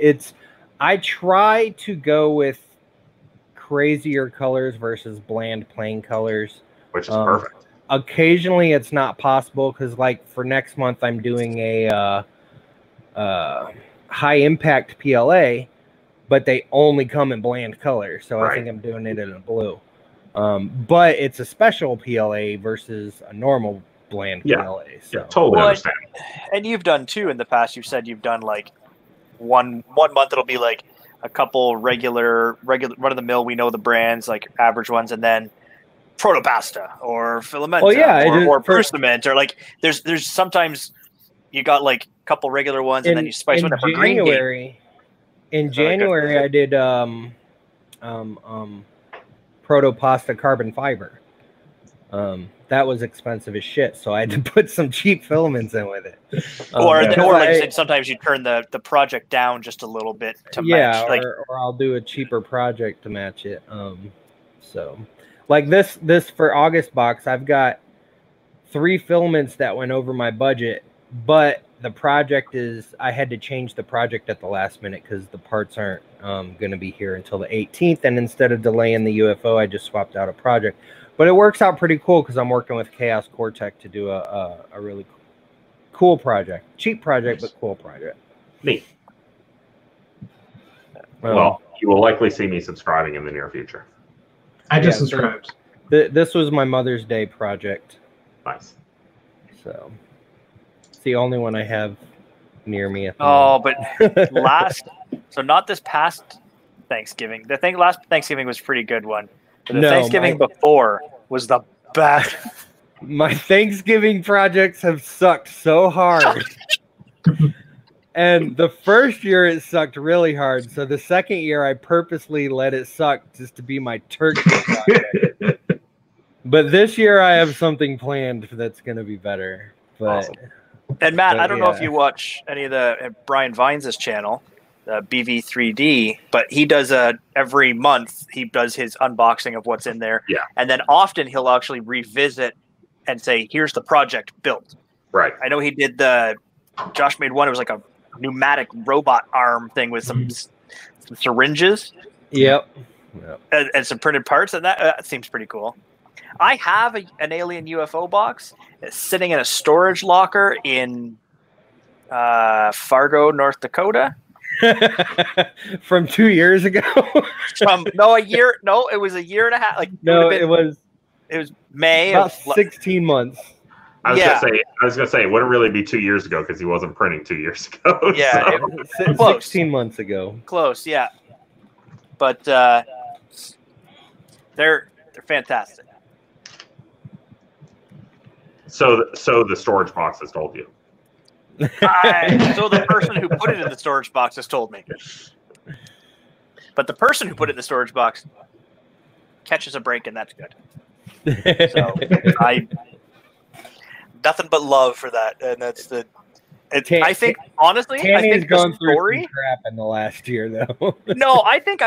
I try to go with crazier colors versus bland plain colors, which is perfect. Occasionally it's not possible because like for next month I'm doing a high impact PLA, but they only come in bland colors, so I think I'm doing it in a blue. But it's a special PLA versus a normal bland PLA. So totally understand. And you've done too in the past. You've said you've done like one month it'll be like a couple regular run of the mill. We know the brands like average ones, and then Protopasta or Filamenta or Prusament, or like there's sometimes you got like a couple regular ones, and then you spice one up for Green. In January, I did Protopasta carbon fiber. That was expensive as shit, so I had to put some cheap filaments in with it. Or like you said, sometimes you turn the project down just a little bit to match. Or I'll do a cheaper project to match it. So like this for August box, I've got 3 filaments that went over my budget, but the project I had to change the project at the last minute because the parts aren't going to be here until the 18th. And instead of delaying the UFO, I just swapped out a project. But it works out pretty cool because I'm working with Chaos Cortec to do a really cool project. Cheap project, but cool project. Neat. Well, you will likely see me subscribing in the near future. I just subscribed. This was my Mother's Day project. Nice. So it's the only one I have near me at the moment. But so not this past Thanksgiving. Last Thanksgiving was a pretty good one. But the No, Thanksgiving before was the best. My Thanksgiving projects have sucked so hard. And the first year it sucked really hard. So the second year I purposely let it suck just to be my turkey project. But this year I have something planned that's going to be better. But Awesome. And Matt, I don't know if you watch any of the Brian Vines' channel, the BV3D, but he does every month he does his unboxing of what's in there. Yeah. And then often he'll actually revisit and say, here's the project built. Right. I know he did Josh made one, it was like a pneumatic robot arm thing with some syringes. Yep. And some printed parts, and that seems pretty cool. I have an alien UFO box sitting in a storage locker in Fargo, North Dakota. From 2 years ago. A year. No, it was a year and a half. It was May. About 16 months. I was gonna say it wouldn't really be 2 years ago because he wasn't printing 2 years ago. Yeah, so. 16 months ago. Close, yeah. But they're fantastic. So the storage box has told you. So the person who put it in the storage box has told me. But the person who put it in the storage box catches a break, and that's good. So nothing but love for that, and that's the. I think honestly, Tanny's gone through story some crap in the last year, though. No, I think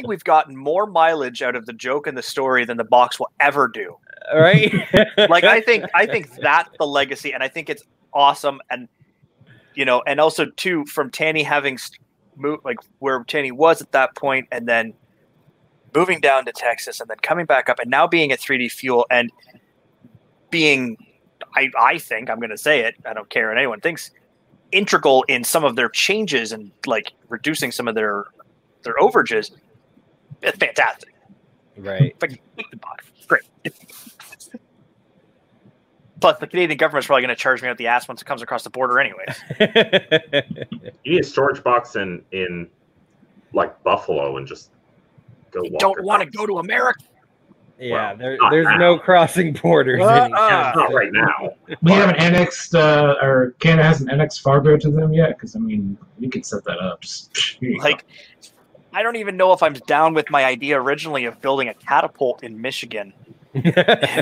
we've gotten more mileage out of the joke and the story than the box will ever do. Right? I think that's the legacy, and I think it's awesome, and and also too from Tanny having moved where Tanny was at that point, and then moving down to Texas, and then coming back up, and now being at 3D Fuel, and being, I think I'm going to say it. I don't care what anyone thinks. Integral in some of their changes and reducing some of their overages. It's fantastic. Right. Pick the box. Great. Plus, the Canadian government's probably going to charge me out the ass once it comes across the border, anyways. You need a storage box in Buffalo and just go. You don't want to go to America. Yeah, well, there's no crossing borders. Not right now. We haven't annexed, or Canada hasn't annexed Fargo to them yet, because, we could set that up. I don't even know if I'm down with my idea originally of building a catapult in Michigan. I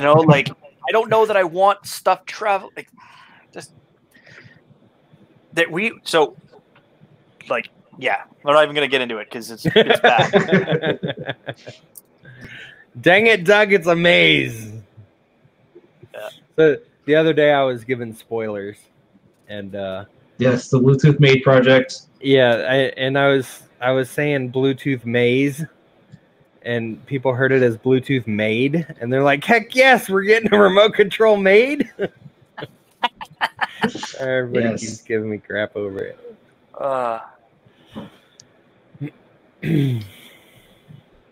don't know that I want stuff travel. Yeah, we're not even going to get into it because it's bad. Dang it, Doug, it's a maze. Yeah. So the other day I was given spoilers, and yes, the Bluetooth Made project. Yeah, I was saying Bluetooth maze, and people heard it as Bluetooth made, and they're like, "Heck yes, we're getting a remote control made." Everybody keeps giving me crap over it.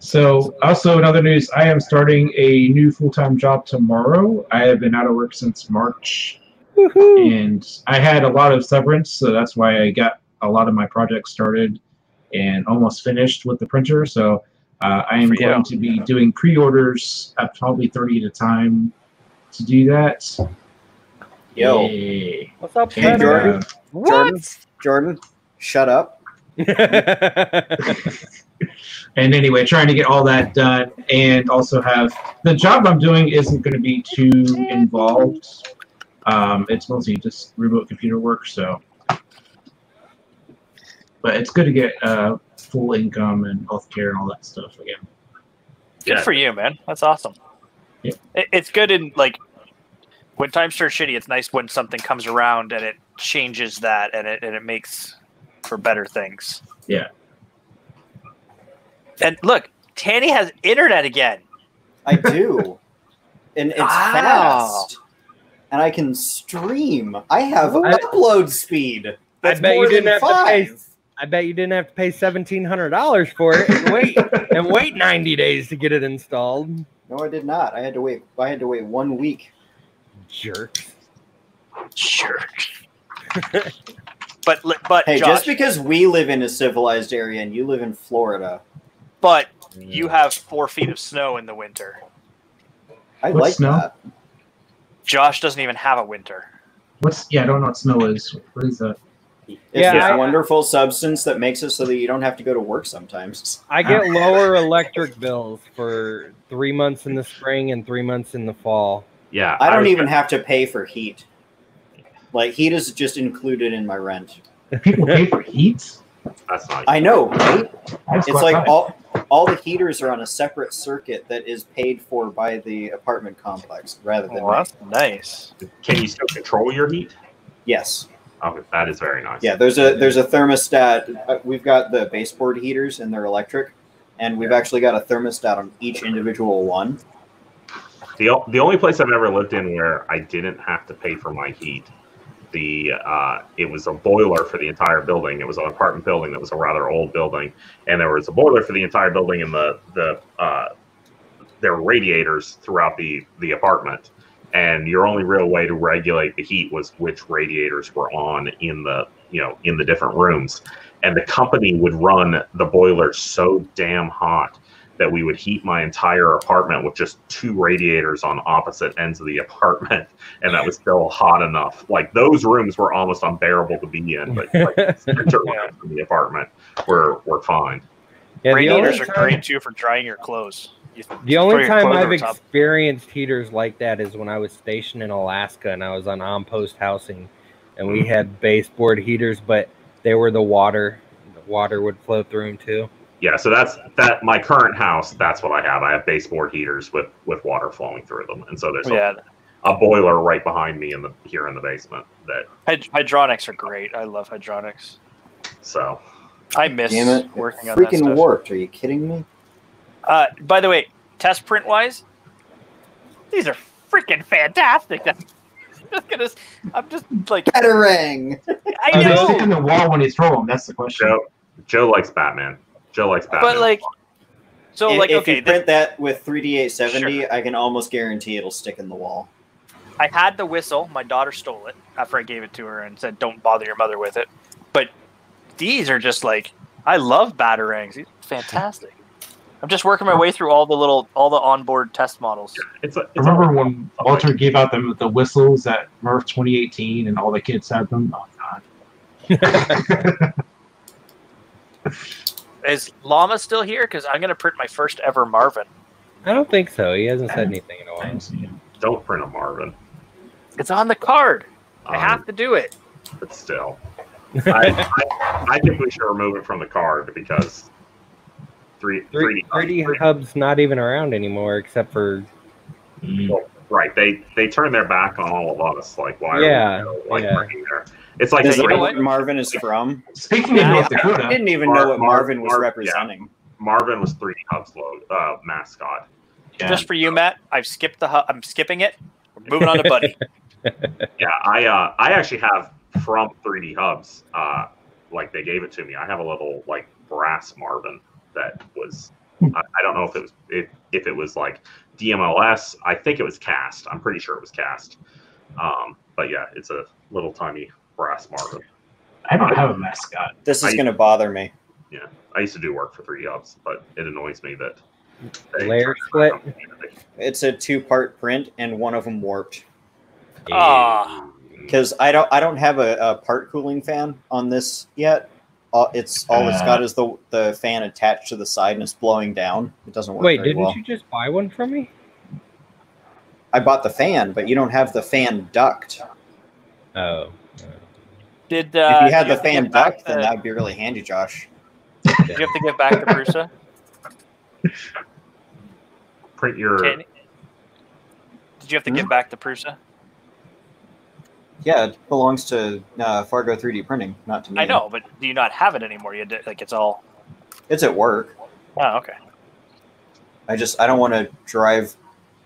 So, also in other news, I am starting a new full-time job tomorrow. I have been out of work since March. Woohoo! And I had a lot of severance, so that's why I got a lot of my projects started and almost finished with the printer. So I am going to be doing pre-orders at probably 30 at a time to do that. Yo. Yay. What's up, Hey, Jordan? What? Jordan, shut up. And anyway, trying to get all that done, and also have the job I'm doing isn't going to be too involved. It's mostly just remote computer work, so. But it's good to get full income and healthcare and all that stuff again. Good for you, man. That's awesome. Yeah. It's good in when times turn shitty. It's nice when something comes around and it changes that, and it makes for better things. Yeah. And look, Tanny has internet again. I do. And it's fast. And I can stream. I have upload speed. I bet you didn't have to pay $1,700 for it and wait 90 days to get it installed. No, I did not. I had to wait 1 week. Jerk. But hey, Josh, just because we live in a civilized area and you live in Florida, but you have 4 feet of snow in the winter. I What's like snow? that. Josh doesn't even have a winter. I don't know what snow is. What is that? It's Yeah, this I- wonderful substance that makes it so that you don't have to go to work sometimes. I get lower electric bills for 3 months in the spring and 3 months in the fall. Yeah, I don't was even gonna- have to pay for heat. Like, heat is just included in my rent. People pay for heat? That's not. I know, right? That's It's quite like nice. all the heaters are on a separate circuit that is paid for by the apartment complex rather than Oh, me. that's nice. Can you still control your heat? Yes. Okay, that is very nice. Yeah, there's a thermostat. We've got the baseboard heaters and they're electric, and we've actually got a thermostat on each individual one. The only place I've ever lived in where I didn't have to pay for my heat, it was a boiler for the entire building. It was an apartment building that was a rather old building, and there was a boiler for the entire building, and there were radiators throughout the apartment. And your only real way to regulate the heat was which radiators were on in the different rooms. And the company would run the boiler so damn hot that we would heat my entire apartment with just 2 radiators on opposite ends of the apartment, and that was still hot enough. Like, those rooms were almost unbearable to be in, but like, the center rooms in the apartment were fine. Yeah, the only Radiators are time, great too for drying your clothes. the only throw your time clothes I've over top. experienced heaters like that is when I was stationed in Alaska and I was on post housing, and we had baseboard heaters, but they were the water. The water would flow through them too. Yeah, so that's my current house. That's what I have. I have baseboard heaters with water flowing through them, and so there's a boiler right behind me here in the basement. That hydronics are great. I love hydronics. so. I miss Damn it! working on that Freaking stuff. warped. Are you kidding me? By the way, test print wise, these are freaking fantastic. I'm just like, Batarang! I Are they know, stick in the wall when you throw them? That's the question. Joe likes Batman. Joe likes Batman. but like, so like, if okay, you print that with 3D870, Sure. I can almost guarantee it'll stick in the wall. I had the whistle. My daughter stole it after I gave it to her and said, "Don't bother your mother with it." But these are just like, I love Batarangs. These are fantastic. I'm just working my way through all the onboard test models. it's Remember when Walter gave out the whistles at Murph 2018 and all the kids had them? Oh, God. Is Llama still here? Because I'm going to print my first ever Marvin. I don't think so. He hasn't said anything in a I while. didn't see it. don't print a Marvin, It's on the card. I have to do it. but still, I think we should remove it from the card because 3D Hub's not even around anymore, except for Right, they turn their back on all of us. Like, why Yeah, are we yeah. working there? It's like Does you it know know what? what Marvin is from? Speaking of Yeah, North I Dakota, didn't even know what Marvin was Marv- representing. Marvin was 3D Hub's mascot. yeah. Just for you, Matt, I've skipped the hub. I'm skipping it. We're moving on to Buddy. Yeah, I actually have from 3D Hubs. Like, they gave it to me. I have a little like brass Marvin that was. I don't know if it was like DMLS. I think it was cast. I'm pretty sure it was cast. But yeah, it's a little tiny brass Marvin. I don't have a mascot. This is going to bother me. Yeah, I used to do work for 3D Hubs, but it annoys me that Layer split. It's a 2-part print, and one of them warped. Ah, Because I don't have a part cooling fan on this yet. All it's got is the fan attached to the side, and it's blowing down. It doesn't work. Wait, very didn't well. you just buy one from me? I bought the fan, but you don't have the fan duct. Oh. did If you you had the have to fan give back duct, then that'd be really handy, Josh. Did you have to give back the Prusa? Print your. Did you have to give back the Prusa? Yeah, it belongs to Fargo 3D Printing, not to me. I know, but do you not have it anymore? You did, like it's all. It's at work. Oh, okay. I don't want to drive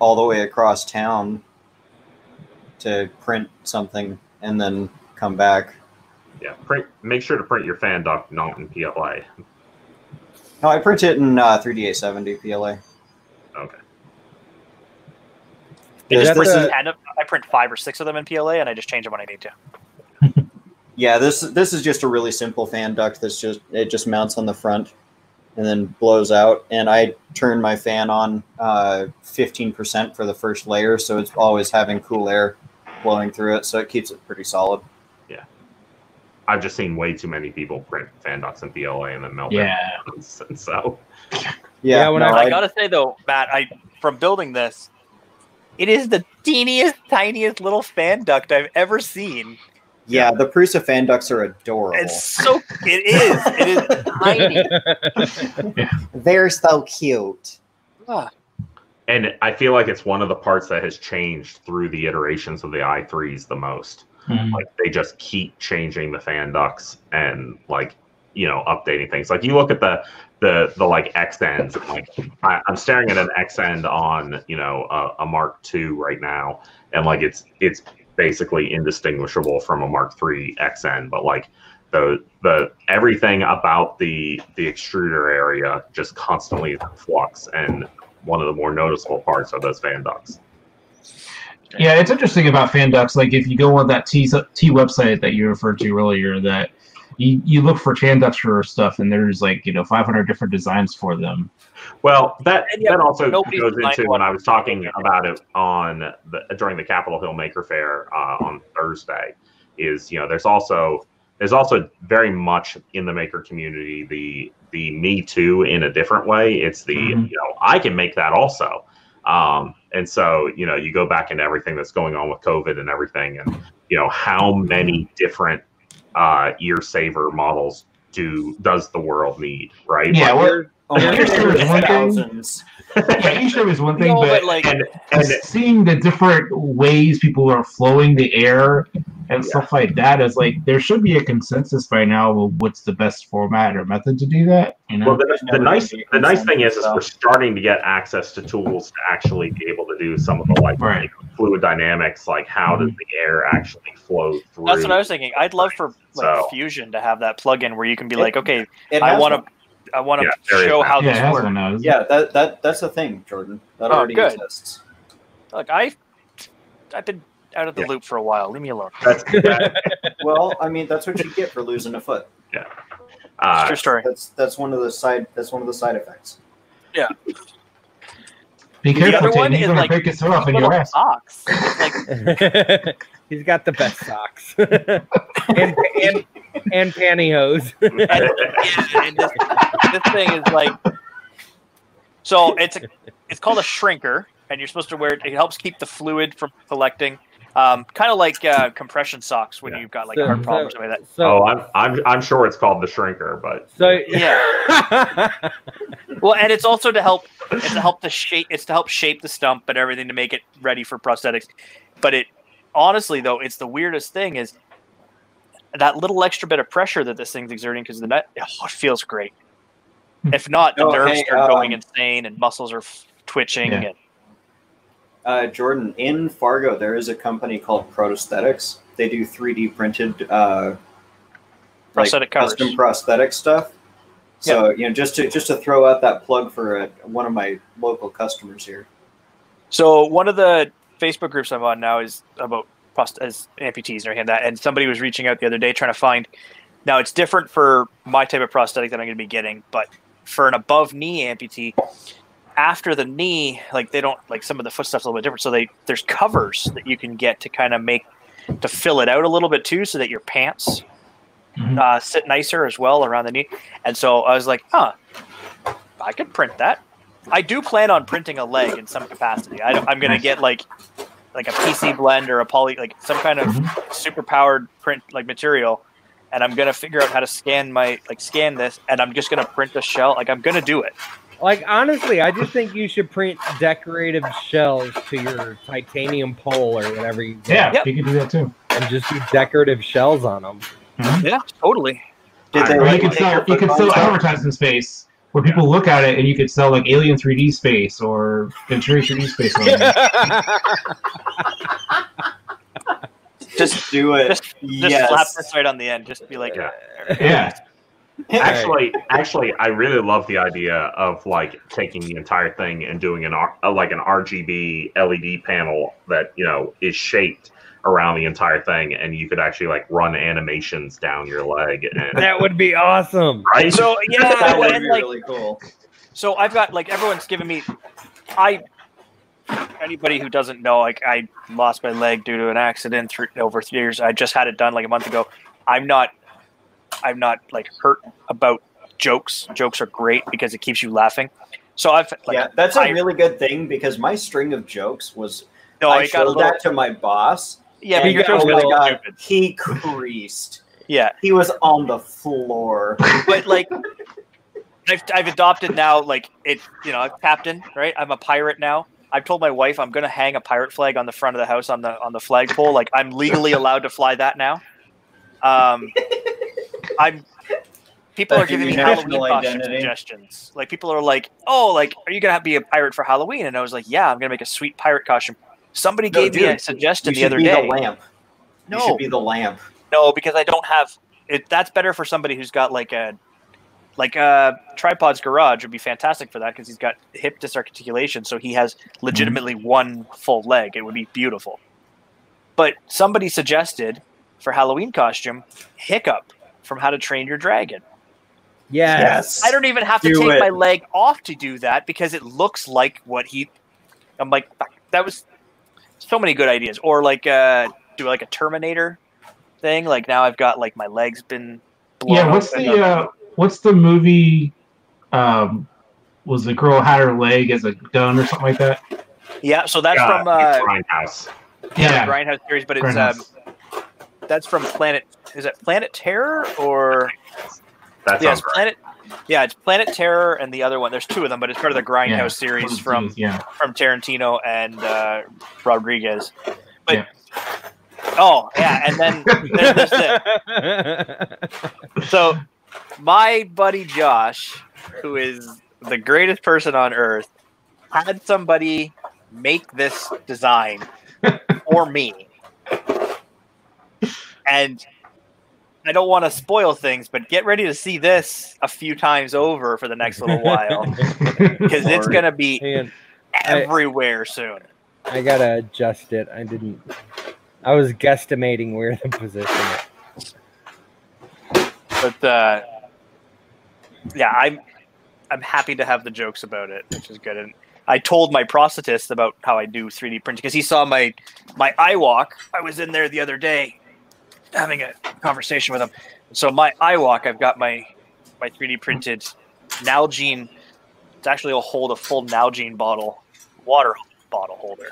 all the way across town to print something and then come back. Yeah, make sure to print your fan duct not in PLA. No, I print it in 3D870 PLA. Okay. Is that the- I print 5 or 6 of them in PLA, and I just change them when I need to. Yeah, this is just a really simple fan duct. It just mounts on the front. and then blows out. And I turn my fan on 15% for the first layer, so it's always having cool air blowing through it, so it keeps it pretty solid. Yeah. I've just seen way too many people print fan ducts in PLA and then melt Yeah. them. So Yeah, when no, I gotta say though, Matt, from building this, it is the teeniest, tiniest little fan duct I've ever seen. yeah, the Prusa fan ducts are adorable. It is tiny. They're so cute. and I feel like it's one of the parts that has changed through the iterations of the i3s the most. Like they just keep changing the fan ducts and like, you know, updating things. Like you look at the like X ends, like I'm staring at an X end on, you know, a Mark II right now, and like it's basically indistinguishable from a Mark III X end, but like the everything about the extruder area just constantly is in flux, and one of the more noticeable parts are those fan ducts. Yeah, it's interesting about fan ducts. Like if you go on that T website that you referred to earlier, that you look for fan ducts for stuff, and there's like 500 different designs for them. Well, that also goes designed into one. when I was talking about it during the Capitol Hill Maker Fair on Thursday. Is, you know, there's also very much in the maker community the me too in a different way. It's the you know, I can make that also. And so, you know, you go back into everything that's going on with COVID and everything, and you know, how many different ear saver models does the world need, right? Yeah, Like, ear saver is one thing. Thousands. Yeah, ear saver is one thing, No, but like and seeing the different ways people are flowing the air and stuff like that is like there should be a consensus by now of what's the best format or method to do that. You know, well, the nice thing is we're starting to get access to tools to actually be able to do some of the like Right. fluid dynamics, like how does the air actually flow through. that's what I was thinking. I'd love for like So- Fusion to have that plugin where you can be like, okay, It I has want one. to Yeah, there show is how yeah, it this has works. one now. Yeah, that's the thing, Jordan. That Oh, already good. exists. Like I've been out of the loop for a while. Leave me alone. That's Well, I mean, that's what you get for losing a foot. True story. That's one of the side effects. Be The careful, other one Tate. He's is gonna like break his foot off in little your ass. socks. It's like He's got the best socks and pantyhose. and this thing is like, so it's called a shrinker, and you're supposed to wear it. It helps keep the fluid from collecting, kind of like compression socks when you've got like heart problems or something like that. So, I'm sure it's called the shrinker, but Yeah. Well, and it's also to help. It's to help shape the stump and everything to make it ready for prosthetics. But it honestly though, it's the weirdest thing is that little extra bit of pressure that this thing's exerting because the net. Oh, it feels great. If not, the nerves start going insane and muscles are twitching. Yeah. And Jordan, in Fargo, there is a company called Protosthetics. They do 3D printed Prosthetic covers. custom prosthetic stuff. So you know, just to throw out that plug for one of my local customers here. So one of the Facebook groups I'm on now is about as amputees and everything like that. And somebody was reaching out the other day trying to find. Now it's different for my type of prosthetic that I'm going to be getting, but for an above knee amputee, after the knee, like they don't like some of the foot stuff's a little bit different. So there's covers that you can get to kind of to fill it out a little bit too, so that your pants sit nicer as well around the knee. And so I was like, I could print that. I do plan on printing a leg in some capacity. I'm going to get like a PC blend or a poly, like some kind of super powered print like material. And I'm going to figure out how to scan this. And I'm just going to print a shell. Like I'm going to do it. like, honestly, I just think you should print decorative shells to your titanium pole or whatever you get. Yeah, Yep. you can do that too. And just do decorative shells on them. Yeah, totally. Did they Or like you could take your sell foot bones out? advertising space where people look at it, and you could sell like Alien 3D space or Venturi 3D space. On it. Just do it. Just slap this right on the end. Just be like, Yeah. Actually, I really love the idea of like taking the entire thing and doing like an RGB LED panel that, you know, is shaped around the entire thing, and you could actually like run animations down your leg. And, That would be awesome. right? So yeah, That would and, be like, really cool. so I've got like everyone's giving me. Anybody who doesn't know, like I lost my leg due to an accident over 3 years. I just had it done like a month ago. I'm not like hurt about jokes. Jokes are great because it keeps you laughing. So I've That's a really good thing because my string of jokes was I it got a showed little, that to my boss. yeah, and but your jokes oh are my really god, stupid. he creased. Yeah, He was on the floor. but like I've adopted now, like it, I'm captain, right? I'm a pirate now. I've told my wife I'm going to hang a pirate flag on the front of the house on the flagpole. Like I'm legally allowed to fly that now. People are giving me Halloween costume suggestions. Like people are like, "Oh, like are you going to be a pirate for Halloween?" And I was like, "Yeah, I'm going to make a sweet pirate costume." Somebody gave me a suggestion the other day. The lamp. No, You should be the lamp. no, because I don't have it. That's better for somebody who's got like Tripod's Garage would be fantastic for that because he's got hip disarticulation, so he has legitimately one full leg. It would be beautiful. But somebody suggested for Halloween costume Hiccup from How to Train Your Dragon. Yes. I don't even have to Do take it. my leg off to do that because it looks like what he. I'm like, that was so many good ideas. Or like do like a Terminator thing. Like now I've got like my legs been blown. Yeah, what's the movie? Was the girl had her leg as a gun or something like that? Yeah, so that's from Grindhouse. the Grindhouse series, but it's Grindhouse. That's from Planet. Is it Planet Terror or? That Yeah, sounds it's Planet. Yeah, it's Planet Terror and the other one. There's two of them, but it's part of the Grindhouse series from Tarantino and Rodriguez. But oh yeah, and then there's this. So my buddy Josh, who is the greatest person on earth, had somebody make this design for me. And I don't want to spoil things, but get ready to see this a few times over for the next little while because it's going to be everywhere soon. I gotta adjust it. I was guesstimating where the position is. But yeah, I'm happy to have the jokes about it, which is good. And I told my prosthetist about how I do 3D printing because he saw my iWalk. I was in there the other day having a conversation with him. So my iWalk, I've got my 3D printed Nalgene. It's actually a full Nalgene water bottle holder.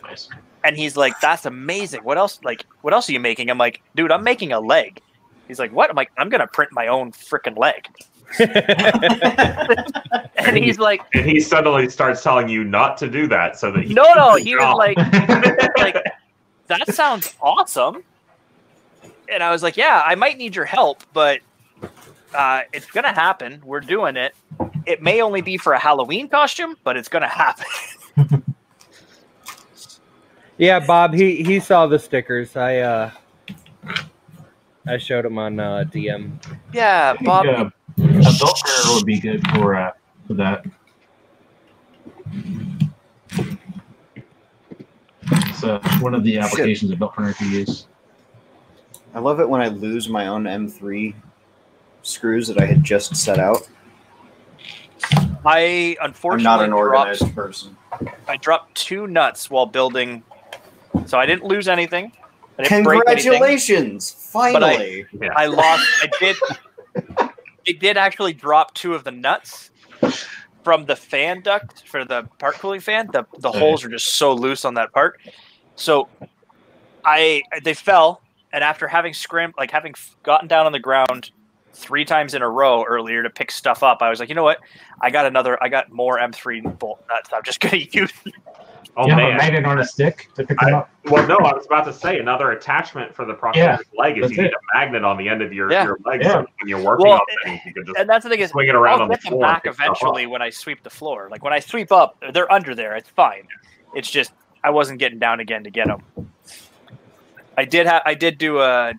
Nice. And he's like, "That's amazing. What else? Like, what else are you making?" I'm like, "Dude, I'm making a leg." He's like, "What?" I'm like, "I'm gonna print my own freaking leg." And he's like, and he suddenly starts telling you not to do that, so that he was like, "That sounds awesome." And I was like, "Yeah, I might need your help, but it's gonna happen. We're doing it. It may only be for a Halloween costume, but it's gonna happen." Yeah, Bob, he saw the stickers. I showed him on DM. Yeah, Bob. A belt carrier would be good for that. It's one of the applications a belt printer can use. I love it when I lose my own M3 screws that I had just set out. I I'm unfortunately not an organized person. I dropped 2 nuts while building, so I didn't lose anything. I didn't break anything. Congratulations! Finally, I lost. It did actually drop 2 of the nuts from the fan duct for the part cooling fan. The holes are just so loose on that part, so they fell. And after having having gotten down on the ground 3 times in a row earlier to pick stuff up, I was like, you know what? I got more M3 bolt nuts. I'm just going to use them. Oh, you man. have a magnet on a stick to pick them up? Well, no, I was about to say another attachment for the prosthetic leg is you need a magnet on the end of your leg. So when you're working on things, you can just and that's the thing is, swing it around I'll on the get them floor. back eventually when I sweep the floor. Like when I sweep up, they're under there. It's fine. It's just I wasn't getting down again to get them. I did do a.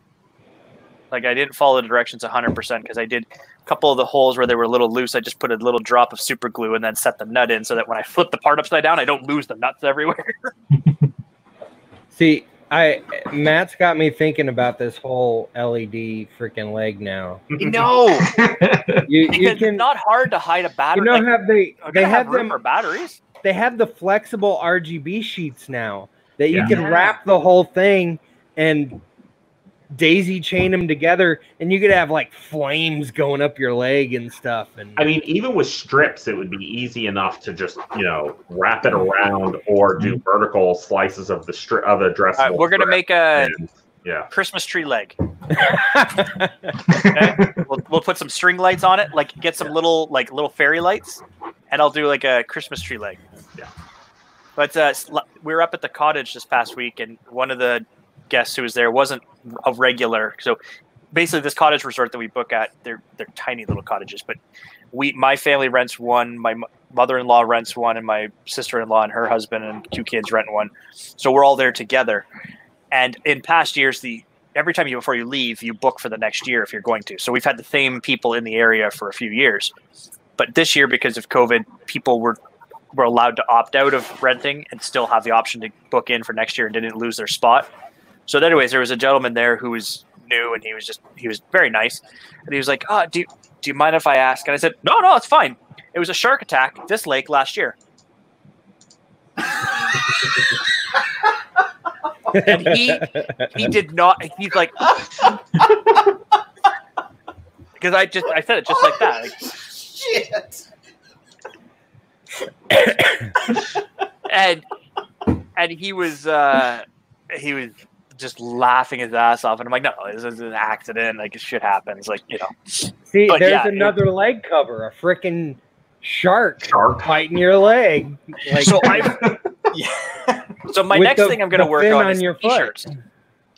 Like I didn't follow the directions 100% because I did a couple of the holes where they were a little loose. I just put a little drop of super glue and then set the nut in so that when I flip the part upside down, I don't lose the nuts everywhere. See, Matt's got me thinking about this whole LED freaking leg now. No, You because can it's not hard to hide a battery. you know like, have they they have room them for batteries. they have the flexible RGB sheets now that you Yeah. can Yeah. wrap the whole thing and daisy chain them together, and you could have like flames going up your leg and stuff. And I mean, even with strips, it would be easy enough to just, wrap it around or do vertical slices of the strip of a dressable. All right, we're gonna strip. make a And, yeah. Christmas tree leg. Okay? We'll put some string lights on it, like get some little fairy lights, and I'll do like a Christmas tree leg. Yeah. But we were up at the cottage this past week, and one of the guests who was there wasn't a regular. So basically, this cottage resort that we book at, they're tiny little cottages. But my family rents one, my mother-in-law rents one, and my sister-in-law and her husband and 2 kids rent one. So we're all there together. And in past years, every time before you leave, you book for the next year if you're going to. So we've had the same people in the area for a few years. But this year, because of COVID, people were allowed to opt out of renting and still have the option to book in for next year and didn't lose their spot. So anyways, there was a gentleman there who was new, and he was very nice. And he was like, "Oh, do you mind if I ask?" And I said, No, it's fine. It was a shark attack at this lake last year. And he did not. He's like, because I said it just like that. Like, Shit. and he was just laughing his ass off, and I'm like, no, this is an accident. Like, shit happens. Like, see, But there's yeah, another leg cover, a freaking shark biting your leg. Like, So So my with next thing I'm going to work fin on is your foot. t-shirts.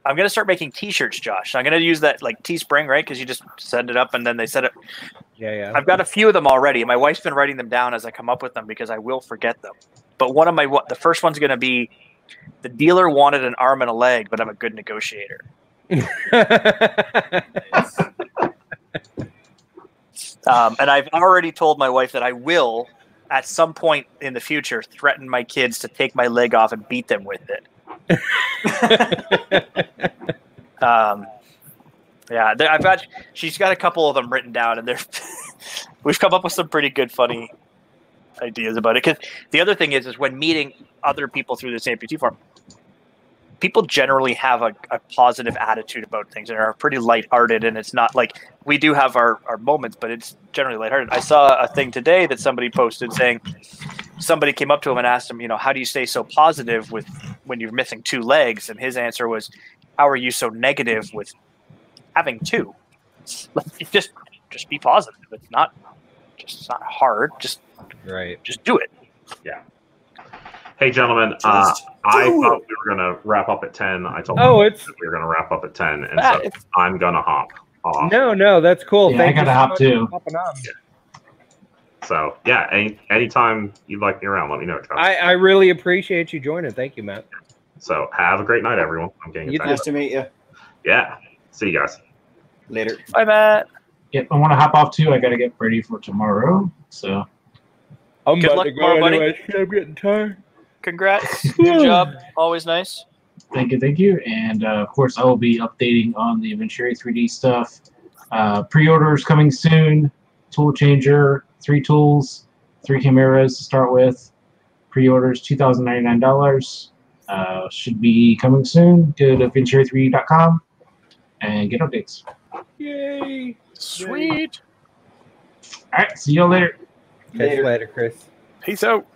I'm going to start making t-shirts, Josh. I'm going to use that like Teespring, right? Because you just send it up and then they set it. Yeah. I've got a few of them already. My wife's been writing them down as I come up with them because I will forget them. But the first one's going to be, the dealer wanted an arm and a leg, but I'm a good negotiator. And I've already told my wife that I will, at some point in the future, threaten my kids to take my leg off and beat them with it. She's got a couple of them written down, and we've come up with some pretty good, funny ideas about it. Because the other thing is when meeting other people through this amputee forum, people generally have a positive attitude about things and are pretty lighthearted. And it's not like we do have our moments, but it's generally lighthearted. I saw a thing today that somebody posted saying somebody came up to him and asked him, how do you stay so positive when you're missing 2 legs? And his answer was, how are you so negative with having 2? Just be positive. It's not hard. Just do it. Yeah. Hey, gentlemen, I thought we were going to wrap up at 10. I told we were going to wrap up at 10, and so I'm going to hop off. No, that's cool. Yeah, Thank I you gotta so hop much too. for hopping on. Yeah. So, yeah, anytime you'd like me around, let me know, Josh. I really appreciate you joining. Thank you, Matt. So, have a great night, everyone. I'm getting Nice to meet you. Yeah. See you guys. Later. Bye, Matt. Yep, I want to hop off too. I got to get ready for tomorrow. So I'm Good about luck to go tomorrow, buddy. anyway. I'm getting tired. Congrats. Good job. Always nice. thank you. And of course, I will be updating on the Venturi 3D stuff. Pre-orders coming soon. Tool changer, 3 tools, 3 cameras to start with. Pre-orders $2,099. Should be coming soon. Go to venturi3d.com and get updates. Yay. Sweet. All right, see y'all later. Catch you later, Chris. Peace out.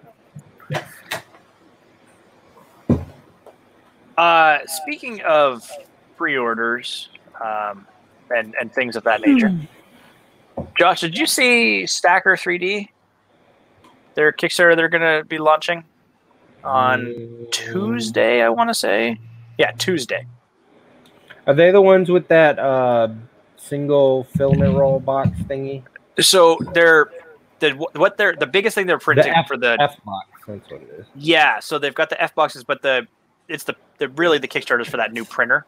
Speaking of pre-orders and things of that nature, Josh, did you see Stacker 3D? Their Kickstarter they're going to be launching on Tuesday, I want to say. Yeah, Tuesday. Are they the ones with that single filament roll box thingy? So the biggest thing they're printing for the F box. That's what it is. Yeah, so they've got the F boxes, but it's the Kickstarters for that new printer,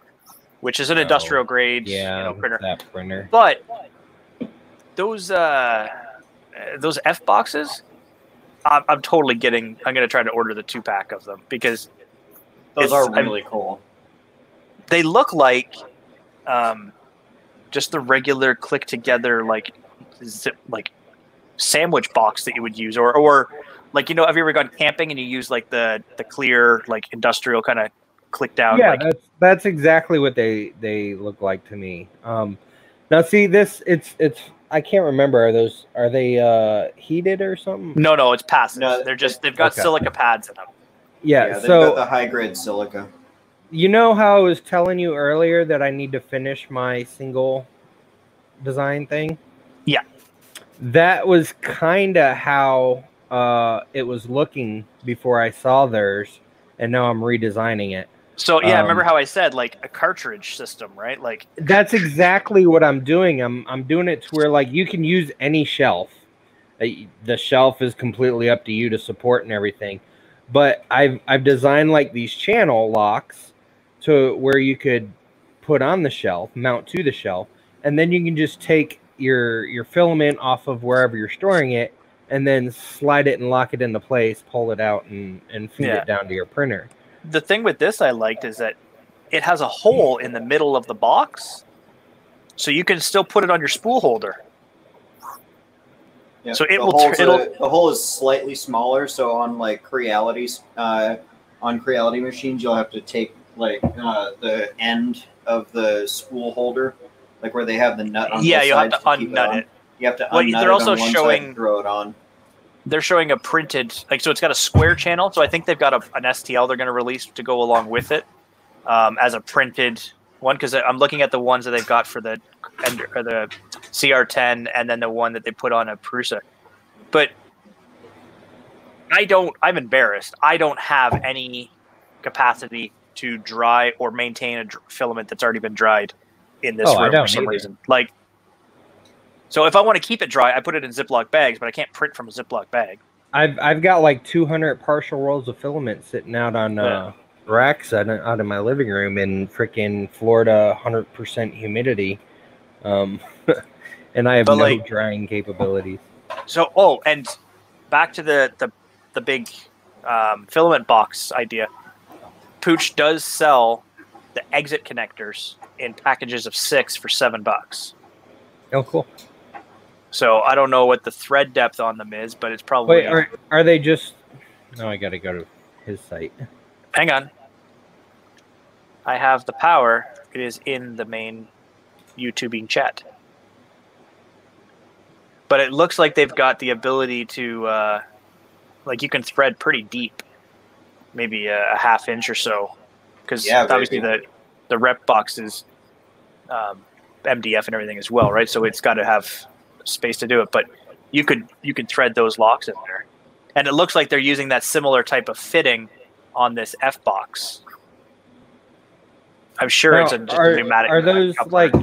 which is an industrial grade printer. That printer. But those F boxes, I'm totally getting. I'm going to try to order the 2-pack of them because Those are really cool. they look like just the regular click together like zip like sandwich box that you would use, or like, you know, have you ever gone camping and you use like the clear like industrial kind of click down? Yeah, like, that's exactly what they look like to me. Now see this, it's I can't remember. Are they heated or something? no, it's passive. No, They've got okay. silica pads in them. Yeah, they've so got the high grade silica. you know how I was telling you earlier that I need to finish my single design thing? Yeah. That was kind of how it was looking before I saw theirs, and now I'm redesigning it. So yeah, remember how I said like a cartridge system, right? Like That's exactly what I'm doing. I'm doing it to where like you can use any shelf. The shelf is completely up to you to support and everything. But I've designed like these channel locks to where you could put on the shelf, mount to the shelf, and then you can just take your filament off of wherever you're storing it and then slide it and lock it into place, pull it out and feed it down to your printer. the thing with this I liked is that it has a hole in the middle of the box, so you can still put it on your spool holder. Yeah, So it the will. the hole is slightly smaller, so on like Crealities, on Creality machines, you'll have to take like the end of the spool holder, like where they have the nut on both you'll have sides to keep unnut it. You have to Well, unnut they're it also on one showing- side and throw it on. They're showing a printed, like, so it's got a square channel. So I think they've got an STL they're going to release to go along with it as a printed one. Because I'm looking at the ones that they've got for the CR10 and then the one that they put on a Prusa. But I'm embarrassed. I don't have any capacity to dry or maintain a filament that's already been dried in this room for some reason. Like, so if I want to keep it dry, I put it in Ziploc bags, but I can't print from a Ziploc bag. I've got like 200 partial rolls of filament sitting out on racks out in my living room in freaking Florida, 100% humidity, and I have no drying capabilities. So, and back to the big filament box idea. Pooch does sell the exit connectors in packages of 6 for $7. Oh, cool. So I don't know what the thread depth on them is, but it's probably. Wait, are they just? No, I got to go to his site. Hang on. I have the power. It is in the main YouTubing chat. But it looks like they've got the ability to, like, you can thread pretty deep, maybe a half inch or so, because obviously the rep box is MDF and everything as well, right? So it's got to have space to do it. But you could thread those locks in there, and it looks like they're using that similar type of fitting on this F box. I'm sure it's just a pneumatic. Are those like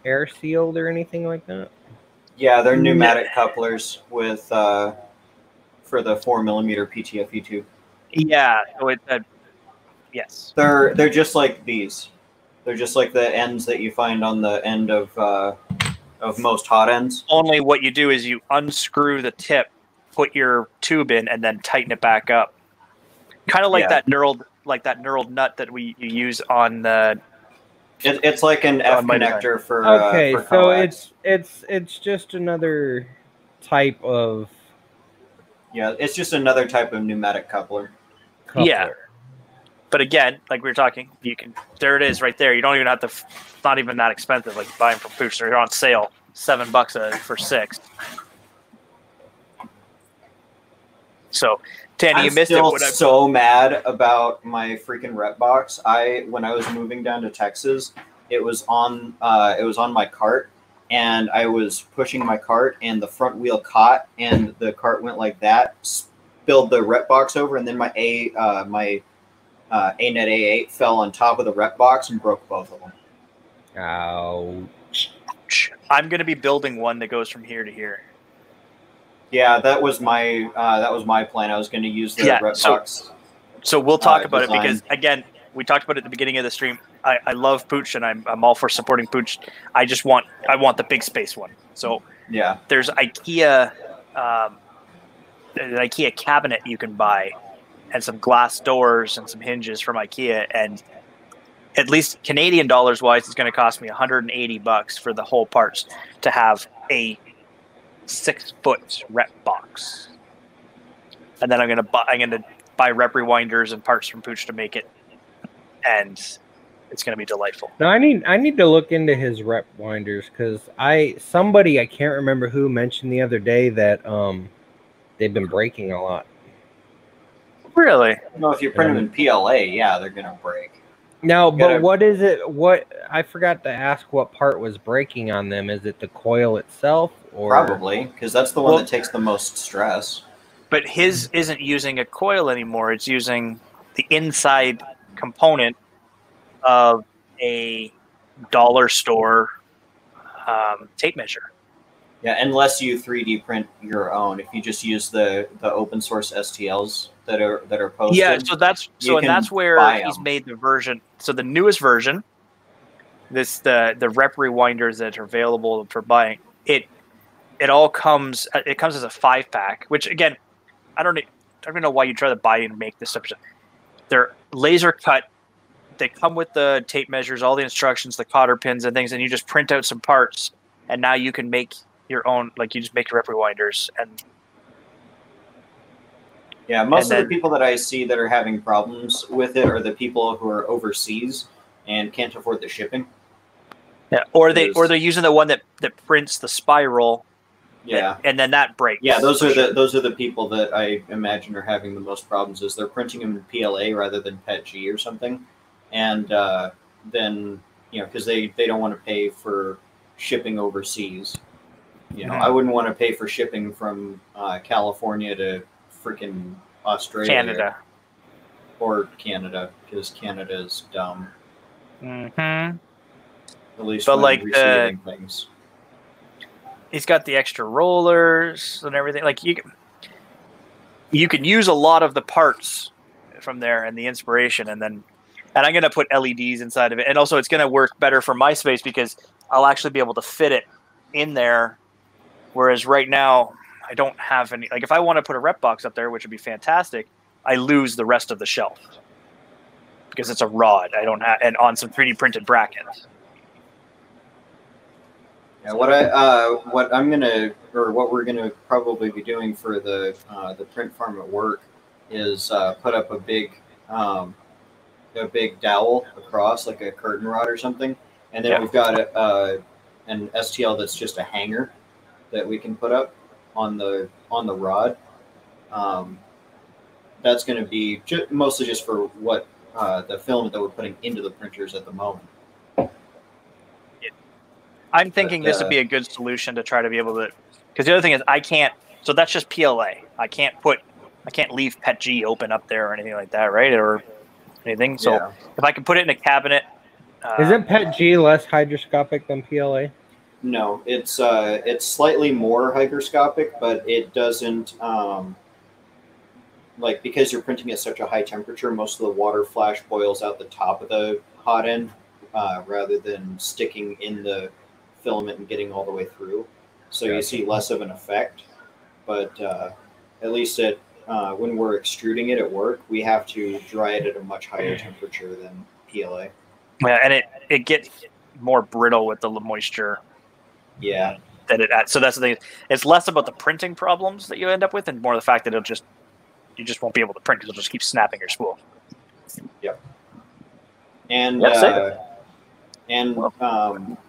air sealed or anything like that? Yeah, they're pneumatic couplers with for the 4mm PTFE2. Yeah, so yes. They're just like these. They're just like the ends that you find on the end of most hot ends. Only what you do is you unscrew the tip, put your tube in, and then tighten it back up. Kind of like that knurled nut that you use on the. It's like an F connector for. Okay, for so coax. it's just another type of. Yeah, it's just another type of pneumatic coupler. Yeah, but again, like we were talking, you can. There it is, right there. You don't even have to. It's not even that expensive. Like buying from Pooch, they're on sale, $7 for 6. So, Tanny, you missed it. I'm still so mad about my freaking rep box. When I was moving down to Texas, it was on my cart, and I was pushing my cart, and the front wheel caught, and the cart went like that, spilled the rep box over, and then my ANET A8 fell on top of the rep box and broke both of them. Ouch. I'm going to be building one that goes from here to here. Yeah, that was my plan. I was going to use the rep box. So we'll talk about it because, again, we talked about it at the beginning of the stream. I love Pooch, and I'm all for supporting Pooch. I want the big space one. So yeah, there's IKEA, an IKEA cabinet you can buy, and some glass doors and some hinges from IKEA, and at least Canadian dollars wise, it's going to cost me $180 for the whole parts to have a 6-foot rep box. And then I'm going to buy rep rewinders and parts from Pooch to make it, and it's going to be delightful. No, I need to look into his rep winders, because I can't remember who mentioned the other day that they've been breaking a lot. Really? No, if you print them in PLA, yeah, they're gonna break. No, but what is it? What I forgot to ask what part was breaking on them. Is it the coil itself, or Probably, because that's the one that takes the most stress. But his isn't using a coil anymore. It's using the inside component of a dollar store tape measure. Yeah, unless you 3D print your own. If you just use the open source STLs that are posted. Yeah, so that's where he's made the version. So the newest version, the rep rewinders that are available for buying, it all comes as a 5-pack, which again, I don't even know why you try to buy and make this stuff. They're laser cut. They come with the tape measures, all the instructions, the cotter pins and things, and you just print out some parts, and now you can make your own. Like you just make your rep rewinders, and yeah, most of the people that I see that are having problems with it are the people who are overseas and can't afford the shipping. Yeah, or they're using the one that prints the spiral. Yeah, and then that breaks. Yeah, those are the people that I imagine are having the most problems. Is they're printing them in PLA rather than PETG or something, and then because they don't want to pay for shipping overseas. I wouldn't want to pay for shipping from California to freaking Australia, Canada, or Canada, because Canada is dumb. Mm-hmm. At least, but when like receiving things. He's got the extra rollers and everything. Like you can use a lot of the parts from there and the inspiration, and I'm going to put LEDs inside of it, and also it's going to work better for my space because I'll actually be able to fit it in there. Whereas right now I don't have any. Like if I want to put a rep box up there, which would be fantastic, I lose the rest of the shelf because it's a rod. I don't have, and on some 3D printed brackets. Yeah, what we're gonna probably be doing for the print farm at work is put up a big dowel across, like a curtain rod or something, and then we've got an STL that's just a hanger that we can put up on the rod. That's going to be mostly just for what the filament that we're putting into the printers at the moment. I'm thinking this would be a good solution to try to be able to, because the other thing is I can't. So that's just PLA. I can't leave PETG open up there or anything like that, right? Or anything. So if I can put it in a cabinet. Isn't PETG less hygroscopic than PLA? No, it's slightly more hygroscopic, but it doesn't because you're printing at such a high temperature, most of the water flash boils out the top of the hot end rather than sticking in the filament and getting all the way through. So you see less of an effect, but at least when we're extruding it at work, we have to dry it at a much higher temperature than PLA. Yeah, and it gets more brittle with the moisture. Yeah. That it adds. So that's the thing. It's less about the printing problems that you end up with, and more the fact that you just won't be able to print because it'll just keep snapping your spool. Yep. And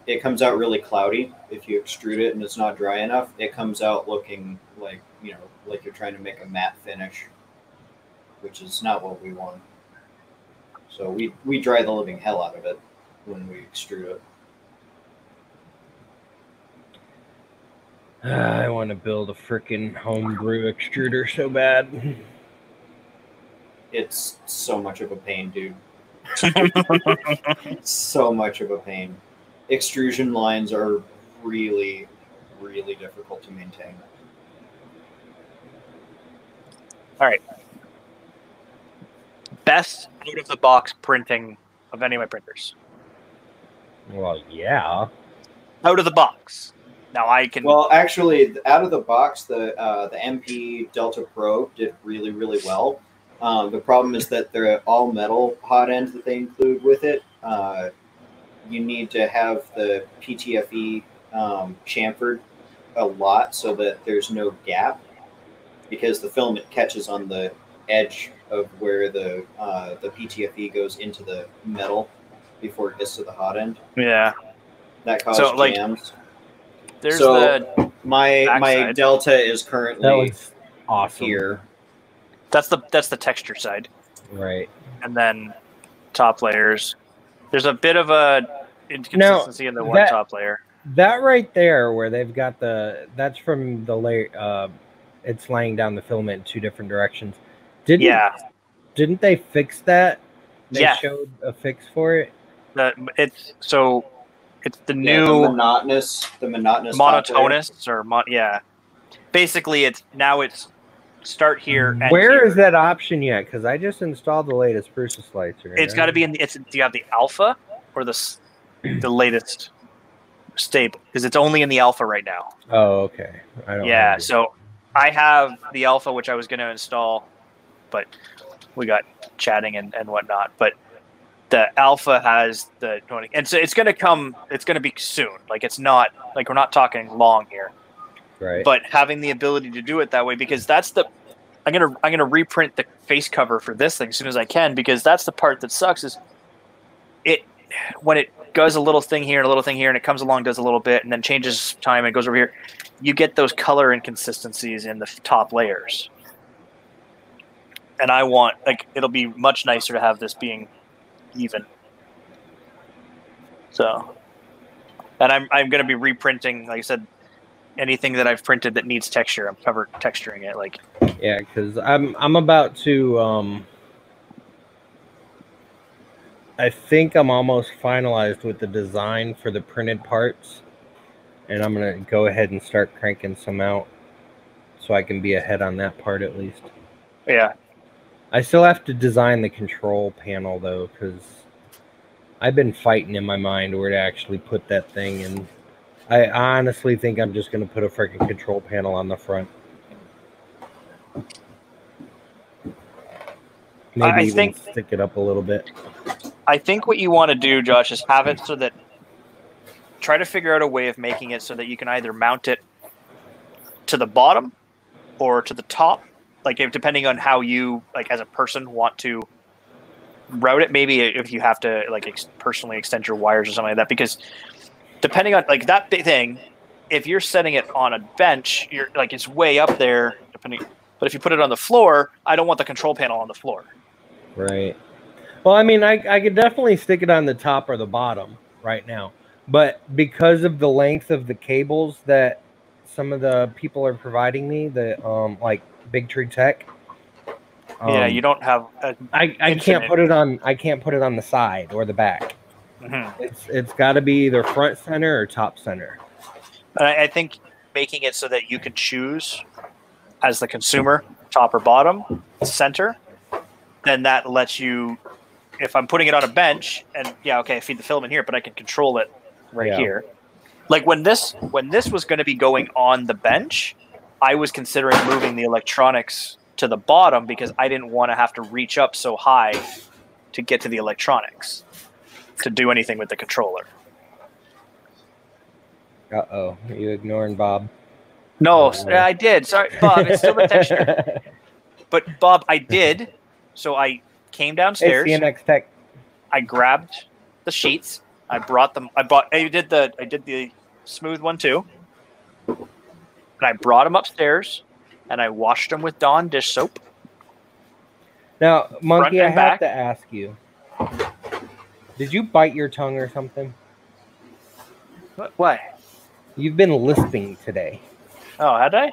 it comes out really cloudy if you extrude it and it's not dry enough. It comes out looking like you're trying to make a matte finish, which is not what we want. So we dry the living hell out of it when we extrude it. I want to build a freaking homebrew extruder so bad. It's so much of a pain, dude. So much of a pain. Extrusion lines are really, really difficult to maintain. All right. Best out of the box printing of any of my printers. Well, yeah. Out of the box. Now I can. Well, actually, out of the box, the MP Delta Pro did really, really well. The problem is that the all metal hot end that they include with it you need to have the PTFE chamfered a lot so that there's no gap, because the filament catches on the edge of where the PTFE goes into the metal before it gets to the hot end. Yeah. That causes jams. There's my backside. delta is That currently looks awesome. here. That's the texture side, Right. and then top layers. There's a bit of a inconsistency in the one top layer. That right there, where they've got that's from the layer. It's laying down the filament in two different directions. Didn't they fix that? They showed a fix for it. It's the new monotonous monotonous or Basically, it's start here. Where is that option yet? Because I just installed the latest Prusa slicer. It's got to be do you have the alpha or the latest stable? Because it's only in the alpha right now. Oh, okay. I don't. Yeah, so I have the alpha, which I was going to install, but we got chatting and whatnot. But the alpha has and so it's going to come. It's going to be soon. Like it's not like we're not talking long here. Right. But having the ability to do it that way, because that's I'm gonna reprint the face cover for this thing as soon as I can, because that's the part that sucks is when it does a little thing here and a little thing here and it comes along, does a little bit and then changes time and goes over here, you get those color inconsistencies in the top layers. And I want it'll be much nicer to have this being even. So, and I'm gonna be reprinting, like I said, anything that I've printed that needs texture, I'm texturing it. Yeah, because I'm about to I think I'm almost finalized with the design for the printed parts, and I'm gonna go ahead and start cranking some out so I can be ahead on that part at least. Yeah, I still have to design the control panel though, because I've been fighting in my mind where to actually put that thing in. I honestly think I'm just going to put a freaking control panel on the front. Maybe stick it up a little bit. I think what you want to do, Josh, is have it so that try to figure out a way of making it so that you can either mount it to the bottom or to the top, depending on how you, as a person, want to route it. Maybe if you have to, personally extend your wires or something like that, because depending on that big thing, if you're setting it on a bench, you're it's way up there. But if you put it on the floor, I don't want the control panel on the floor. Right. Well, I mean, I could definitely stick it on the top or the bottom right now, but because of the length of the cables that some of the people are providing me, the Big Tree Tech. Yeah, you don't have. I can't put it on. I can't put it on the side or the back. Mm-hmm. It's got to be either front center or top center. And I think making it so that you can choose as the consumer, top or bottom, center, then that lets you, if I'm putting it on a bench and I feed the filament here, but I can control it right here. When this was going to be going on the bench, I was considering moving the electronics to the bottom because I didn't want to have to reach up so high to get to the electronics to do anything with the controller. Uh-oh. Are you ignoring Bob? No, I did. Sorry, Bob. It's still the texture. But, Bob, I did. So I came downstairs. Hey, CNX Tech. I grabbed the sheets. I brought them. I did the smooth one, too. And I brought them upstairs, and I washed them with Dawn dish soap. Now, Monkey, I have to ask you. Did you bite your tongue or something? What? You've been lisping today. Oh, had I?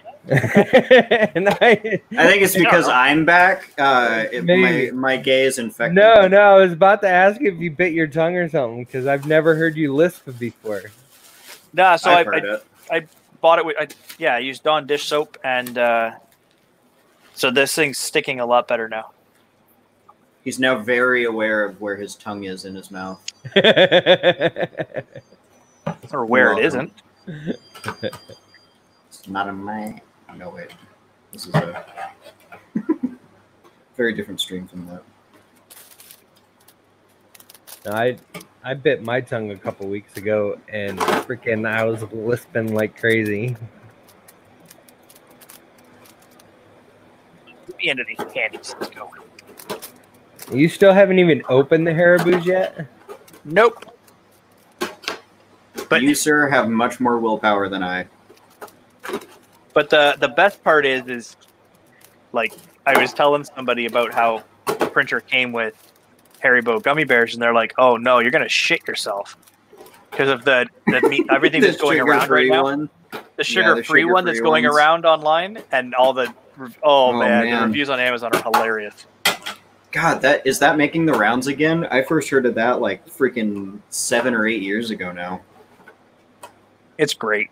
And I think it's because I'm back. My gaze infected. No, I was about to ask you if you bit your tongue or something, because I've never heard you lisp before. Nah, so I bought it with I used Dawn dish soap, and so this thing's sticking a lot better now. He's now very aware of where his tongue is in his mouth. Or where it isn't. It's not in my... No, wait. This is a very different stream from that. I bit my tongue a couple weeks ago, and freaking I was lisping like crazy. Get me into these candies. Let's go. You still haven't even opened the Haribo's yet? Nope. But You, sir, have much more willpower than I. But the best part is like I was telling somebody about how the printer came with Haribo gummy bears, and they're like, "Oh no, you're gonna shit yourself because of the meat, everything that's going around right now. One. The sugar-free one that's going ones. around online, and all the man, the reviews on Amazon are hilarious. God, is that making the rounds again? I first heard of that like freaking 7 or 8 years ago now. It's great.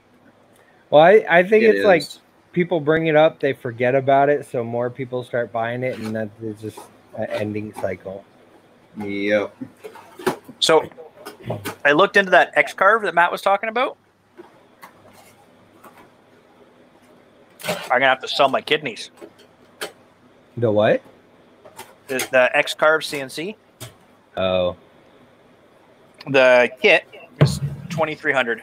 Well, I think It it's like is. people bring it up, they forget about it, so more people start buying it, and that is just an ending cycle. Yep. So I looked into that X-Carve that Matt was talking about. I'm gonna have to sell my kidneys. The what? The X-Carve CNC. Oh, The kit is $2,300.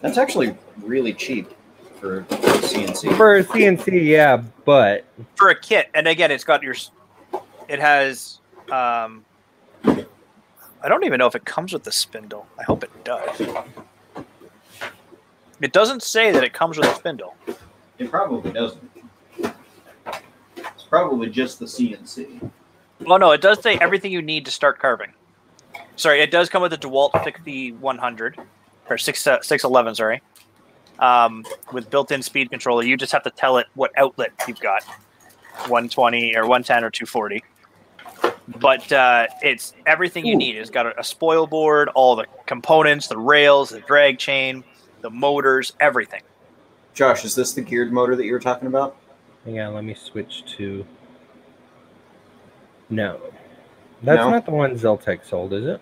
That's actually really cheap for CNC. for a CNC, yeah, but For a kit, and again, it's got it has, I don't even know if it comes with the spindle. I hope it does. It doesn't say that it comes with a spindle. It probably doesn't. It's probably just the CNC. Well, no, it does say everything you need to start carving. Sorry, it does come with a DeWalt 6100, or 611, sorry, with built-in speed controller. You just have to tell it what outlet you've got, 120 or 110 or 240. But it's everything you need. It's got a spoil board, all the components, the rails, the drag chain, the motors, everything. Josh, is this the geared motor that you were talking about? hang on, let me switch to. No, that's No? not the one Zeltec sold, is it?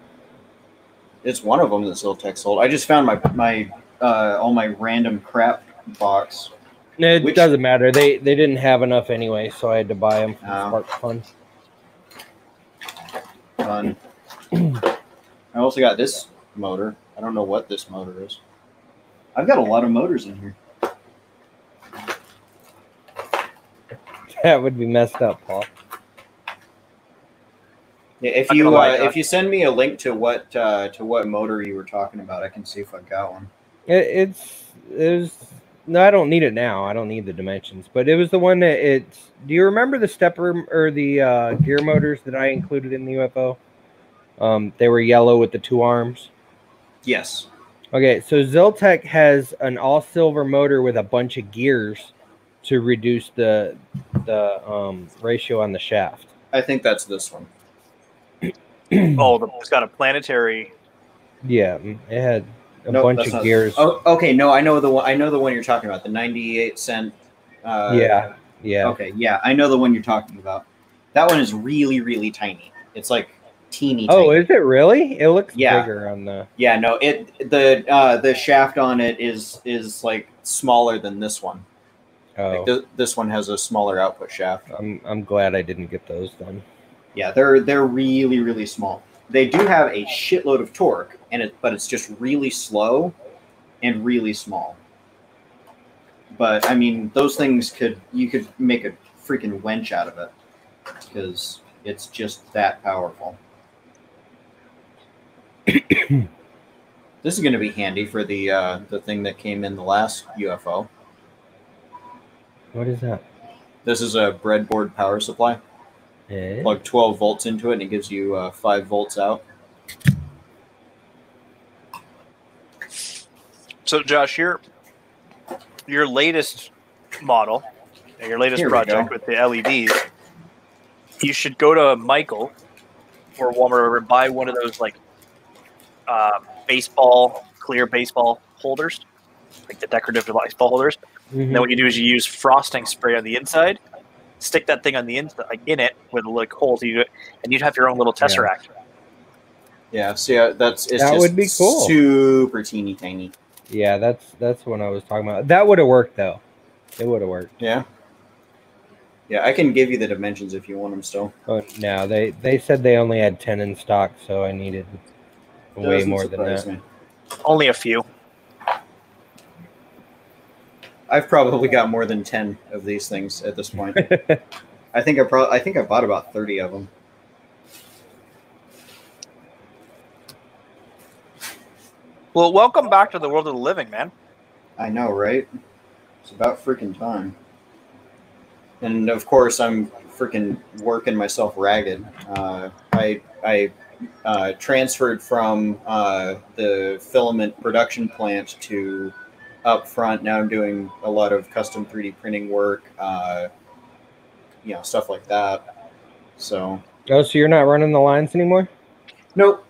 It's one of them that Ziltech sold. I just found my all my random crap box. It Which- doesn't matter. They didn't have enough anyway, so I had to buy them from Oh. Spark Fun. Fun. I also got this motor. I don't know what this motor is. I've got a lot of motors in here. That would be messed up, Paul. Yeah, if I'm gonna lie, if you send me a link to what motor you were talking about, I can see if I've got one. It was no, I don't need it now. I don't need the dimensions, but it was the one that it's. Do you remember the stepper or the gear motors that I included in the UFO? They were yellow with the 2 arms. Yes. Okay, so Zeltec has an all silver motor with a bunch of gears to reduce the ratio on the shaft. I think that's this one. It's got a planetary. Yeah, it had a Nope, bunch that's of not- gears. Oh, okay. No, I know the one. I know the one you're talking about. The 98-cent. Yeah. Okay. Yeah, I know the one you're talking about. That one is really, really tiny. It's like teeny. Oh, tiny. is it really? It looks Yeah. bigger on the. Yeah. No. The shaft on it is like smaller than this one. Oh, Like this one has a smaller output shaft. I'm glad I didn't get those then. Yeah, they're really, really small. They do have a shitload of torque, but it's just really slow and really small. But I mean, those things you could make a freaking wench out of it because it's just that powerful. This is going to be handy for the thing that came in the last UFO. What is that? This is a breadboard power supply. Eh? Plug 12 volts into it, and it gives you 5 volts out. So, Josh, your latest model, your latest Here we project go. with the LEDs, you should go to Michael or Walmart and buy one of those like clear baseball holders, like the decorative baseball holders. Mhm. And then what you do is you use frosting spray on the inside, stick that thing on the inside, like in it with like holes, and you'd have your own little tesseract. Yeah, see, it's That just would be cool. super teeny tiny. Yeah, that's what I was talking about. That would have worked though. It would have worked. Yeah. Yeah, I can give you the dimensions if you want them still. Oh, no, they said they only had 10 in stock, so I needed way Doesn't more than surprise that. me. Only a few. I've probably got more than 10 of these things at this point. I think I bought about 30 of them. Well, welcome back to the world of the living, man. I know, right? It's about freaking time. And of course, I'm freaking working myself ragged. I transferred from the filament production plant to up front. Now I'm doing a lot of custom 3D printing work, stuff like that. So. Oh, so you're not running the lines anymore? Nope.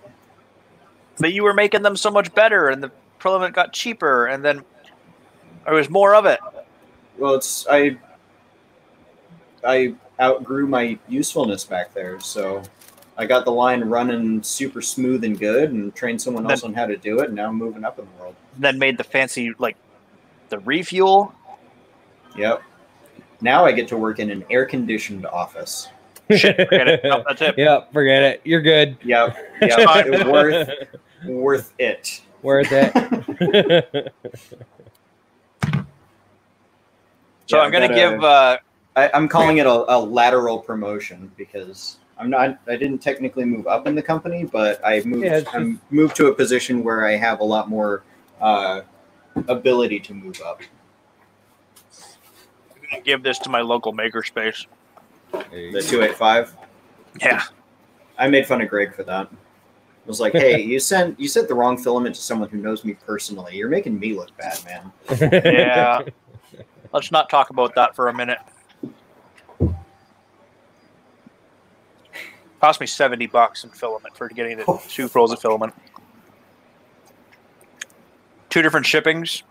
But you were making them so much better, and the filament got cheaper, and then there was more of it. Well, I outgrew my usefulness back there, so I got the line running super smooth and good, and trained someone else on how to do it. And now I'm moving up in the world. Then made the fancy the refuel. Yep. Now I get to work in an air-conditioned office. Shit, forget it. No, that's it. Yep, forget it. You're good. Yep. Worth it. Worth it. So I'm gonna give. I'm calling it a lateral promotion because I didn't technically move up in the company, but I moved to a position where I have a lot more ability to move up. I'm gonna give this to my local makerspace. The 285. Yeah. I made fun of Greg for that. I was like, "Hey, you sent the wrong filament to someone who knows me personally. You're making me look bad, man." Yeah. Let's not talk about that for a minute. Cost me $70 in filament for getting the 2 rolls of filament. 2 different shippings.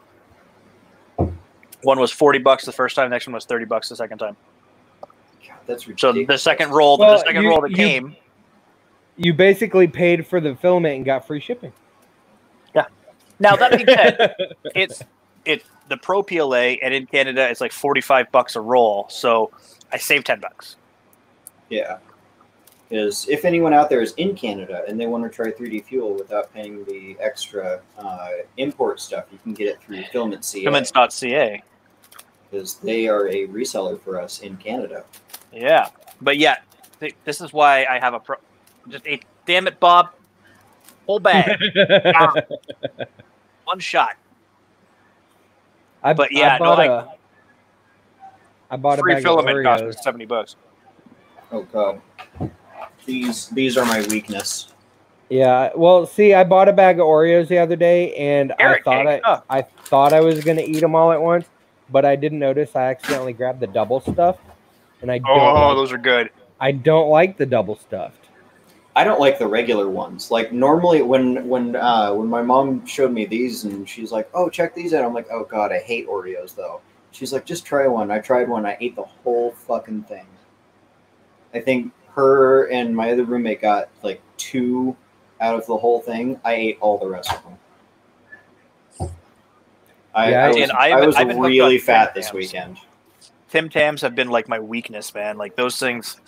One was $40 the first time. The next one was $30 the second time. God, that's ridiculous. So the second roll, that came. You basically paid for the filament and got free shipping. Yeah. Now that being said, it's the Pro PLA, and in Canada it's like $45 a roll. So I saved $10. Yeah. Is if anyone out there is in Canada and they want to try 3D Fuel without paying the extra import stuff, you can get it through Filament.ca. Filament.ca. Because they are a reseller for us in Canada. Yeah. But yeah, this is why I have damn it, Bob. Whole bag. One shot. I bought a free bag filament of cost me Oreos. $70. Oh God. These are my weakness. Yeah, well, see, I bought a bag of Oreos the other day, and I thought I was gonna eat them all at once, but I didn't notice I accidentally grabbed the double stuffed, and those are good. I don't like the double stuffed. I don't like the regular ones. Like normally, when my mom showed me these, and she's like, "Oh, check these out," I'm like, "Oh God, I hate Oreos though." She's like, "Just try one." I tried one. I ate the whole fucking thing. I think her and my other roommate got like 2 out of the whole thing. I ate all the rest of them. I was really fat this weekend. Tim Tams have been like my weakness, man. Like those things.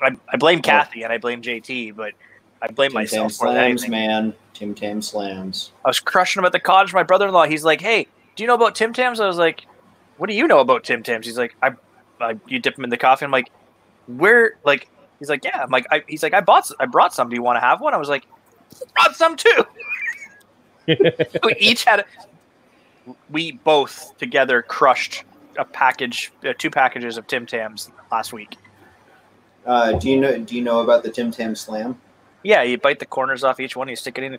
I blame Kathy and I blame JT, but I blame myself for that. Man, Tim Tam slams. I was crushing them at the cottage. My brother-in-law, he's like, "Hey, do you know about Tim Tams?" I was like, "What do you know about Tim Tams?" He's like, you dip them in the coffee." I'm like, "Where?" Like, he's like, "Yeah." I'm like, he's like, I brought some. Do you want to have one? I was like, I brought some too. We each had. We both together crushed a package, 2 packages of Tim Tams last week. Do you know about the Tim Tam Slam? Yeah, you bite the corners off each one, you stick it in.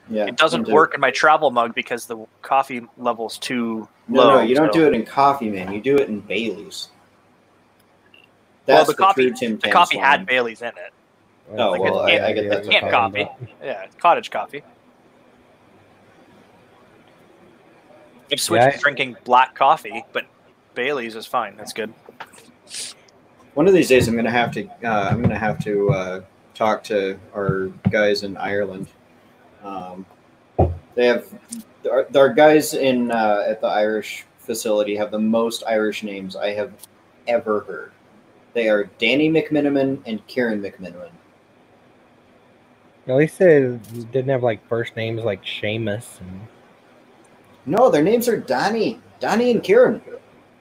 Yeah, it doesn't work in my travel mug because the coffee level's too low. No, you don't do it in coffee, man. You do it in Bailey's. That's the coffee had Bailey's in it. Oh, like well, I get that. It's camp coffee. Yeah, it's cottage coffee. I've switched to drinking black coffee, but Bailey's is fine. That's good. One of these days, I'm gonna have to talk to our guys in Ireland. They have our guys in at the Irish facility have the most Irish names I have ever heard. They are Danny McMiniman and Kieran McMiniman. At least they didn't have like first names like Seamus. And... No, their names are Donnie and Kieran.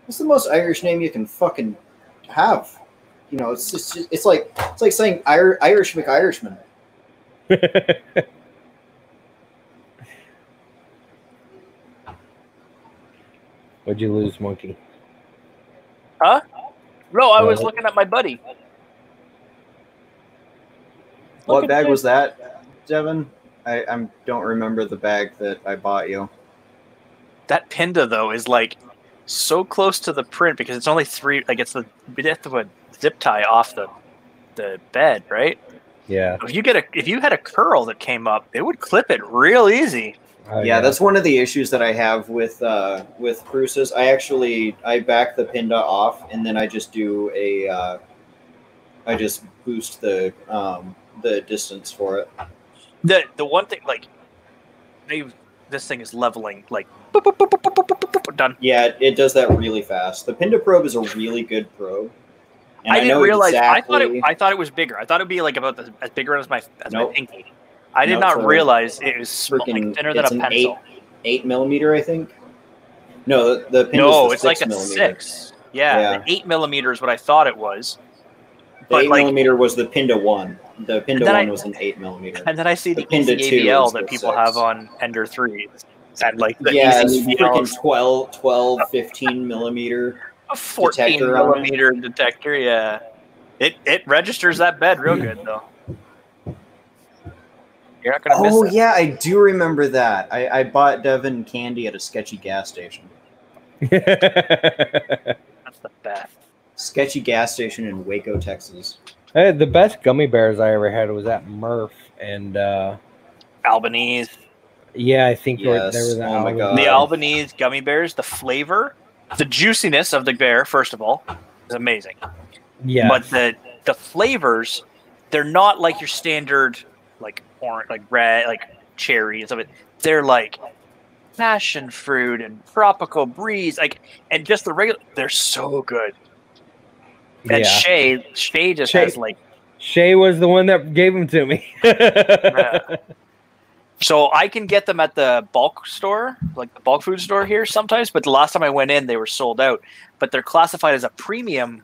That's the most Irish name you can fucking have. You know, it's like saying Irish McIrishman. What'd you lose, Monkey? Huh? No, I was looking at my buddy. What bag was that, Devin? I don't remember the bag that I bought you. That Pinda though is like so close to the print because it's only 3. Like it's the bit of a zip tie off the bed, right? Yeah. Oh, If you had a curl that came up, it would clip it real easy. Yeah, that's one of the issues that I have with Prusas. I back the Pinda off, and then I just do I just boost the distance for it. The one thing, like, this thing is leveling, like, boop, boop, boop, boop, boop, boop, boop, boop, done. Yeah, it does that really fast. The Pinda probe is a really good probe. And I didn't realize. Exactly, I thought it was bigger. I thought it'd be like about as bigger as my Nope. pinky. I did not realize it was freaking like thinner than a pencil. 8 millimeter, I think. No, the Pinda's No, the it's like 6 a millimeter. 6. Yeah, the 8 millimeter is what I thought it was. The 8 millimeter was the Pinda 1. The Pinda 1 was an 8 millimeter. And then I see the Pinda easy 2 AVL is that the people 6. have on Ender 3. And like the yeah, it's easy freaking AVL 12, 15 millimeter. a 14 detector on it. millimeter detector. Yeah, it registers that bed real good though. You're not gonna miss it. Yeah, I do remember that. I bought Devin candy at a sketchy gas station. That's the best. Sketchy gas station in Waco, Texas. The best gummy bears I ever had was at Murph, and Albanese. yeah, I think Yes. there was an Oh my God. The Albanese gummy bears, the flavor, the juiciness of the bear, first of all, is amazing. Yeah, But the flavors, they're not like your standard like orange, like red, like cherry and stuff. They're like passion fruit and tropical breeze, like, and just the regular. They're so good. And yeah. Shay just has like. Shay was the one that gave them to me. Yeah. So I can get them at the bulk store, like the bulk food store here sometimes. But the last time I went in, they were sold out. But they're classified as a premium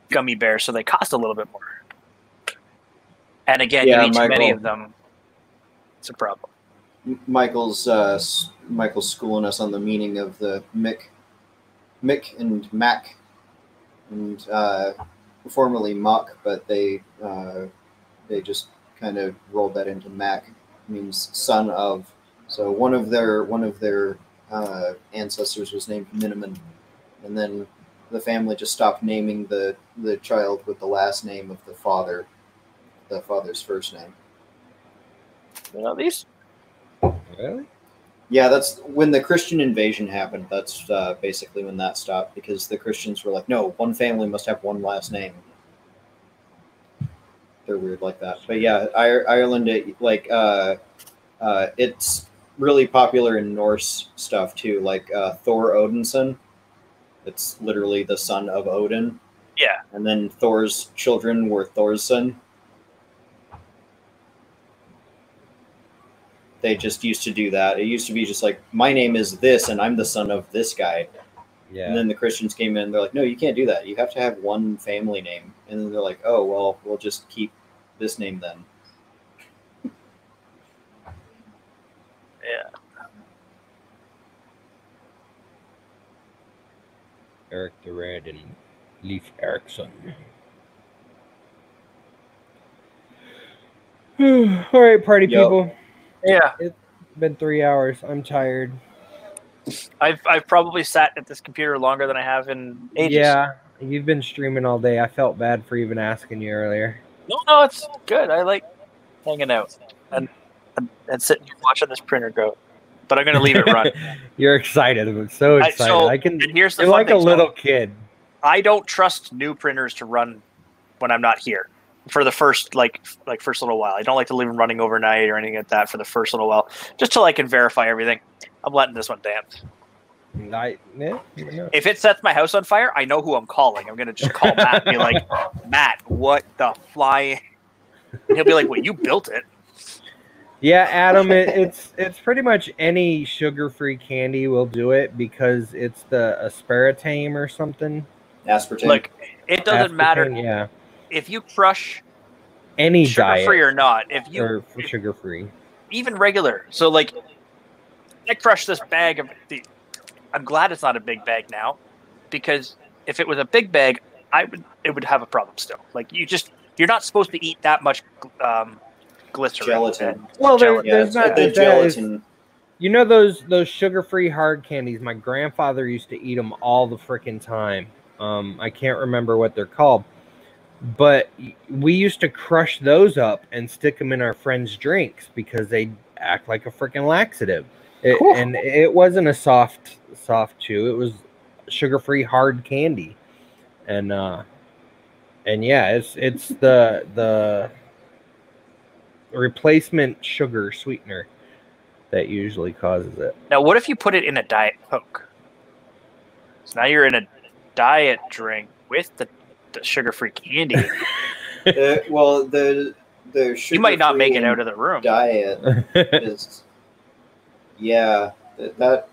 gummy bear, so they cost a little bit more. And again, Yeah, you eat too many Michael. of them, it's a problem. Michael's schooling us on the meaning of the Mick and Mac, and formerly Mock, but they just kind of rolled that into Mac. It means son of. So one of their ancestors was named Miniman, and then the family just stopped naming the child with the last name of the father's first name. You know these? Really? Yeah, that's when the Christian invasion happened. That's basically when that stopped, because the Christians were like, no, one family must have one last name. They're weird like that. But yeah, Ireland, it's really popular in Norse stuff too, like Thor Odinson. It's literally the son of Odin. Yeah. And then Thor's children were Thorson. They just used to do that. It used to be just like, my name is this, and I'm the son of this guy. Yeah. And then the Christians came in, and they're like, no, you can't do that. You have to have one family name. And then they're like, oh, well, we'll just keep this name then. Yeah. Eric the Red and Leif Erikson. All right, party Yo. people. Yeah. It's been 3 hours. I'm tired. I've probably sat at this computer longer than I have in ages. Yeah, you've been streaming all day. I felt bad for even asking you earlier. No, it's good. I like hanging out and sitting here watching this printer go. But I'm going to leave it run. You're excited. I'm so excited. I can. And here's the You're fun like a thing, so little kid. I don't trust new printers to run when I'm not here for the first first little while. I don't like to leave them running overnight or anything like that for the first little while, just till I can verify everything. I'm letting this one dance. No. If it sets my house on fire, I know who I'm calling. I'm gonna just call Matt and be like, Matt, what the fly? And he'll be like, well, you built it. Yeah, Adam, it's pretty much any sugar-free candy will do it because it's the aspartame or something. Aspartame. Like, it doesn't matter Yeah, if you crush any sugar-free diet or not. If you or sugar-free. even regular. So, like, I crushed this bag of the. I'm glad it's not a big bag now, because if it was a big bag, it would have a problem still. Like, you're not supposed to eat that much glycerin. Gelatin. Well, Gelatin. there's not the that gelatin. you know those sugar-free hard candies. My grandfather used to eat them all the freaking time. I can't remember what they're called, but we used to crush those up and stick them in our friends' drinks because they act like a freaking laxative. Cool. And it wasn't a soft chew. It was sugar-free hard candy, and yeah, it's the replacement sugar sweetener that usually causes it. Now, what if you put it in a Diet Coke? So now you're in a diet drink with the sugar-free candy. Well, the You might not make it sugar-free out of the room. diet is, yeah, that.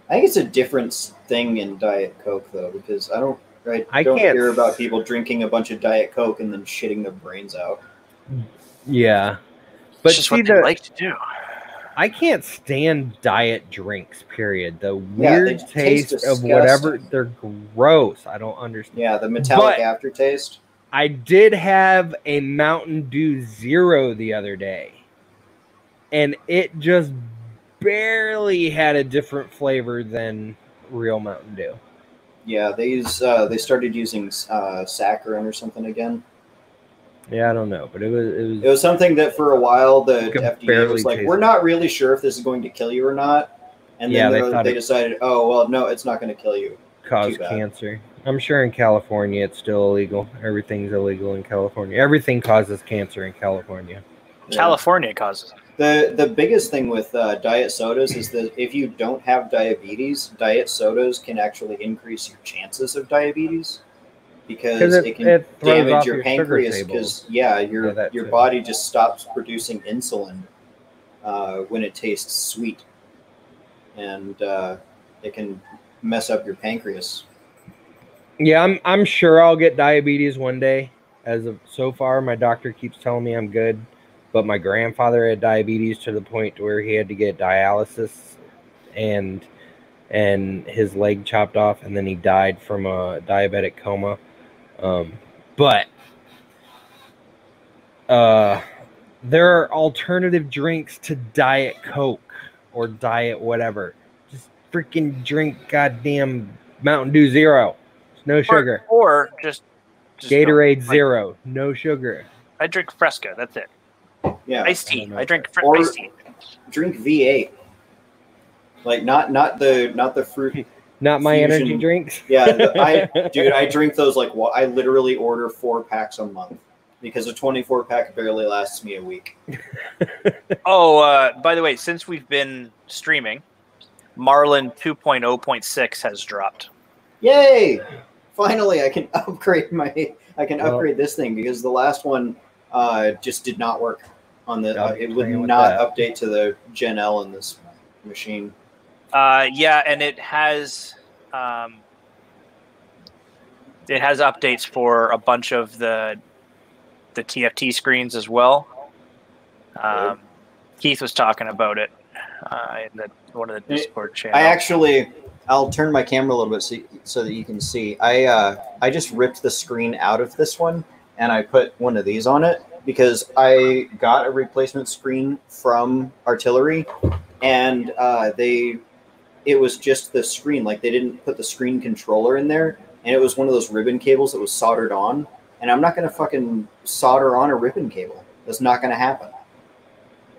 I think it's a different thing in Diet Coke though, because I don't can't hear about people drinking a bunch of Diet Coke and then shitting their brains out. Yeah, It's but just see, what they like to do. I can't stand diet drinks, period. The Yeah, they weird taste taste of disgusting. whatever, they're gross. I don't understand. Yeah, the metallic But- aftertaste. I did have a Mountain Dew Zero the other day, and it just barely had a different flavor than real Mountain Dew. Yeah, they started using saccharin or something again. Yeah, I don't know, but it It was something that for a while the could FDA barely was like, taste we're it. not really sure if this is going to kill you or not. And Yeah, then they thought they it- decided, oh, well, no, it's not going to kill you. cause Too bad. cancer. I'm sure in California it's still illegal. Everything's illegal in California. Everything causes cancer in California. California causes it. The biggest thing with diet sodas is that if you don't have diabetes, diet sodas can actually increase your chances of diabetes because 'Cause it can it throws damage off your your sugar pancreas tables. because Yeah, your that too. body just stops producing insulin when it tastes sweet, and it can mess up your pancreas. Yeah, I'm sure I'll get diabetes one day. As of so far, my doctor keeps telling me I'm good, but my grandfather had diabetes to the point to where he had to get dialysis and his leg chopped off, and then he died from a diabetic coma. But there are alternative drinks to Diet Coke or Diet whatever. Just freaking drink goddamn Mountain Dew Zero. No sugar. Or just Gatorade don't, like, Zero. No sugar. I drink Fresca. That's it. Yeah, Iced I tea. don't know. I drink Or- iced tea. drink V8. Like not the fruit. Not my Fusion. energy drinks. Yeah, I drink those like I literally order 4 packs a month because a 24 pack barely lasts me a week. Oh, by the way, since we've been streaming, Marlin 2.0.6 has dropped. Yay! Finally, I can upgrade Well- upgrade this thing because the last one just did not work on the. I'll be It would playing with not that. update to the Gen L in this machine. Yeah, and it has updates for a bunch of the TFT screens as well. Keith was talking about it in one of the Discord channels. I'll turn my camera a little bit so that you can see. I just ripped the screen out of this one and I put one of these on it because I got a replacement screen from Artillery, and it was just the screen. Like they didn't put the screen controller in there, and it was one of those ribbon cables that was soldered on. And I'm not gonna fucking solder on a ribbon cable. That's not gonna happen.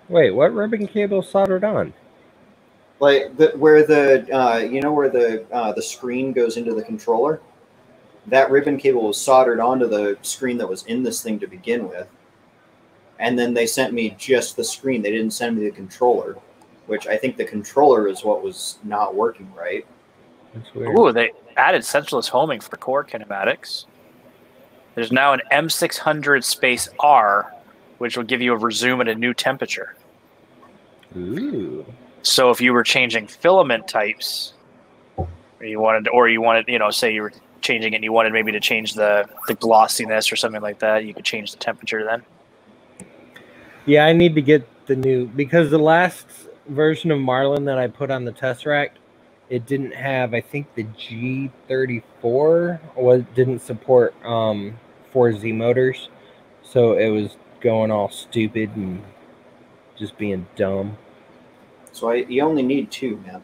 Wait, what ribbon cable soldered on? Like where the screen goes into the controller, that ribbon cable was soldered onto the screen that was in this thing to begin with, and then they sent me just the screen. They didn't send me the controller. which I think the controller is what was not working right. That's weird. Ooh, they added centralist homing for core kinematics. There's now an M600 space R, which will give you a resume at a new temperature. Ooh. So if you were changing filament types, or you wanted, say you were changing it and you wanted maybe to change the glossiness or something like that, you could change the temperature then. Yeah, I need to get the new, because the last version of Marlin that I put on the Tesseract, it didn't have, I think the G34 didn't support 4Z motors, so it was going all stupid and just being dumb. So you only need 2, man.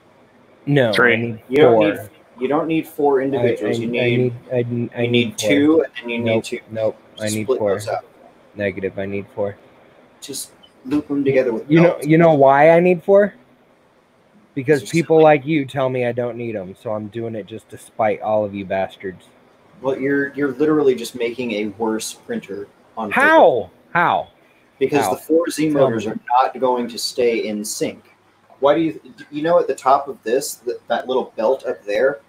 No, 3. I need You 4. You don't need 4 individuals. You need 4. 2, and you need Nope, 2. Nope, I need Split 4. those out. Negative, I need 4. Just loop them together with You belts. know why I need 4? Because Just people like you tell me I don't need them, so I'm doing it just to spite all of you bastards. Well, you're literally just making a worse printer on purpose. How? Because How? the 4Z Tell motors me. are not going to stay in sync. Why do you know at the top of this, that little belt up there,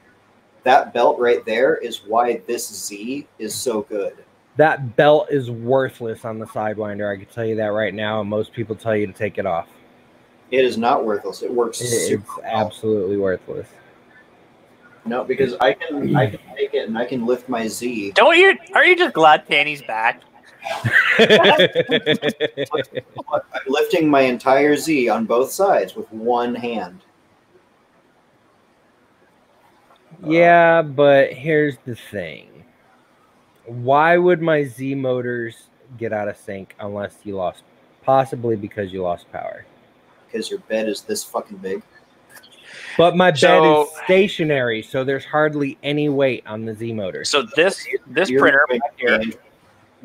that belt right there is why this Z is so good. That belt is worthless on the Sidewinder. I can tell you that right now, and most people tell you to take it off. It is not worthless. It works It's super well. absolutely worthless. No, because I can take it and I can lift my Z. Are you just glad Danny's back? I'm lifting my entire Z on both sides with one hand. Yeah, but here's the thing. Why would my Z motors get out of sync unless you lost? Possibly because you lost power. Because your bed is this fucking big. But my bed So- is stationary, so there's hardly any weight on the Z motor. So this You're printer doing back here, an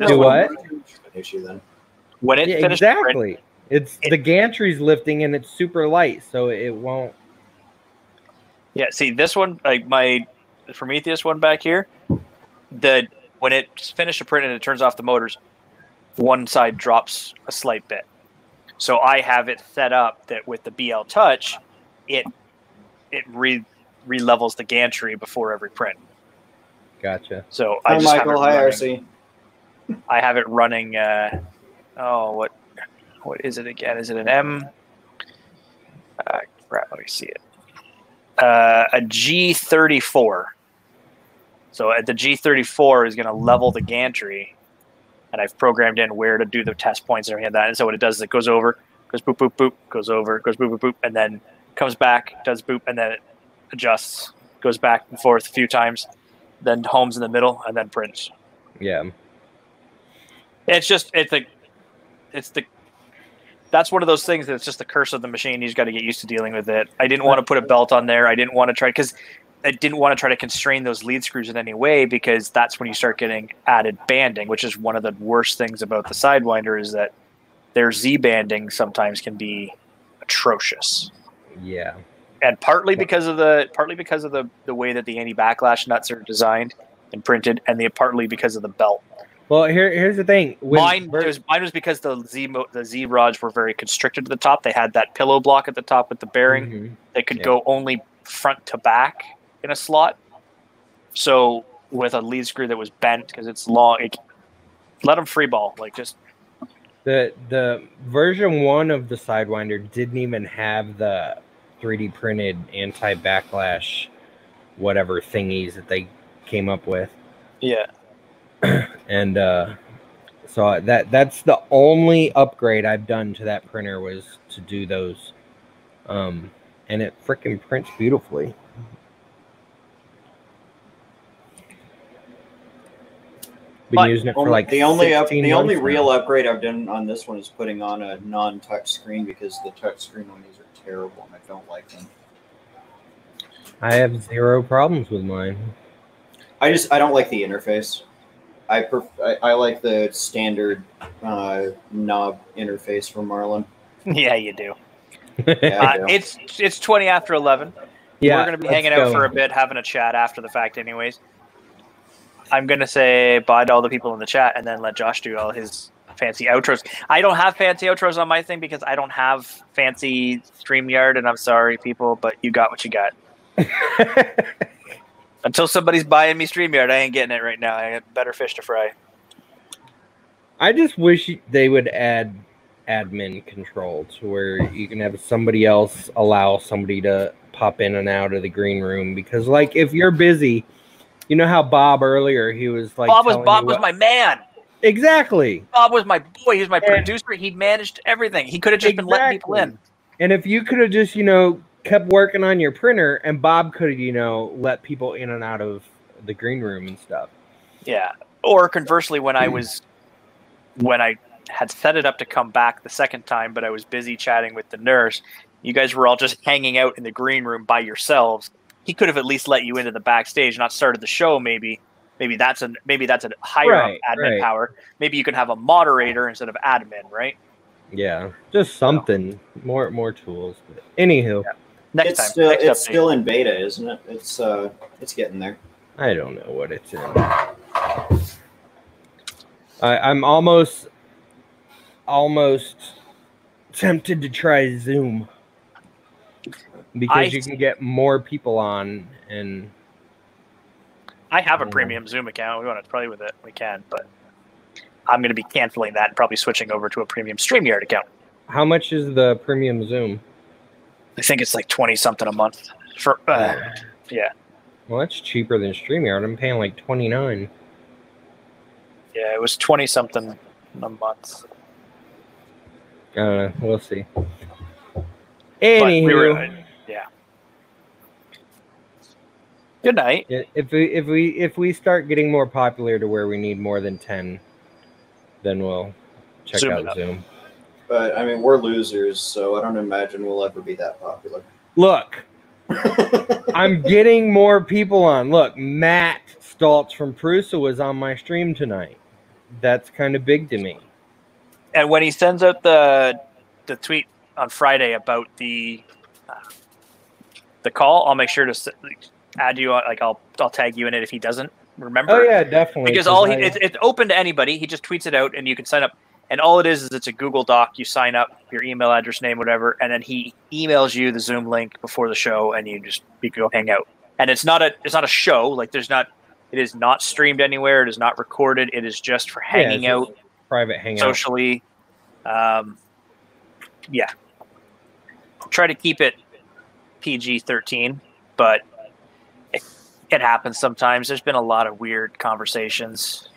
Do what? issue then. when it Yeah, finished exactly. It's the gantry's lifting and it's super light, so it won't. Yeah, see this one, like my Prometheus one back here, when it's finished a print and it turns off the motors, one side drops a slight bit. So I have it set up that with the BL Touch, it re-levels the gantry before every print. Gotcha. So Hi, I just Michael. Hi, have it RC. running, I have it running. What is it again? Is it an M? Crap, let me see it. A G34. So at the G34 is going to level the gantry, and I've programmed in where to do the test points and everything like that. And so what it does is it goes over, goes boop, boop, boop, goes over, goes boop, boop, boop, and then comes back, does boop, and then it adjusts, goes back and forth a few times, then homes in the middle, and then prints. Yeah. That's one of those things that's just the curse of the machine. You just got to get used to dealing with it. I didn't want to put a belt on there. I didn't want to try to constrain those lead screws in any way, because that's when you start getting added banding, which is one of the worst things about the Sidewinder, is that their Z banding sometimes can be atrocious. Yeah. And partly because of the way that the anti-backlash nuts are designed and printed, and partly because of the belt. Well, here's the thing. Mine was because the Z rods were very constricted to the top. They had that pillow block at the top with the bearing. Mhm. They could go only front to back in a slot. So with a lead screw that was bent because it's long, let them free ball. Like just The version 1 of the Sidewinder didn't even have the 3D printed anti-backlash whatever thingies that they came up with. yeah. And so that's the only upgrade I've done to that printer, was to do those. And it freaking prints beautifully. Been using it for like the only 16 only months real now. upgrade I've done on this one is putting on a non-touch screen, because the touch screen on these are terrible and I don't like them. I have zero problems with mine. I don't like the interface. I like the standard knob interface from Marlin. Yeah, you do. Yeah, I do. It's 20 after 11. Yeah, We're going to be let's hanging out go. for a bit, having a chat after the fact anyways. I'm going to say bye to all the people in the chat and then let Josh do all his fancy outros. I don't have fancy outros on my thing because I don't have fancy StreamYard, and I'm sorry, people, but you got what you got. Until somebody's buying me StreamYard, I ain't getting it right now. I got better fish to fry. I just wish they would add admin control to where you can have somebody else allow somebody to pop in and out of the green room, because like if you're busy, you know how Bob earlier, he was like Bob was my man. Exactly. Bob was my boy. He was my producer. He managed everything. He could have just been letting people in. And if you could have just, kept working on your printer, and Bob could have, let people in and out of the green room and stuff. Yeah. Or conversely, when I had set it up to come back the second time, but I was busy chatting with the nurse, you guys were all just hanging out in the green room by yourselves. He could have at least let you into the backstage, not started the show. Maybe that's a higher up admin power. Maybe you can have a moderator instead of admin, right? Yeah, just something more tools. But anywho, next time. It's still in beta, isn't it? It's getting there. I don't know what it's in. I'm almost tempted to try Zoom because you can get more people on, and I have a premium Zoom account. We want to play with it. We can, but I'm going to be canceling that and probably switching over to a premium StreamYard account. How much is the premium Zoom? I think it's like 20 something a month. For yeah. Well, that's cheaper than StreamYard. I'm paying like $29. Yeah, it was 20 something a month. We'll see. Anywho, yeah. Good night. If we start getting more popular to where we need more than 10, then we'll check out Zoom. But I mean, we're losers, so I don't imagine we'll ever be that popular. Look, I'm getting more people on. Look, Matt Stoltz from Prusa was on my stream tonight. That's kind of big to me. And when he sends out the tweet on Friday about the call, I'll make sure to add you. Like I'll tag you in it if he doesn't remember. Oh yeah, definitely. Because it's open to anybody. He just tweets it out, and you can sign up. And all it is it's a Google Doc. You sign up, your email address, name, whatever, and then he emails you the Zoom link before the show, and you can go hang out. And it's not a show. Like it is not streamed anywhere. It is not recorded. It is just for hanging out, private hangout, socially. Yeah. Try to keep it PG-13, but it happens sometimes. There's been a lot of weird conversations.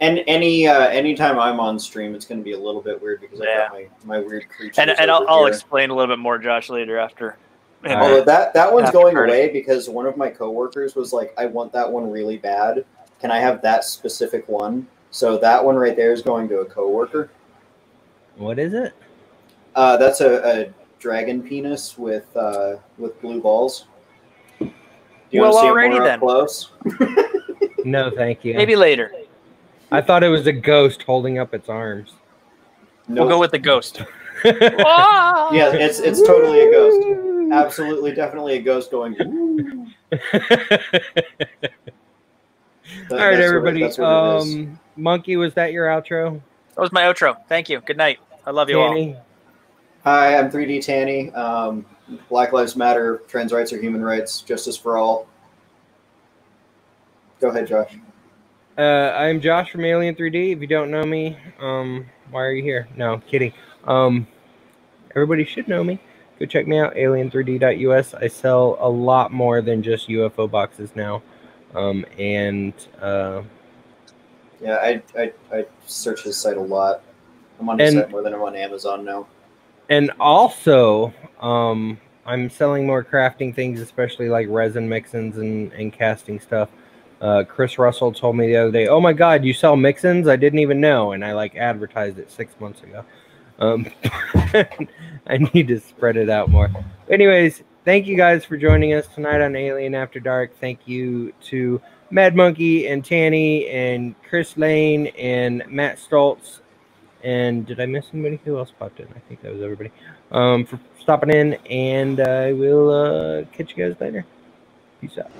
And anytime I'm on stream, it's going to be a little bit weird because I got my weird creatures. And I'll explain a little bit more, Josh, later after. Although that one's going away because one of my coworkers was like, "I want that one really bad. Can I have that specific one?" So that one right there is going to a coworker. What is it? That's a dragon penis with blue balls. Do you want to see it more up close? No, thank you. Maybe later. I thought it was a ghost holding up its arms. Nope. We'll go with the ghost. Yeah, it's totally a ghost. Absolutely, definitely a ghost going. All right, everybody. Monkey, was that your outro? That was my outro. Thank you. Good night. I love you all. Hi, I'm 3D Tanny. Black Lives Matter. Trans rights are human rights. Justice for all. Go ahead, Josh. I'm Josh from Alien 3D. If you don't know me, why are you here? No, I'm kidding. Everybody should know me. Go check me out, alien3d.us. I sell a lot more than just UFO boxes now. Yeah, I search his site a lot. I'm on his site more than I'm on Amazon now. And also, I'm selling more crafting things, especially like resin mixins and casting stuff. Chris Russell told me the other day, "Oh my God, you sell mixins? I didn't even know." And I advertised it 6 months ago. I need to spread it out more. Anyways, thank you guys for joining us tonight on Alien After Dark. Thank you to Mad Monkey and Tanny and Chris Lane and Matt Stoltz. And did I miss anybody? Who else popped in? I think that was everybody. For stopping in, and I will catch you guys later. Peace out.